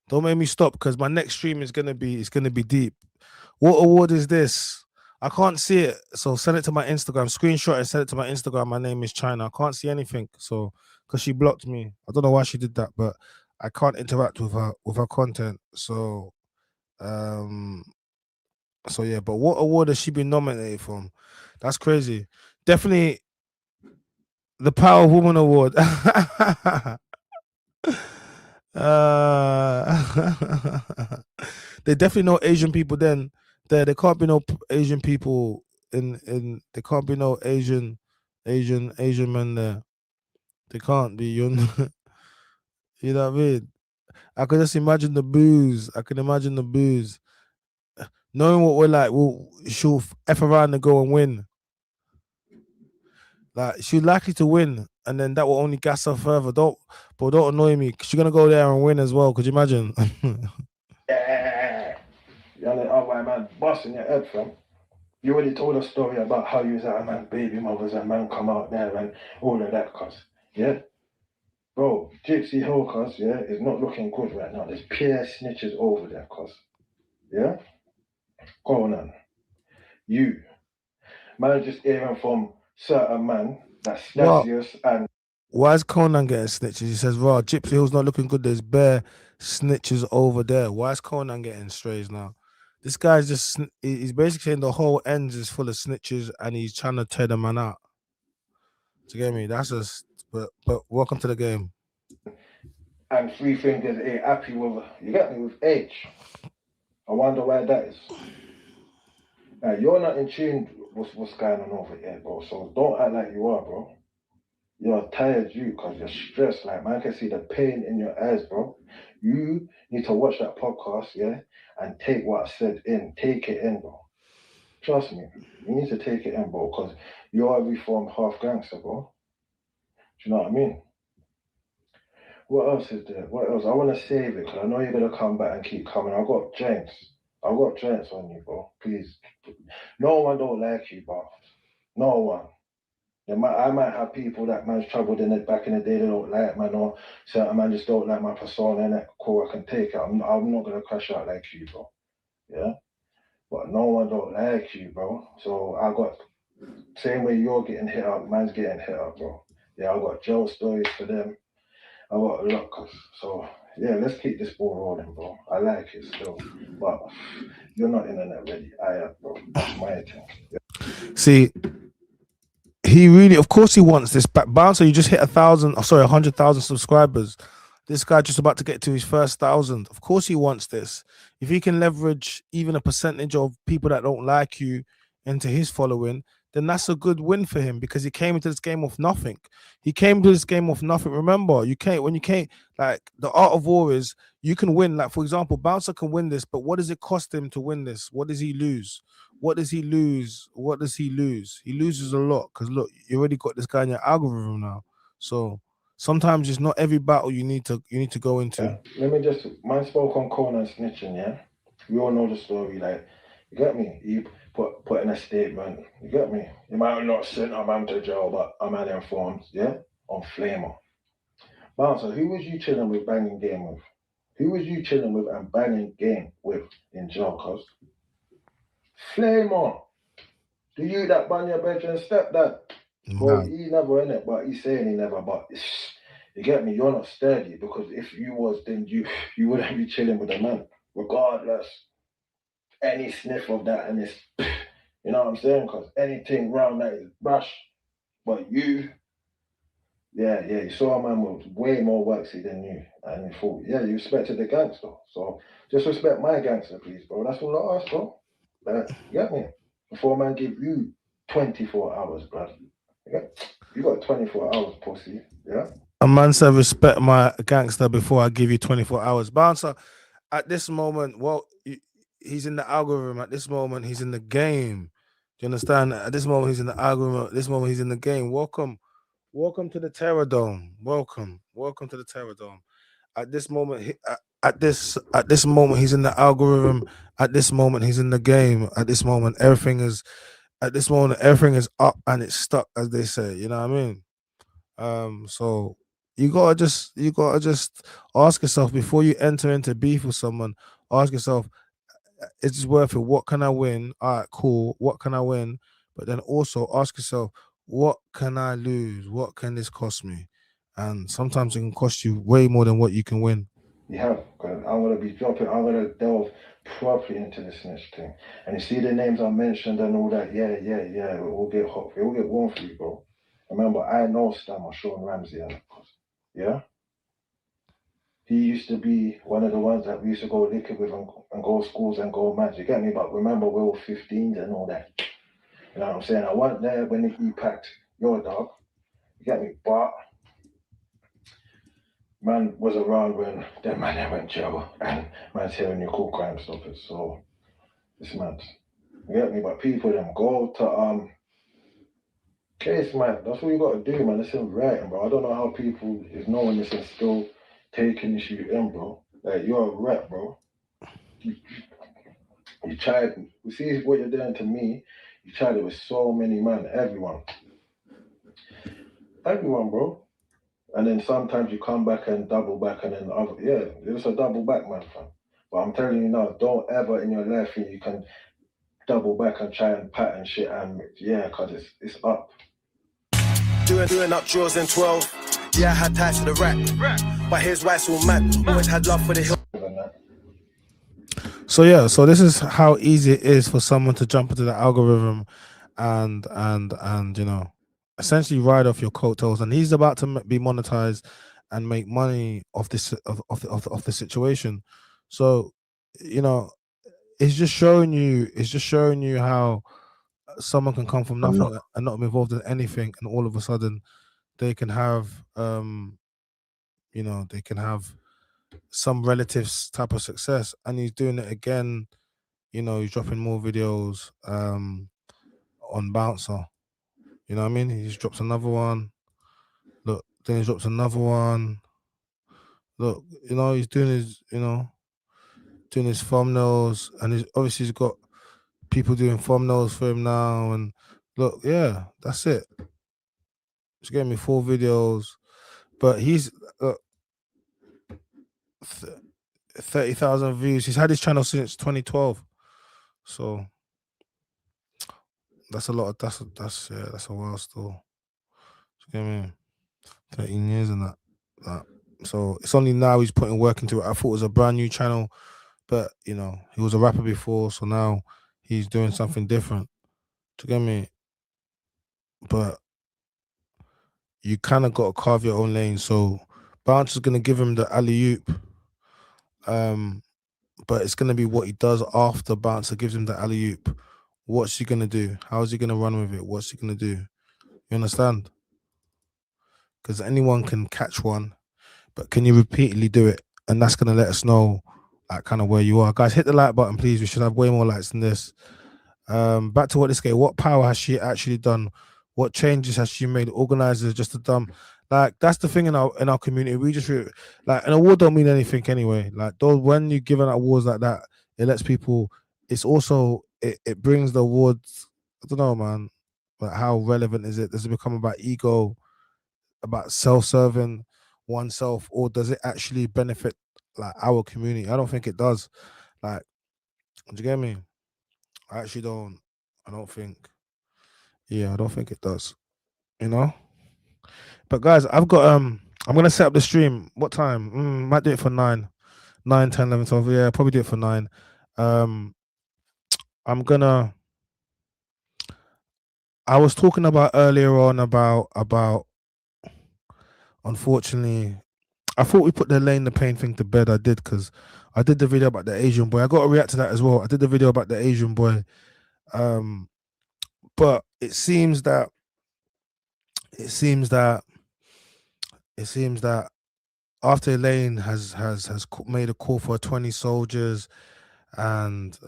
Don't make me stop because my next stream is gonna be deep. What award is this? I can't see it, so send it to my Instagram. Screenshot and send it to my Instagram. My name is China. I can't see anything, so because she blocked me. I don't know why she did that, but I can't interact with her content. So, yeah. But what award has she been nominated for? That's crazy. Definitely the Power Woman Award. They definitely know Asian people then. There can't be no Asian people in there can't be no Asian men there. They can't be, you know what I mean? I could just imagine the booze. Knowing what we're like, she'll F around and go and win. Like she's likely to win, and then that will only gas her further. Don't annoy me. She's gonna go there and win as well. Could you imagine? Yeah. You're like, oh my man, busting your head, fam. You already told a story about how you was at a man baby mothers and man come out there and all of that, cuz. Yeah? Bro, Gypsy Hill, cuz, yeah, is not looking good right now. There's pure snitches over there, cuz. Yeah? Go on. You. Man just hearing from certain man that's Snazzius and why is Conan getting snitches? He says, "Raw, Gypsy Hill's not looking good. There's bare snitches over there." Why is Conan getting strays now? This guy's he's basically saying the whole ends is full of snitches and he's trying to tear the man out. Do you get me? That's just, but welcome to the game. And Three Fingers ain't happy with, you get me, with H. I wonder why that is. Now, you're not in tune with what's going on over here, bro. So don't act like you are, bro. You're tired, because you're stressed. Like, man, I can see the pain in your eyes, bro. You need to watch that podcast, yeah, and take what I said in. Take it in, bro. Trust me. You need to take it in, bro, because you're a reformed half gangster, bro. Do you know what I mean? What else is there? What else? I want to save it, because I know you're going to come back and keep coming. I've got joints on you, bro. Please. No one don't like you, bro. No one. I might have people that man's troubled back in the day, they don't like man, or certain man just don't like my persona, and that cool, I can take it. I'm not gonna crash out like you, bro. Yeah? But no one don't like you, bro. So I got same way you're getting hit up, man's getting hit up, bro. Yeah, I got jail stories for them. I got a lot, so yeah, let's keep this ball rolling, bro. I like it still. But you're not internet ready. I am, bro. That's my thing. Yeah. See, he really, of course, he wants this back. Bouncer, you just hit 100,000 subscribers. This guy just about to get to his first 1,000. Of course, he wants this. If he can leverage even a percentage of people that don't like you into his following, then that's a good win for him, because he came into this game of nothing. He came to this game of nothing. Remember, when you came, like, the art of war is you can win. Like, for example, Bouncer can win this, but what does it cost him to win this? What does he lose? What does he lose? What does he lose? He loses a lot, because look, you already got this guy in your algorithm now. So sometimes it's not every battle you need to go into. Yeah. Let me just, man spoke on Conan snitching, yeah? We all know the story, like, you get me? He put in a statement, you get me? You might have not sent a man to jail, but a man informed, yeah? On Flamer. Bouncer, who was you chilling with, banging game with? Who was you chilling with and banging game with in jail, cuz? Flamer. Do you that bang your bedroom stepdad? Bro, he never in it, but he's saying he never, but you get me? You're not sturdy, because if you was, then you wouldn't be chilling with a man, regardless. Any sniff of that and it's, you know what I'm saying? Because anything round that is brush. But you, you saw a man with way more worksy than you, and you thought, you respected the gangster. So just respect my gangster, please, bro. That's all I ask, bro. Like, you get me? Before a man give you 24 hours, bro. You got 24 hours, pussy. Yeah? A man said, respect my gangster before I give you 24 hours. Bouncer, at this moment, well, he's in the algorithm. At this moment, he's in the game. Do you understand? At this moment, he's in the algorithm. At this moment, he's in the game. Welcome to the Terror Dome. Welcome to the Terror Dome. At this moment, at this moment, he's in the algorithm. At this moment, he's in the game. At this moment, everything is up and it's stuck, as they say. You know what I mean? So you gotta just ask yourself before you enter into beef with someone. Ask yourself, is this worth it? What can I win? All right, cool. What can I win? But then also ask yourself, what can I lose? What can this cost me? And sometimes it can cost you way more than what you can win. Yeah, because I'm going to delve properly into the snitch thing. And you see the names I mentioned and all that, it will get hot. It will get warm for you, bro. Remember, I know Stam or Sean Ramsey, yeah? He used to be one of the ones that we used to go liquor with and go schools and go mad. You get me? But remember, we were 15s and all that. You know what I'm saying? I wasn't there when he packed your dog. You get me? But man was around when that man went jail and man's hearing your cool crime stoppers. So it's mad. You get me? But people them go to case, man. That's what you gotta do, man. It's in writing, bro. I don't know how people is knowing this and still taking this shit in, bro. Like, you're a rep, bro. You tried, you see what you're doing to me. You tried it with so many men, everyone, bro. And then sometimes you come back and double back, and then it's a double back, man, fam. But I'm telling you now, don't ever in your life think you can double back and try and pattern shit, and cause it's up. Doing up drawers in 12. Yeah, I had ties to the rack. But here's why it's all mad. Always had love for the hill. So this is how easy it is for someone to jump into the algorithm and essentially ride off your coattails, and he's about to be monetized and make money off this of the situation. So it's just showing you how someone can come from nothing and not be involved in anything, and all of a sudden they can have they can have some relatives type of success. And he's doing it again. He's dropping more videos on Bouncer. You know what I mean? He just drops another one. Look, then he drops another one. Look, he's doing his thumbnails, and he's got people doing thumbnails for him now. And look, that's it. He's getting me 4 videos, but he's 30,000 views. He's had his channel since 2012, so that's a lot. That's a while still. You know what I mean? 13 years and that. So it's only now he's putting work into it. I thought it was a brand new channel, but he was a rapper before, so now he's doing something different. Do you get me? But you kind of got to carve your own lane. So Bouncer's gonna give him the alley-oop. But it's gonna be what he does after Bouncer gives him the alley-oop. What's he gonna do? How is he gonna run with it? What's he gonna do? You understand? Because anyone can catch one, but can you repeatedly do it? And that's gonna let us know like kind of where you are. Guys, hit the like button, please. We should have way more likes than this. Back to what this game. What power has she actually done? What changes has she made? Organizers just a dumb. Like that's the thing in our community. We just like an award don't mean anything anyway. Like those when you give out awards like that, it lets people. It's also it brings the awards. I don't know, man. But how relevant is it? Does it become about ego, about self-serving oneself, or does it actually benefit like our community? I don't think it does. Like, do you get me? I actually don't. I don't think. Yeah, I don't think it does. You know. But guys, I've got I'm gonna set up the stream. What time? Might do it for 9, 9, 10, 11, 12. Yeah, probably do it for 9. I'm gonna. I was talking about earlier on about. Unfortunately, I thought we put the Lane the Pain thing to bed. I did because I did the video about the Asian boy. I got to react to that as well. I did the video about the Asian boy. But it seems that after Elaine has made a call for 20 soldiers, and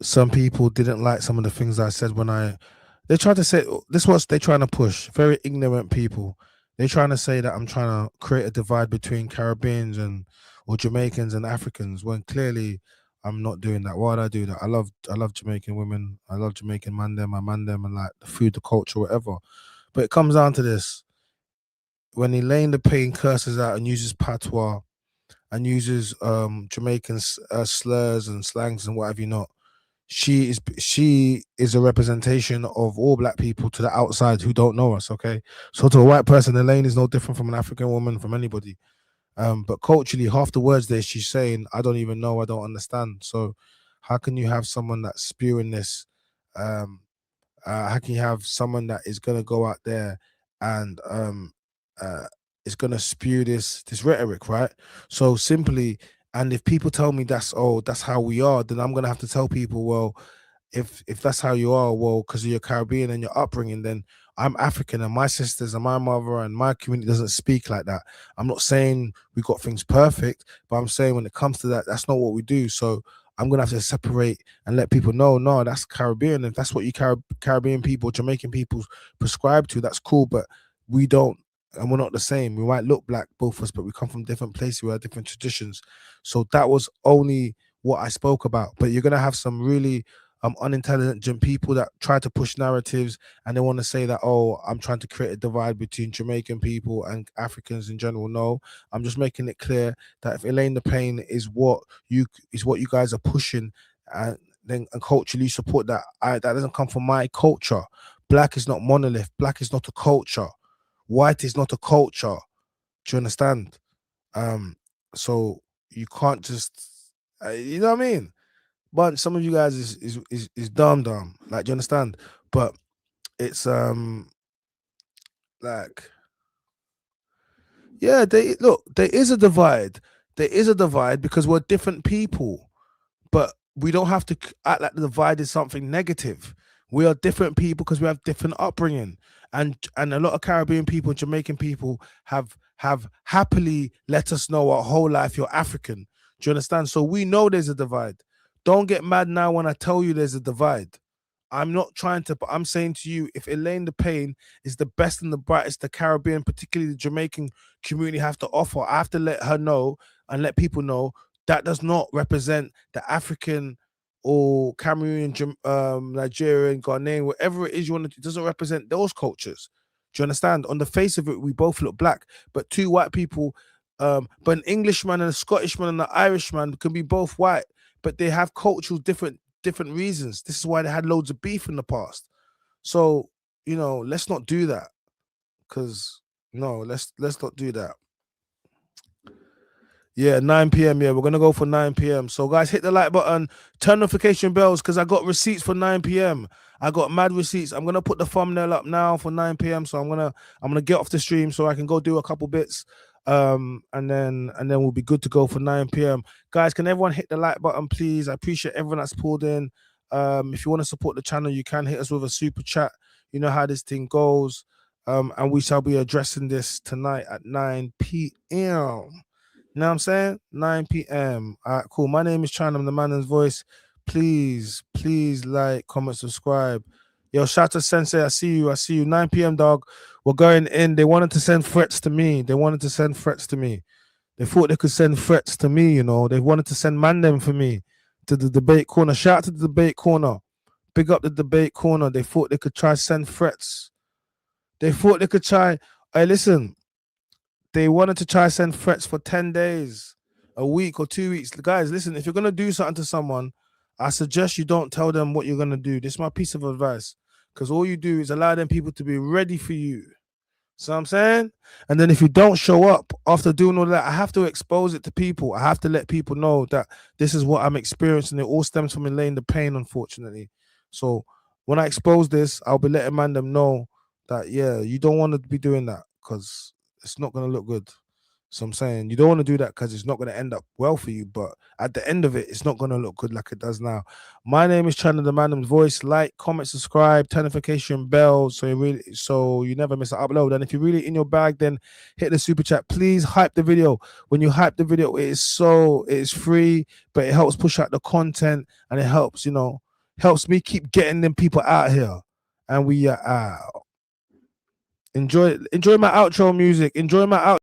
some people didn't like some of the things I said when they tried to say this was they're trying to push very ignorant people. They're trying to say that I'm trying to create a divide between Caribbeans or Jamaicans and Africans when clearly I'm not doing that. Why would I do that? I love Jamaican women. I love Jamaican man them, and like the food, the culture, whatever. But it comes down to this. When Elaine the Pain curses out and uses patois and uses Jamaican slurs and slangs and whatever you not, she is a representation of all black people to the outside who don't know us. Okay, so to a white person, Elaine is no different from an African woman, from anybody. But culturally, half the words there she's saying, I don't even know, I don't understand. So how can you have someone that's spewing this? How can you have someone that is gonna go out there and is gonna spew this rhetoric, right? So simply, and if people tell me that's how we are, then I'm gonna have to tell people, well, if that's how you are, well, because you're Caribbean and your upbringing, then I'm African and my sisters and my mother and my community doesn't speak like that. I'm not saying we got things perfect, but I'm saying when it comes to that, that's not what we do. So I'm gonna have to separate and let people know, no, that's Caribbean. If that's what you Caribbean people, Jamaican people prescribe to, that's cool, but we don't, and we're not the same. We might look black, both of us, but we come from different places. We have different traditions. So that was only what I spoke about. But you're gonna have some really unintelligent people that try to push narratives, and they want to say that, oh, I'm trying to create a divide between Jamaican people and Africans in general. No, I'm just making it clear that if Elaine the Pain is what you guys are pushing, and then and culturally support that, that doesn't come from my culture. Black is not monolith. Black is not a culture. White is not a culture. Do you understand? So you can't just, you know what I mean? But some of you guys is dumb. Like, do you understand? But it's like, yeah, there is a divide. There is a divide because we're different people. But we don't have to act like the divide is something negative. We are different people because we have different upbringing, and a lot of Caribbean people, Jamaican people have happily let us know our whole life you're African. Do you understand? So we know there's a divide. Don't get mad now when I tell you there's a divide. I'm not trying to, but I'm saying to you, if Elaine the Pain is the best and the brightest the Caribbean, particularly the Jamaican community, have to offer, I have to let her know and let people know that does not represent the African or Cameroonian, Nigerian, Ghanaian, whatever it is you want to do. It doesn't represent those cultures. Do you understand? On the face of it, we both look black, but two white people, but an Englishman and a Scottishman and an Irishman can be both white, but they have cultural different reasons. This is why they had loads of beef in the past. So, you know, let's not do that. Let's not do that. Yeah, 9 p.m. Yeah, we're gonna go for 9 p.m. So guys, hit the like button, turn notification bells, because I got receipts for 9 p.m. I got mad receipts. I'm gonna put the thumbnail up now for 9 p.m. So I'm gonna get off the stream so I can go do a couple bits. And then we'll be good to go for 9 p.m. Guys, can everyone hit the like button, please? I appreciate everyone that's pulled in. If you want to support the channel, you can hit us with a super chat. You know how this thing goes. And we shall be addressing this tonight at 9 p.m. You know what I'm saying? 9 p.m. All right, cool. My name is China. I'm the Man's Voice. Please like, comment, subscribe. Yo, shout to Sensei. I see you. 9 p.m. dog. We're going in. They wanted to send threats to me. They thought they could send threats to me, you know. They wanted to send Mandem for me to the debate corner. Shout out to the debate corner. Big up the debate corner. They thought they could try send threats. They thought they could try. Hey, listen. They wanted to try send threats for 10 days, a week or 2 weeks. Guys, listen, if you're going to do something to someone, I suggest you don't tell them what you're going to do. This is my piece of advice, because all you do is allow them people to be ready for you. So I'm saying? And then if you don't show up after doing all that, I have to expose it to people. I have to let people know that this is what I'm experiencing. It all stems from me laying the pain, unfortunately. So when I expose this, I'll be letting them know that, yeah, you don't want to be doing that, because it's not going to look good. So I'm saying you don't want to do that because it's not going to end up well for you. But at the end of it, it's not going to look good like it does now. My name is China the Man's Voice. Like, comment, subscribe, turn notification bell so you never miss an upload. And if you're really in your bag, then hit the super chat. Please hype the video. When you hype the video, it is free, but it helps push out the content, and it helps, helps me keep getting them people out here. And we are out. Enjoy my outro music. Enjoy my out.